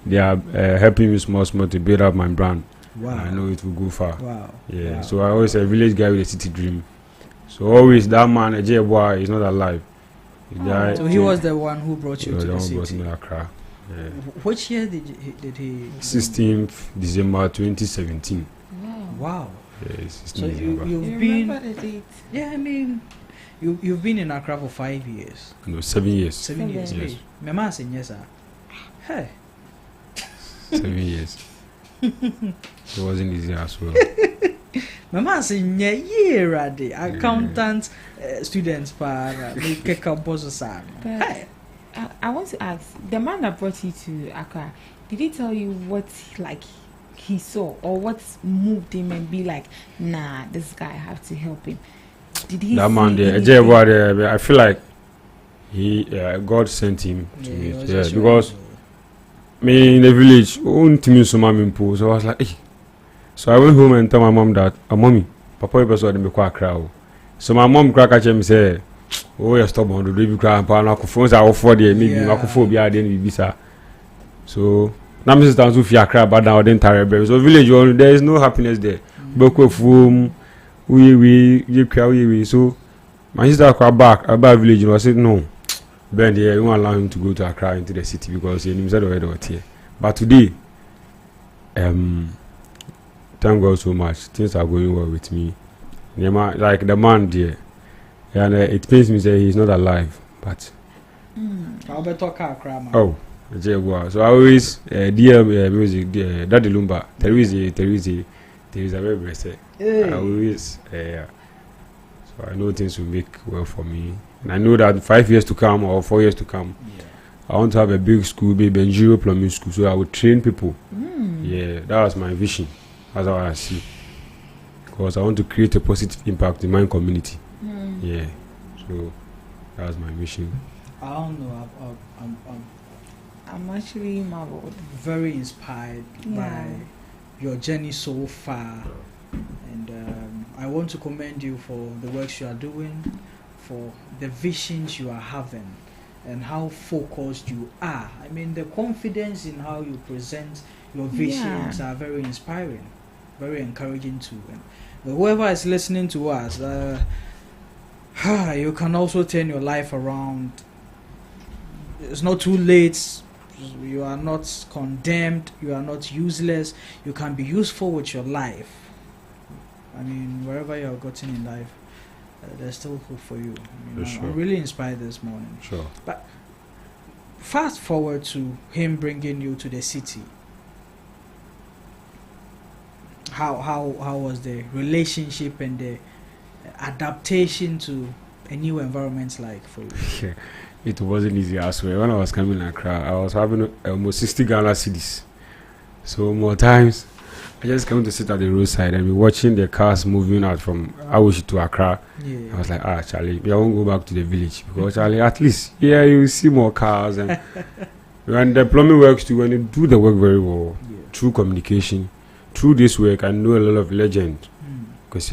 They are helping me small to build up my brand. Wow. I know it will go far. Wow. Yeah. Wow. So I always a village guy with a city dream. So always that man, a J boy, is not alive. He died. So he was the one who brought you Yeah, to the the one brought city. me to Accra. Yeah. Which year did he? 16th December 2017. Wow. Wow. Yeah, 16th So December. you've You been. remember the date? Yeah, I mean, You've been in Accra for 5 years. No, 7 years. 7 years. Yes. Hey, my man said yes, sir. Hey. 7 years. It wasn't easy as well. My man said year a day. Accountant students para make campus sir. Hey. I want to ask, the man that brought you to Accra, did he tell you what like he saw or what moved him and be like, nah, this guy, I have to help him? Did he? That man there, I feel like God sent him to me. Yeah, because me in the village, so I was like, hey. So I went home and told my mom that, mommy, Papa, you better me quite crowd. So my mom crack at him say, oh, you're stubborn, the baby cry, and I could phone out for the maybe I could phobia, then be sir. So now Mrs. Tansu fear cry, but now then terrible. So village, there is no happiness there. Boko foam, we cry, so my sister cry back about village, I said, no, Ben, we won't allow him to go to Accra into the city because he himself already was here. But today, thank God so much, things are going well with me. Like the man there. And it pains me to say he's not alive, but I'll be talking Accra. Oh, so I always dear music, Daddy Lumba, Teresa, very blessed. I always so I know things will make well for me, and I know that 5 years to come or 4 years to come, I want to have a big school, big Benjiro plumbing school, so I will train people. Yeah, that was my vision. That's how I see, because I want to create a positive impact in my community. Yeah, so that's my mission. I don't know. I'm actually marveled. Very inspired by your journey so far, and I want to commend you for the works you are doing, for the visions you are having, and how focused you are. I mean, the confidence in how you present your visions are very inspiring, very encouraging too. And whoever is listening to us, you can also turn your life around. It's not too late. You are not condemned. You are not useless. You can be useful with your life. I mean, wherever you have gotten in life, there's still hope for you. I'm really inspired this morning. Sure. But fast forward to him bringing you to the city. How was the relationship and the adaptation to a new environment like for you? It wasn't easy as well. When I was coming to Accra, I was having almost 60 Ghana cedis. So more times, I just came to sit at the roadside and be watching the cars moving out from Awoshi to Accra. I was like, Charlie, I won't go back to the village because Charlie, at least you see more cars and when the plumbing works too, when you do the work very well, through communication, through this work, I know a lot of legends. Because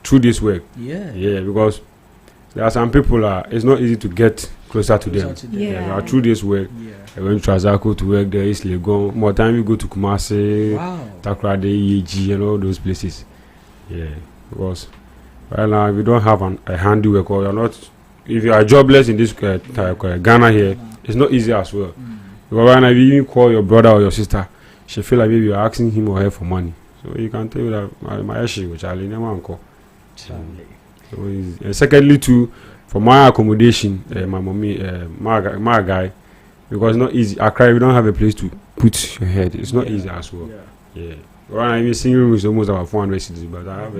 through this work, because there are some people it's not easy to get closer to them. Through this work, I went to Trasako to work there, East Legon. More time we go to Kumasi, Takrade, EAG, and all those places. Yeah, because right now if you don't have a handiwork or you're not, if you are jobless in this Ghana here, it's not easy as well. Because right now if you even call your brother or your sister, she feel like maybe you're asking him or her for money. So you can tell you that my issue with Charlie never uncle. So secondly too, for my accommodation, my mommy, my guy, because it's not easy. Accra, we don't have a place to put your head. It's not easy as well. Yeah. Right now, even single room is almost about 400 cities, but I have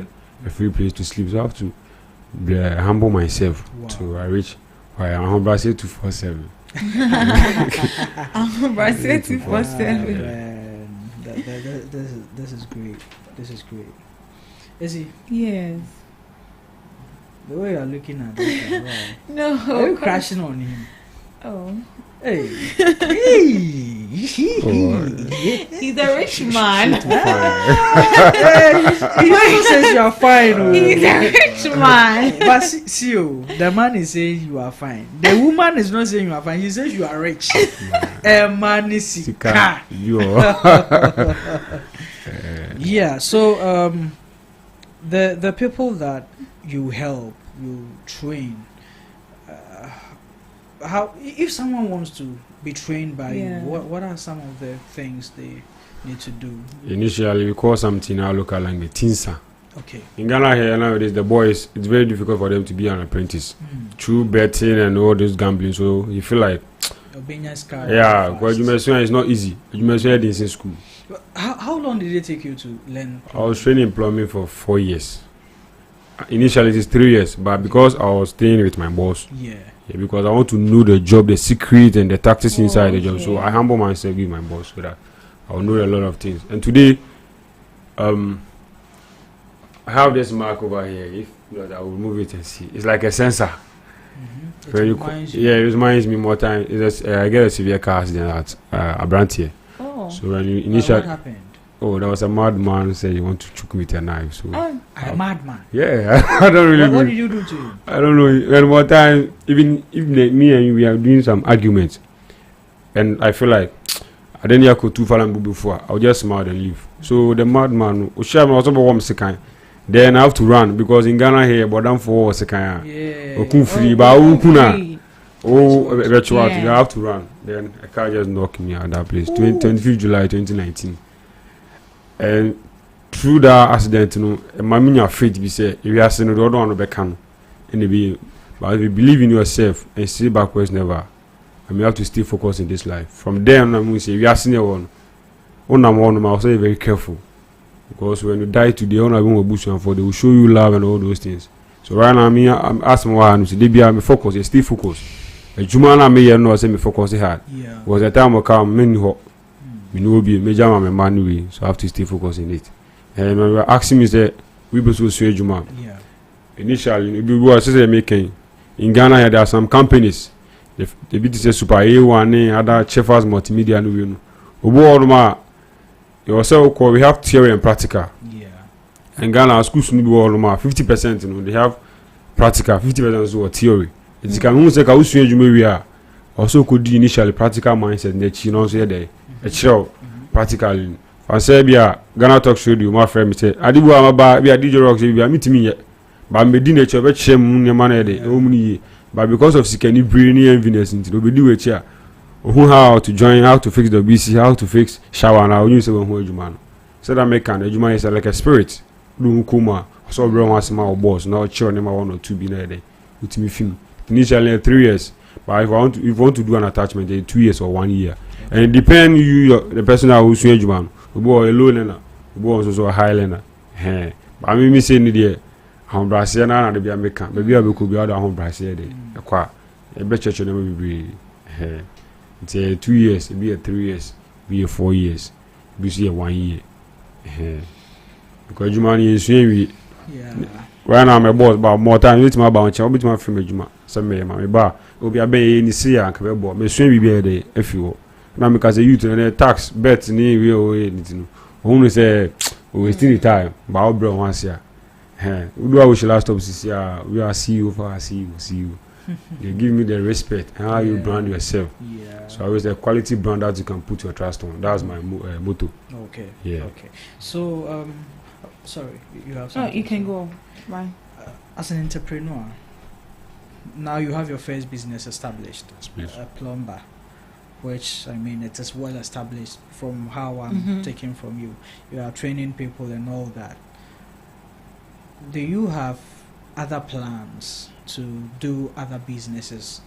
a free place to sleep. So I have to humble myself to reach. I'm humble. Say 247. I'm humble. Say 247. This is great. This is great. Is he? Yes. The way you're looking at it, wow. No. Are you crashing on him? Oh. Hey. He's a rich man. He also says you are fine. Oh. He's a rich man. But see you, the man is saying you are fine. The woman is not saying you are fine. He says you are rich. Man is yeah. So the people that you help, you train. How if someone wants to be trained by you, what are some of the things they need to do? Initially, we call something in our local language tinsa. Okay. In Ghana here nowadays, the boys, it's very difficult for them to be an apprentice. Through betting and all this gambling, so you feel like, yeah, because education is not easy. Education is in school. How long did it take you to learn? I was training in plumbing for 4 years. Initially, it is 3 years, but because I was staying with my boss, Yeah, because I want to know the job, the secret, and the tactics inside the job, so I humble myself with my boss so that I will know a lot of things. And today, I have this mark over here. If not, I will move it and see. It's like a sensor. it reminds you. Yeah, it reminds me more time. I get a severe car accident at Abrantier. Oh. So when you What initially, happened? there was a madman who said he want to choke me with a knife. So A madman. yeah, I don't really. What did you do to him? I don't know. And one time, even me and you, we are doing some arguments, and I feel like I didn't hear too far before. I'll just smile and leave. So the madman, then I have to run because in Ghana here, but I'm for second. Yeah. Free, but Free. virtual. Yeah. I have to run. Then a car just knocked me at that place. 25th July 2019. And through that accident, my mania faith be say if you are saying the other one be can, but if you believe in yourself and see backwards never, I mean you have to stay focused in this life. From there on, I'm going to say if you are seeing one, I'm also very careful because when you die today, on a bush and for they will show you love and all those things. So right now, I'm asking why I'm saying they be focused, they stay focused. A Jumana may know say me focus hard. Yeah. Was the time I come many hot. Me know be major man way, so I have to stay focused in it. And when we were asking me say we be so swear Juma. Yeah. Initially, we were say making in Ghana here there are some companies. They be say Super A1 other Chefers Multimedia no. Obo ma yourself we have theory and practical. Yeah. In Ghana schools no be all ma 50%, they have practical, 50% so theory. It's can who say ka usua Juma we are also could do initially practical mindset and the know say there a show practically. Fansebia GhanaTalks radio my friend me say adibu amaba be DJ rock say be meet me but me di nature be chem nyama na dey o muni but because of sikani brain enviness into be di we chia who how to join, how to fix the BC, how to fix shower now you say who adwuma no so that make can adwuma is like a spirit do kuma so bro wan say my boss now chill nema 1 or 2 be na dey utimi film initially 3 years but if you want to do an attachment 2 years or 1 year and it depend the person that who swing adwuma no boy low learner boy so high learner but me say ni there home brasier na dey be american baby abeko be other home brasier dey ekwa e be church na be it's 2 years it be 3 years be 4 years be see 1 year because adwuma ni swing we Yeah. right now my boss but more time you my bound chan obi my film adwuma some me ma me ba obi aben ni see ya nka be bo me swing bi dey afi na me ka say youth na tax bet ni we o anything no say we still time but our bro wan see we do our last stop see we are see you for see you they give me the respect and how you brand yourself. Yeah. So always a quality brand that you can put your trust on. That's my motto. Okay. Yeah. Okay. So sorry, you have Oh, something. you can go. Bye. As an entrepreneur, now you have your first business established, Yes. a plumber, which I mean it is well established from how I'm taking from you. You are training people and all that. Do you have other plans to do other businesses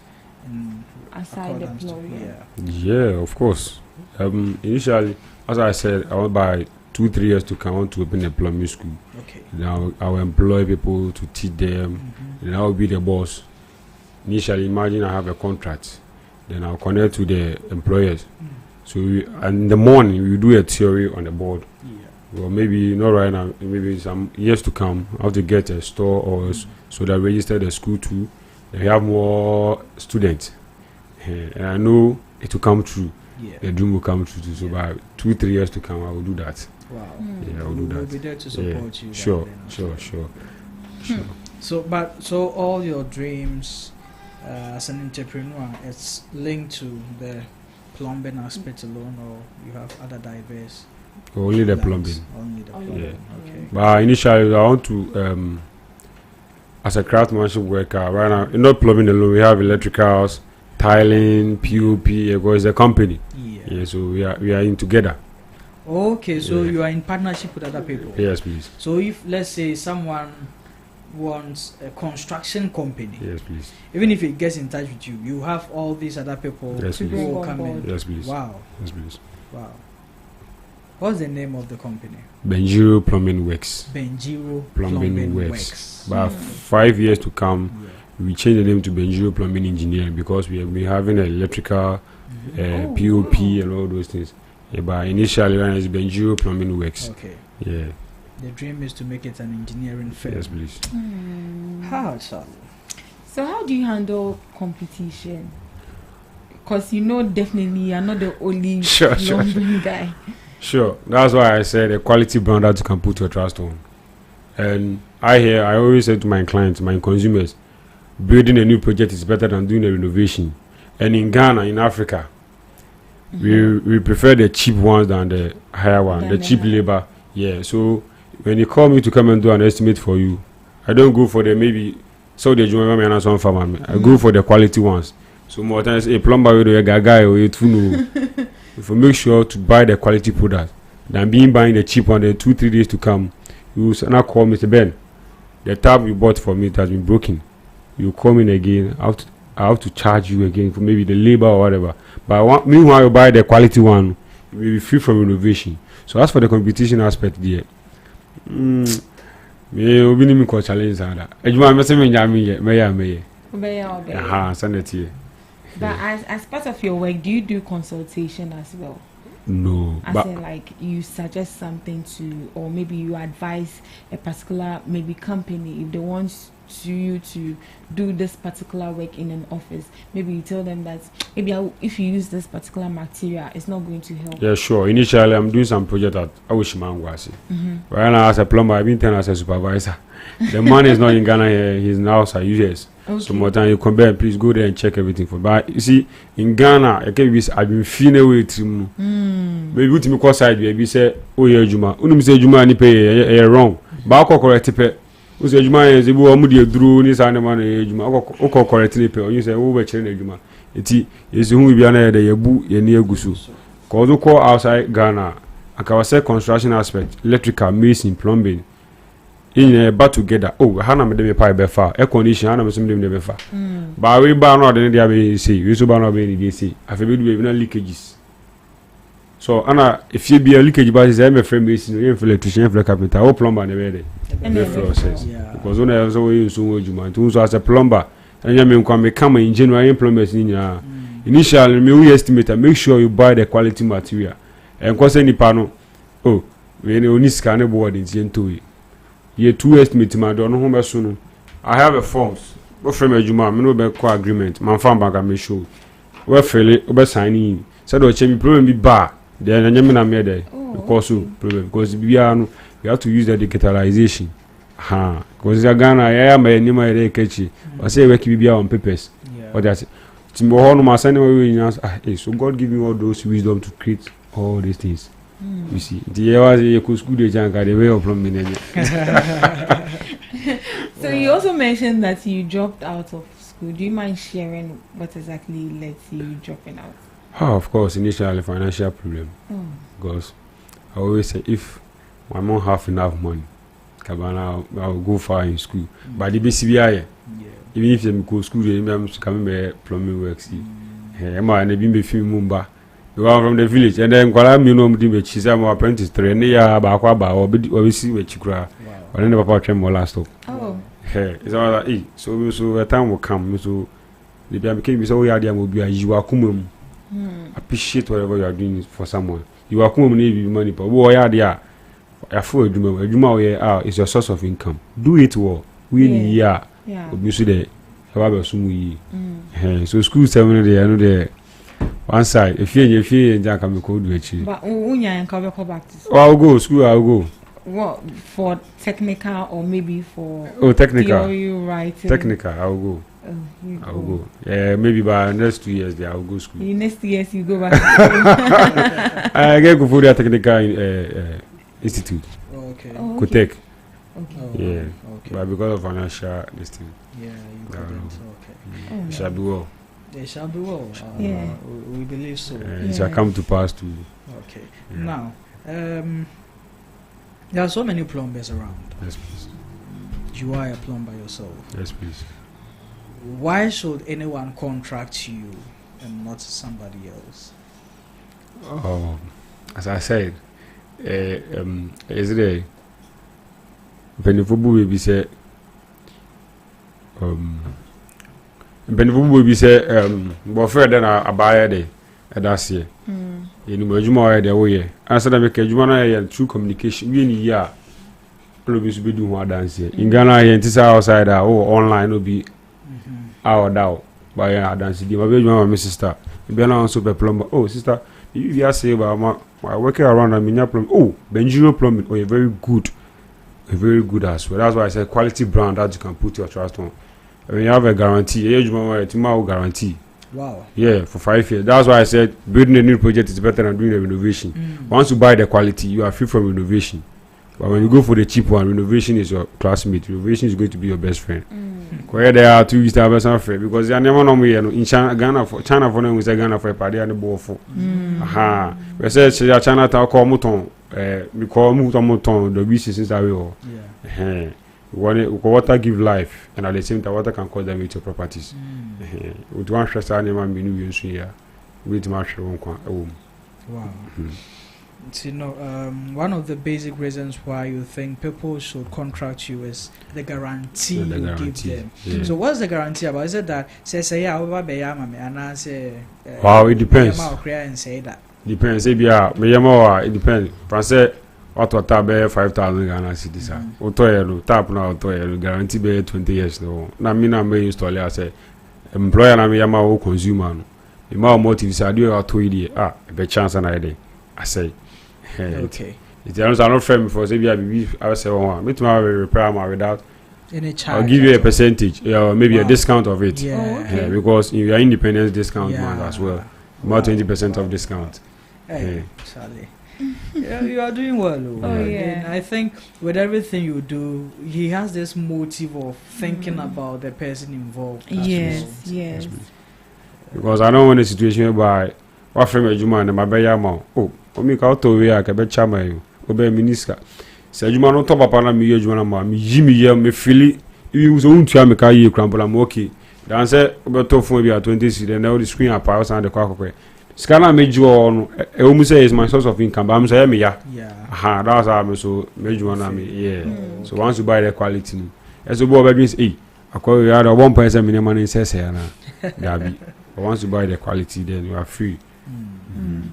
in Aside the accordance to- plumbing. Yeah, of course. Initially, as I said, I want by 2-3 years to come. I want to open a plumbing school. Okay. Now I will employ people to teach them, and I will be the boss. Initially, imagine I have a contract, then I'll connect to the employers. So and in the morning we do a theory on the board. Yeah. Well, maybe not right now. Maybe some years to come, I have to get a store or so that register the school too. They have more students, and I know it will come true. Yeah. The dream will come true too. So by 2-3 years to come, I will do that. Wow. Yeah, I will do We'll that. be there to Yeah, support you. sure, then. sure. So all your dreams as an entrepreneur, it's linked to the plumbing aspect alone, or you have other diverse. Only the plans? plumbing. Only the Only plumbing. Yeah. Okay. But initially, I want to, as a craftsmanship worker, right now, not plumbing alone, we have electricals, tiling, POP, because it's a company. Yeah. Yeah, so we are in together. Okay, so Yeah. you are in partnership with other people. Yes, please. So if let's say someone wants a construction company, Yes, please. even if it gets in touch with you, you have all these other people Yes, who please. will Bring come on in. board. Yes, please. Wow, Yes, please. wow. What's the name of the company? Benjiro Plumbing Works. Benjiro Plumbing Works. Works. But 5 years to come, we change the name to Benjiro Plumbing Engineering because we have been having electrical, POP, and all those things. Yeah, but initially, it's Benjiro Plumbing Works. Okay. Yeah. The dream is to make it an engineering firm. Yes, please. How, Charlie? So how do you handle competition? Because you know definitely you're not the only Sure. plumbing guy. Sure. That's why I said a quality brand that you can put your trust on. And I always say to my clients, my consumers, building a new project is better than doing a renovation. And in Ghana, in Africa, we prefer the cheap ones than the higher one, Than the the cheap higher. labor. Yeah. So when you call me to come and do an estimate for you, I don't go for the maybe so the Juma and some farmer. I go for the quality ones. So more times a plumber with a guy or a tunu. If you make sure to buy the quality product than buying the cheap one, then 2-3 days to come, you will now call Mr. Ben. The tap you bought for me it has been broken. You call me again. I have to charge you again for maybe the labor or whatever. But meanwhile, you buy the quality one, you will be free from renovation. So as for the competition aspect there, me obi ni mi ko challenge that. Ejuma me se me nya me aha send it here. But as part of your work, do you do consultation as well? No, As but in, like, you suggest something to, or maybe you advise a particular maybe company if they want you to do this particular work in an office. Maybe you tell them that maybe if you use this particular material, it's not going to help. yeah, sure. Initially, I'm doing some project at Awishimangwasi. Right now, as a plumber, I've been telling as a supervisor. The man is not in Ghana here; he's now outside US. Okay. So more time you come back, please go there and check everything for. But you see, in Ghana, I've been feeling away to maybe you me call side we say, oh yeah, Juma. Unum say Juma ni pay wrong. But I correct it. You say Juma is able to do draw ni sa na man Juma. I correct it. You say oh we chere Juma. Eti is who we be na the yebu ye ni egusu. Cause you call outside Ghana. I can say construction aspect, electrical, mason, plumbing. In but together. Oh, hana me dem pay be far. Air condition hana me some dem be far. But we ba no de dey be say. We so ba no be dey say. Afi be do be na leakages. So ana if you be a leakage ba say me frame mason, you electrician, you carpenter, or plumber na be there. And then- Process. Yeah. Because when I so we so ojuma. So as a plumber, and you me come me come in January plumbers ni nyina. Initially me we estimate and make sure you buy the quality material. And cause any panel. Oh, we only scan the board in into ye 2 estimate ma do no ho beso no. I have a forms. What frame ejuma me no be co agreement. Man farm bank am show. We fill it, we sign in. Said o che me problem be ba. Then anya me na me there. Because problem because we have to use the digitalization. Because Ghana ya ma ni ma ere kechi. I say we keep be on papers. Yeah. What that's Timbo ho no ma send we so God give me all those wisdom to create all these things. You see, the was a school de janka the way of plumbing. So you also mentioned that you dropped out of school. Do you mind sharing what exactly led to you dropping out? Of course, initially financial problem. Because I always say if my mom have enough money, I'll go far in school. But the BCBI, even if they go school, I'm coming plumbing works. I'm a bit Mumba. You are from the village, and then Gualam, you know, she's my apprentice train. Yeah, Bakwa, or see what you cry. Or then the papa came more last up. Oh. It's all like, so a time will come. So the became so yeah, will be you are kumum. Appreciate whatever you are doing for someone. You are kumum need money, but boy, yeah, a full dreamer. It's your source of income. Do it well. We Yeah. obviously the so school 7 day, I know the one side. If you Jack, I'm going to do it. But unya and cover back to school. Oh, I'll go school. I'll go. What for technical or maybe for Technical. theory writing? Technical. I'll go. You I'll go. Yeah, maybe by next 2 years there I'll go school. In next years you go back to school. I get go for the technical institute. Okay. Oh, Kotek. Okay. Yeah. Okay. But because of financial this thing, Yeah, you couldn't. Okay. Oh, it shall be well. They shall be well. Yeah. We believe so. It shall come to pass too. Okay. Yeah. Now, There are so many plumbers around. Yes, please. You are a plumber yourself. Yes, please. Why should anyone contract you and not somebody else? As I said, yesterday, Benifubu will be said, Benifubu will be said, but further than a buyer day, that's it. You know, Juma, the way. I said, I make a Jumana true communication. We need ya. Probably be doing what dance here. In Ghana, and this outside, online will be our doubt by a dance. My sister, be announced super plumber. Oh, sister, you are say about my working around a mini plumber. Oh, Benjiro plumbing. Oh, you're very good as well. That's why I said quality brand that you can put your trust on. When you have a guarantee, tomorrow guarantee. Wow. Yeah, for 5 years. That's why I said building a new project is better than doing a renovation. Once you buy the quality, you are free from renovation. But when you go for the cheap one, renovation is your classmate. Renovation is going to be your best friend. Because there are 2 years to have a best friend. Because they are never know me in China for them, we say Ghana for a party and the ball for. Aha. We say China to call Mouton. We call Mouton the wishes since I will. Yeah. Water give life, and at the same time, water can cause damage to properties. With one stress, I never been used here. With much wow. You know, one of the basic reasons why you think people should contract you is the guarantee you give them. Yeah. So, what's the guarantee about? Is it that say yeah, and I say wow, it depends. And say that depends. It depends. France. What tap 5,000 Ghana cedis. Otoyelo tap na otoyelo guarantee be 20 years no. Na me na me install I say employer na me yama o consumer no. The more motive say do you to it be chance na dey. I say okay. It is not fair for say I say one. Me to repair my without any charge. I'll give you a percentage maybe a discount of it. Yeah. Because you are independence discount man as well. About 20% of discount. Hey, Charlie. Yeah, you are doing well. And I think with everything you do, he has this motive of thinking about the person involved. Yes. Because I don't want a situation whereby what from a Juma and my bayama. Oh, me ka to we a ka be chama you. Obe minister. Say Juma no top upon me Juma ma me Jimmy ye me feel you so untua me ka ye krampola am okay. Dan say obe to phone be at 20 cedi and now the screen apart and the kwakokwe. Scanner major on say is my source of income, but I'm saying me aha, that's how I'm so major on me, So once you buy the quality, as a boy means I call you out 1 minimum in says here now. But once you buy the quality, then you are free.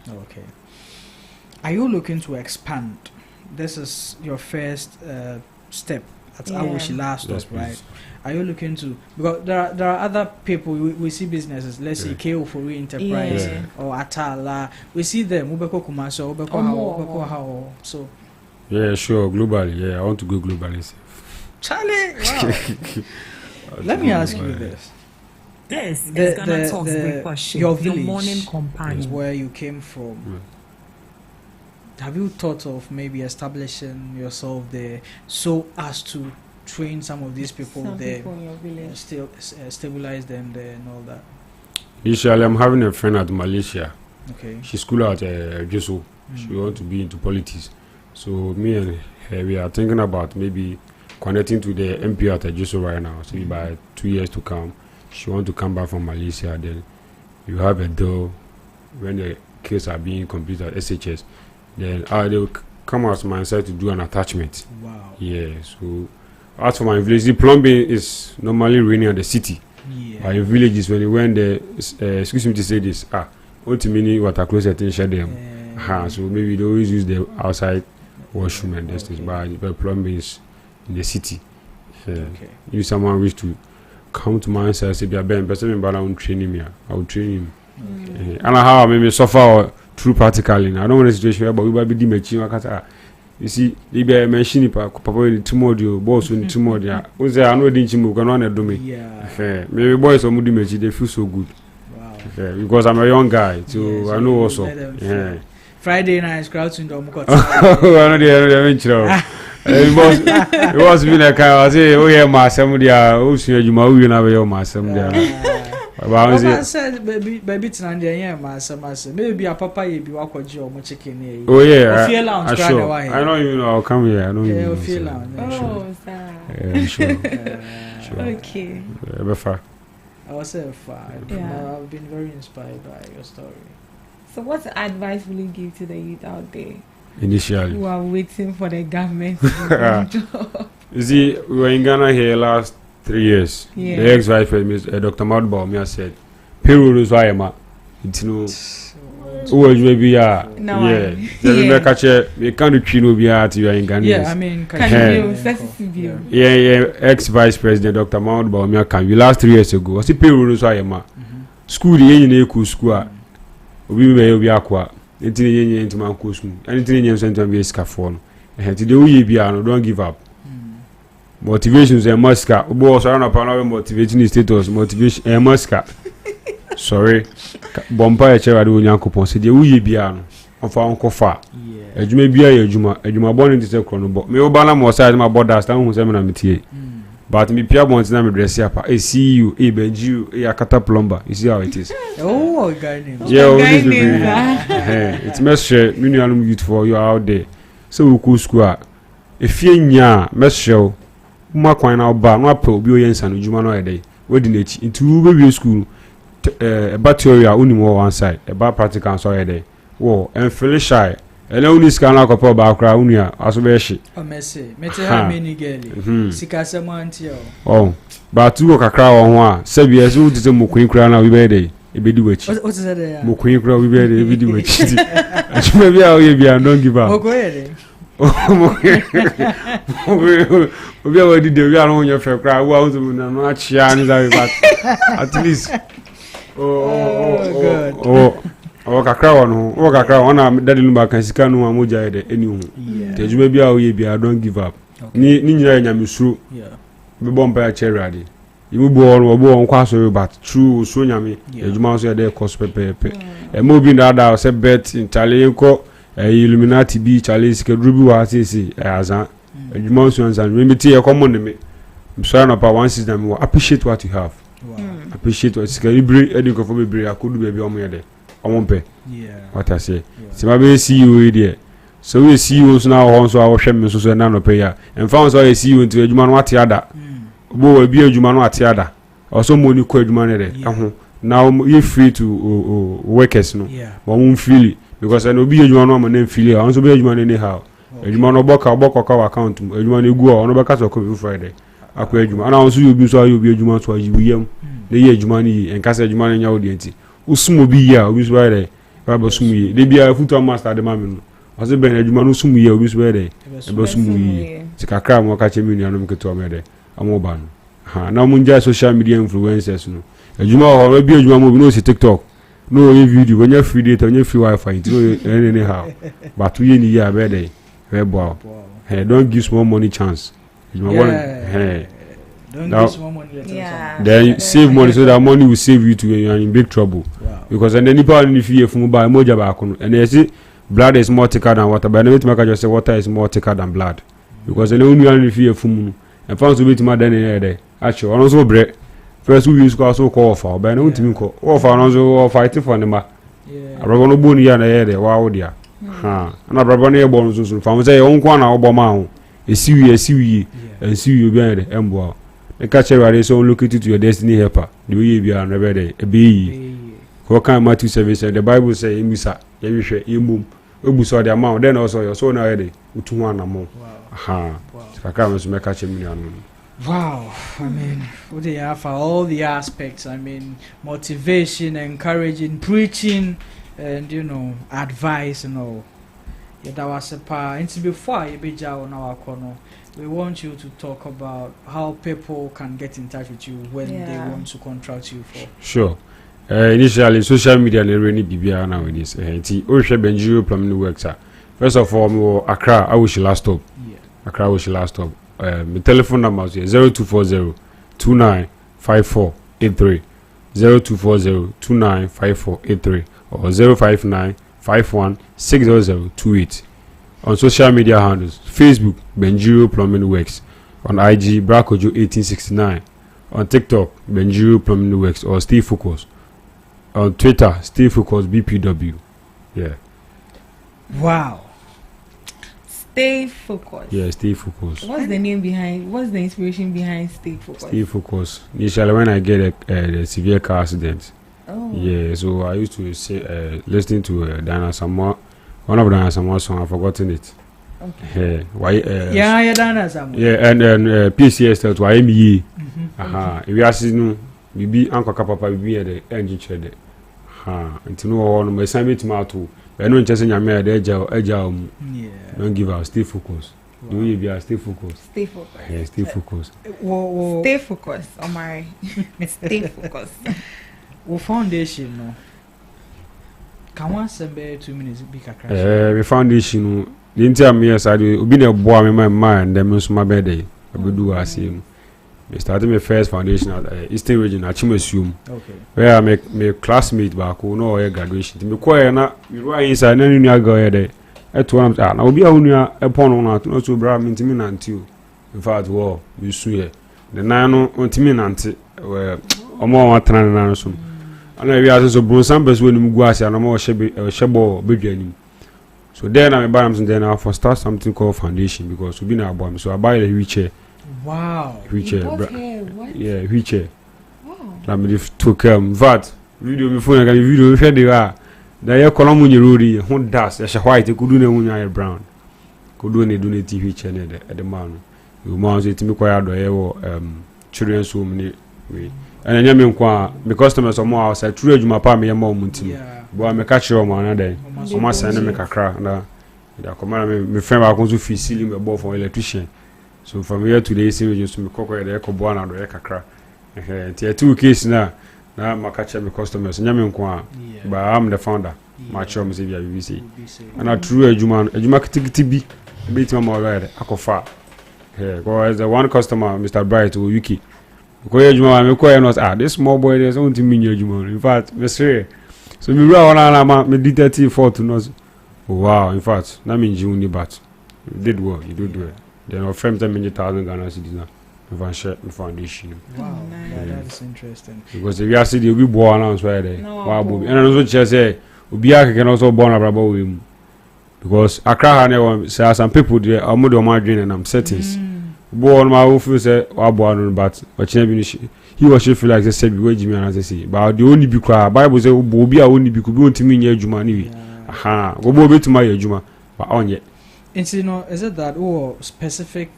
Okay. Are you looking to expand? This is your first step at Awoshi last stop, right? Are you looking to, because there are other people we see businesses, let's say KO for Enterprise or Atala, we see them Ubeko Kumaso, Ubeko how so yeah, sure, globally, I want to go globally. Charlie, wow. Let me ask you this. This is GhanaTalks breakfast. Your village, your morning companion, is where you came from. Have you thought of maybe establishing yourself there so as to train some of these people there, people in your village, still stabilize them there and all that? Usually, I'm having a friend at Malaysia. Okay. She's school at Jesu. She wants to be into politics. So me and her, we are thinking about maybe connecting to the MP at Jesu right now. So by 2 years to come, she want to come back from Malaysia. Then you have a deal when the kids are being completed at SHS. Then they will come out to my side to do an attachment. Wow. Yeah. So as for my village, the plumbing is normally raining at the city. But in villages, when you went there, excuse me to say this, ultimately water closet and share them. So maybe they always use the outside washroom and this thing, but the plumbing is in the city. If someone wish to come to my side, say, "Ben, person, but I will train him here. I will train him." And how maybe suffer through practically. I don't want a situation where we will be doing. You see, they be a machine, papa, tomorrow, boss, when tomorrow. Was there no dinchim can on a domain? Maybe boys or moody match, they feel so good. Wow. Because I'm a young guy, so I know also. Friday night, crowds in the Omukot. I know the adventure. It was been a kind of say, oh, yeah, my somebody, oh, you know, you have your master. I said, baby, Tandia, massa, maybe a papa, you be walk with your chicken. Oh, yeah. I don't even know. I'll come here. I don't even feel Oh, yeah, sure. Okay. I was so far. I've been very inspired by your story. So, what advice will you give to the youth out there initially who are waiting for the government to do their job? You see, we were in Ghana here last 3 years. Yeah. The ex-vice president, Dr. Mahmoud Bawumia, said, payroll is why I'm at. It's no. Oh, maybe yeah. You can't retrieve be at you in Ghana. Yeah, I mean, ex-vice president Dr. Mahmoud Bawumia came last 3 years ago. I see payroll is why I'm at. School the cool school. We be aqua. Anything into my cool school. Anything you send to be a scaffold. And today we be don't give up. Motivation is a must. Boss around upon motivating status. Motivation a must. Sorry, Bompire chair do Yankopon said, "You be an of our uncle far." A Juma be a Juma born into the chrono. Me Obama was side my borders down who's eminent. But me Pia wants to dress up. I see you, a Benju, a cataplumber. You see how it is. Oh, guy name. Yeah, it's message million youth for you out there. So we cool square. If you nya, message, Makwana bar, no pro, be and Juma no a day. Wedding it into baby school. A battery only more one side, a bad practical so a day. Whoa, and feel shy. And only scan like a poor background unia, as well as she. Oh, Messi, Meta mini girlie, Sicasa Mantio. Oh, but two a crowd on one, 7 years old is a Muquin crown of Ibede, a bit which. What's that? Muquin crown, we bear a video which. Maybe I'll be and don't give up. We already did the on your fair crowd, was not shining at least. Kakra on daddy number can sika no amoja ede enihu te juma bia o ye bia don't give up ni nyina nyamesuru be bomba cherry ade you bo on wo nkwa so but true so nyame ejuma so ede cost pepepe e mo bi na da se bet in chale ko illuminati bi chale sika drubi wa sisi azan ejuma so nsan me tie e common me so na pa one system we appreciate what you have. Appreciate what sika ibri edi ko fo be bri akodu be bi omo ye de omo what I say see my be CEO there so we CEOs now on so I hwe me so na no pay ya and found so CEO into adwuma no ate ada bo we bi adwuma no ate ada also money ko adwuma ne de now you free to workers no but won feel because I no bi adwuma no am na feel I also bi adwuma ne how adwuma no boka ka account adwuma no gu o no be ka so ko Friday akwa adwuma na also you bi so ayo bi adwuma so ayi wiyam na ye adwuma ni en ka se adwuma no nya wo de enti usumo bi ya obi so Friday ba sumu yi de bia futu master de mame no ase ben adwuma no sumu yi obi so be be sumu yi sikakra mo ka chemi nua no mketo me de amo ba no ha na mo nja social media influencers no adwuma ho bi adwuma mo bi no si TikTok no ye video wonya free data wonya free wifi nti any how but we ni ya be de we bo hey don't give small money chance adwuma hey don't give small money then save money so that money will save you to when you are in big trouble. Because and then if you from buy moja back and they say blood is more thicker than water, but never to just say water is more thicker than blood. Because and only if you from and found to be to my day actually also bread first we use also call for but no to call offer also fighting for them. I no bone here na here wow dia ha na brabo na ebon so from say on kwa na oboma ho esiwi and see you be there embo e ka chere so look into your destiny helper the way you be and never there e be ko kan Matthew 7 say the Bible say imisa ye hwehwe yemum obuso the amount then also your so na here utu ho anamo ha kaka me so me ka chere mi anu. Wow, I mean, what they have for all the aspects. I mean, motivation, encouraging, preaching, and advice and all. Yeah, that was a part. And before you be on our corner, we want you to talk about how people can get in touch with you when they want to contract you for. Sure. Initially, social media and really BBR now with this. Osha Benjiro Plumbing Works. First of all, Accra, I wish last stop. Yeah. Accra, I wish last stop. My telephone number is 0240 295483 0240-295483 or 059-51-60028. On social media handles, Facebook Benjiro Plumbing Works, on IG Brakojo 1869, On TikTok, Benjiro Plumbing Works or Stay Focus. On Twitter, Stay Focus BPW. Yeah. Wow. Stay focused. Yeah, Stay Focus. What's the inspiration behind Stay Focused? Stay Focus. Initially, when I get a severe car accident. Oh. Yeah, so I used to say, listening to Diana Samoa, one of Diana Samoa's songs. I've forgotten it. Okay. Yeah, Diana Samoa. Yeah, and PCS tells why me. Aha, if you are seeing, we Uncle Papa, we at the engine shed. Ha, until no one may send me to my two. But no chasing your mare, agile. Yeah. Don't give up, stay focused. Do you be stay focused? Stay focused. Yeah, stay focused. Stay focused. Oh my. Stay focused. What foundation no? Can one send 2 minutes big a crash? The foundation, the entire me as I do, be a boy in my mind, then most my birthday. I will do as him. I started my first foundation at Eastern Region at Chimasume. Okay. Where I make my classmate back who know a graduation. To be quiet, you are inside, and you go there. At one time, I will be only upon one to not to bring me to me until. In fact, war, you swear. The 9 on Timmy Nancy, where more than an answer. And I realized so Bruce Sambers when you go and no more shabo beginning. So then I buy them then I for start something called foundation because we been our bomb. So I buy a wheelchair. Wow. Wheelchair. What? Yeah, wheelchair. Wow. I mean took VAT video before I got video share they are. There column on your road who does as a white could do no brown. Could do any donate wheelchair at the man. You must it me quite children's home way. And I mean, my customers are more outside. True, you my pa me more munti. But I make catch your man another. So my son make a crack. Na, I come my friend I go to feel ceiling a ball for electrician. So from here today, see just me cook the echo born and the crack. There 2 cases now. Now my catch my customers. And I mean, but I'm the founder. My chum is via BBC. And I true a Juma kitty beat my mother. I go far. Here, go as the one customer, Mr. Bright or Yuki. This small boy there's only me in fact, Mr. So me run me detective for to know. Wow, in fact, that means you but you did well, you did well. Then our friend 10,000 Ghana cedis now. Foundation. Wow, that's interesting. Because if you are see we born announced right there. Wow, and I also just say Ubiaka can also born about him. Because Accra there some people there are more than my dream and I'm settings. Born my own feel say born but he was feel like they said we Jimmy and I say but the only be cry Bible say obi a only be could be to me near Juma anyway. Aha, go be to my Juma but on yet. And you know, is it that specific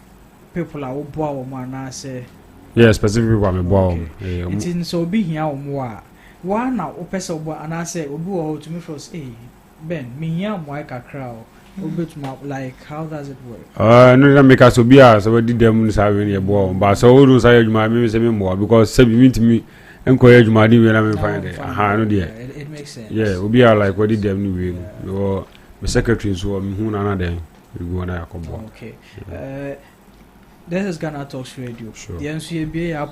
people are bow man say yeah, specific people are bow. It is so be here more. One now person and I say obi to me first Ben me here more kakra. Like how does it work? No, that make us be as we did them having a ball, but so we don't say you might maybe say more because say you mean to me encourage my deal when I find it. No dear. It makes sense. Yeah, we be like what did them new or the secretary so me who na then we go na yakobo. Okay. This is GhanaTalks Radio. Sure. The NCA be a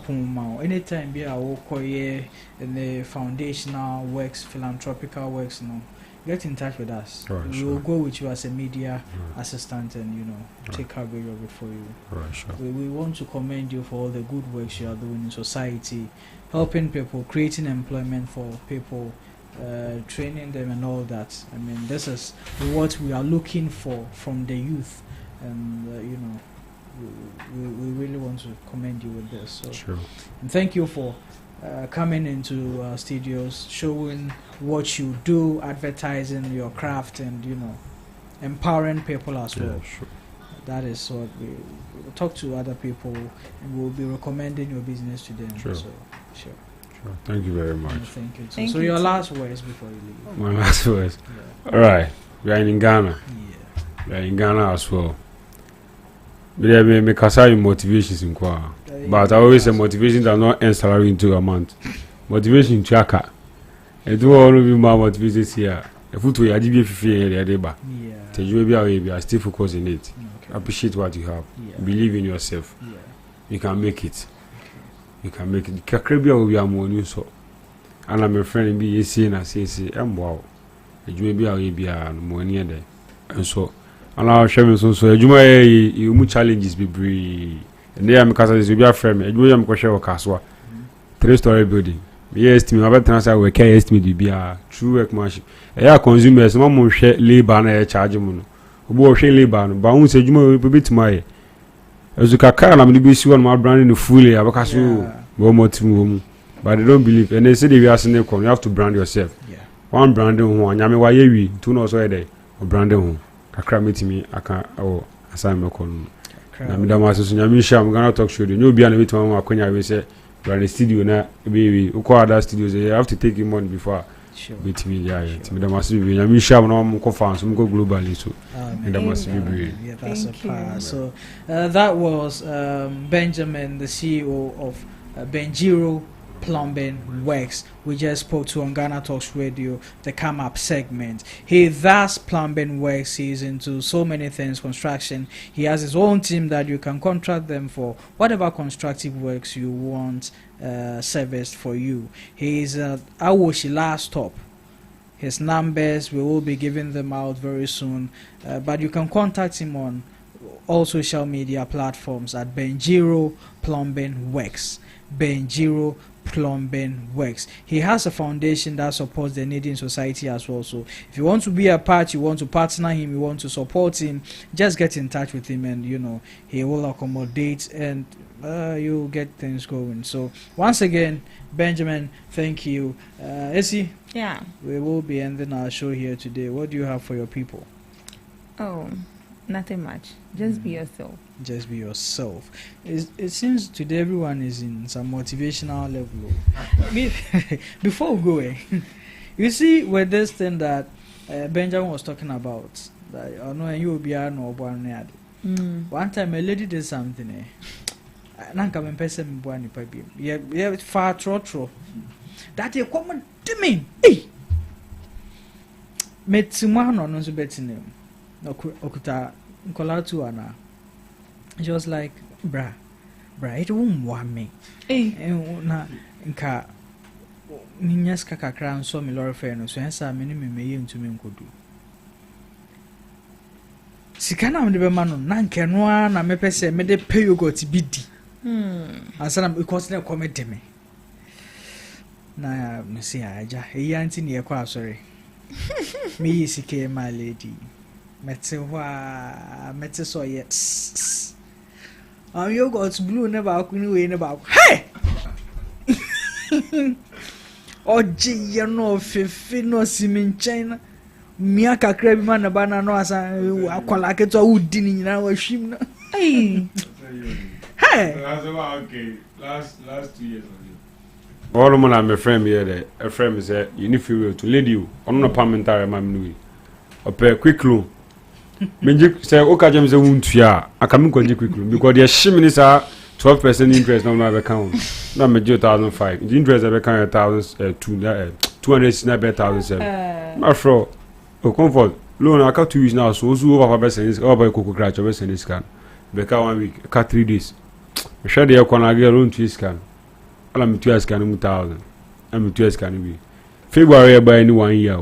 anytime be a work in the foundational works, philanthropical works now. Get in touch with us. Right, we will go with you as a media assistant and take coverage of it for you. Right, sure. We want to commend you for all the good works you are doing in society, helping people, creating employment for people, training them and all that. I mean, this is what we are looking for from the youth, and we really want to commend you with this. So, sure. And thank you for coming into our studios, showing what you do, advertising your craft, and empowering people as well. Sure. That is what we talk to other people, and we'll be recommending your business to them. Sure. So, sure. Thank you very much. Thank you. Thank so you your last words before you leave. My last words. Yeah. All right, we are in Ghana. Yeah. We are in Ghana as well. But me kasa in motivations in kwa. But I always say motivation does not end salary into a month. Motivation tracker. And do all of you more motivated here. If you to your DB here, yeah. Tell you be I still focus in it. Okay. Appreciate what you have. Yeah. Believe in yourself. Yeah. You can make it. You can make it. Kakrabia will be a more so. And I'm a friend be saying I say wow. You may be a more near there. And so and I'll share me so you mu challenges be brave. And there I'm because this will be a friend. You am ko share caswa. 3-story building. Yes, to me, I transfer work. Yes, to me, be a true workmanship. Yeah, consumers, no more share labor and charge mono. Who share labor, but who said you may be to my. As you can, I'm the best one, my brand in the fully. I because you more to but they don't believe, and they say they are saying you have to brand yourself. Yeah. One branding one, Yami Wayewi, 2 knows where they or branding one. Kakra meet me, I can't, oh, assign my con. Namida Yamisha, I'm gonna talk show. You be an bit one, Konya, we say, but the studio now, baby, who call other studios, you have to take him on before. Sure. With me, yeah, Timida must be Yamisha, no more conference, some go globally, so, and that must be yeah, that's a part. So, that was Benjamin, the CEO of Benjiro Plumbing Works. We just spoke to on Ghana Talks Radio, the come up segment. He does plumbing works. He's into so many things, construction. He has his own team that you can contract them for whatever constructive works you want serviced for you. He's Awoshi last stop. His numbers, we will be giving them out very soon, but you can contact him on all social media platforms at Benjiro Plumbing Works. Benjiro Plumbing Works. He has a foundation that supports the Canadian society as well. So if you want to be a part, you want to partner him, you want to support him, just get in touch with him, and he will accommodate, and you'll get things going. So once again, Benjamin, thank you. Essie, Yeah. we will be ending our show here today. What do you have for your people? Oh, nothing much. Just be yourself. Just be yourself. It seems today everyone is in some motivational level. Before we go, you see, with this thing that Benjamin was talking about, that I know you will be no one. One time a lady did something. Nanka me person me boani pa bi. Yeah, far trotro. That you come to me. Hey. Metima no so betine. Okuta nkola tu ana. She was like, bra, it won't want me. Hey. Na nka ninyas kakakra nso me lorry fare no so hensa me ni me ye ntumi nkodu. Sika na me de be ma no na nke no a na me pese me de pay yogurt bi di. Asana because na come de me. Na me say aja, eyi anti ne ekwa asori. Me yi sika my lady. Mete so yes. Yogurt blue never akuni we never. Hey! Oji ye no fefe no simin China. Mia kakra bi ma na ba na no asa akwala keto udi ni nyina wa hwim na. Hey! Hey! Okay. Last 2 years ago. All of my friend here, there. A friend said, you need to lady you. I'm not parliamentary, man. A quick loan. Menji say o ka jam say wuntua aka me kwaje quick loan because the shimini sa 12% interest now na account na me 2005 the interest be kan 200 na be 1007 my fro o comfort loan aka 2 weeks now so over 5% over kokoko crash over send scan be ka 1 week ka 3 days me share the ekwana get loan 2 scan ala me 2 scan 1000 am 2 scan be February by any 1 year.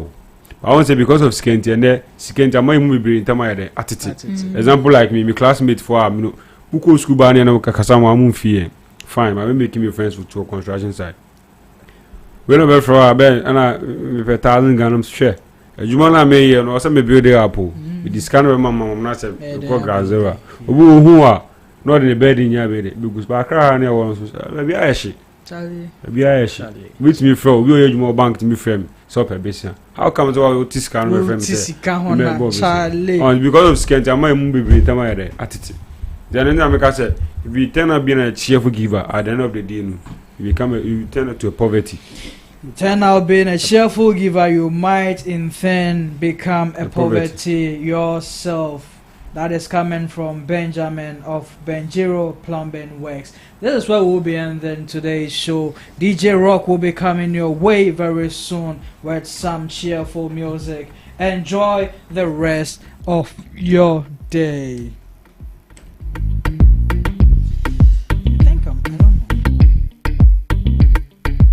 I want to say because of Skenti and there Skenti am mu be in time there attitude. Example like me, my classmate for who go school ban na kakasama am fie. Fine, I will make me friends with to construction side. We no be for abeg ana me 1000 Ghana share. Ejuma na me here no say me build up. We discount we mama na say ko grazera. Obu hu a no de bed nya be de because ba kra na won so be ayeshi. Charlie. Be ayeshi. With me from we ejuma bank to me frame. So how come to this can reference Charlie? Because of Skent, I might be attitude. Then I said, if you turn out being a cheerful giver at the end of the day, you turn out to a poverty. Turn out being a cheerful giver, you might in turn become a poverty yourself. That is coming from Benjamin of Benjiro Plumbing Works. This is where we'll be ending today's show. DJ Rock will be coming your way very soon with some cheerful music. Enjoy the rest of your day.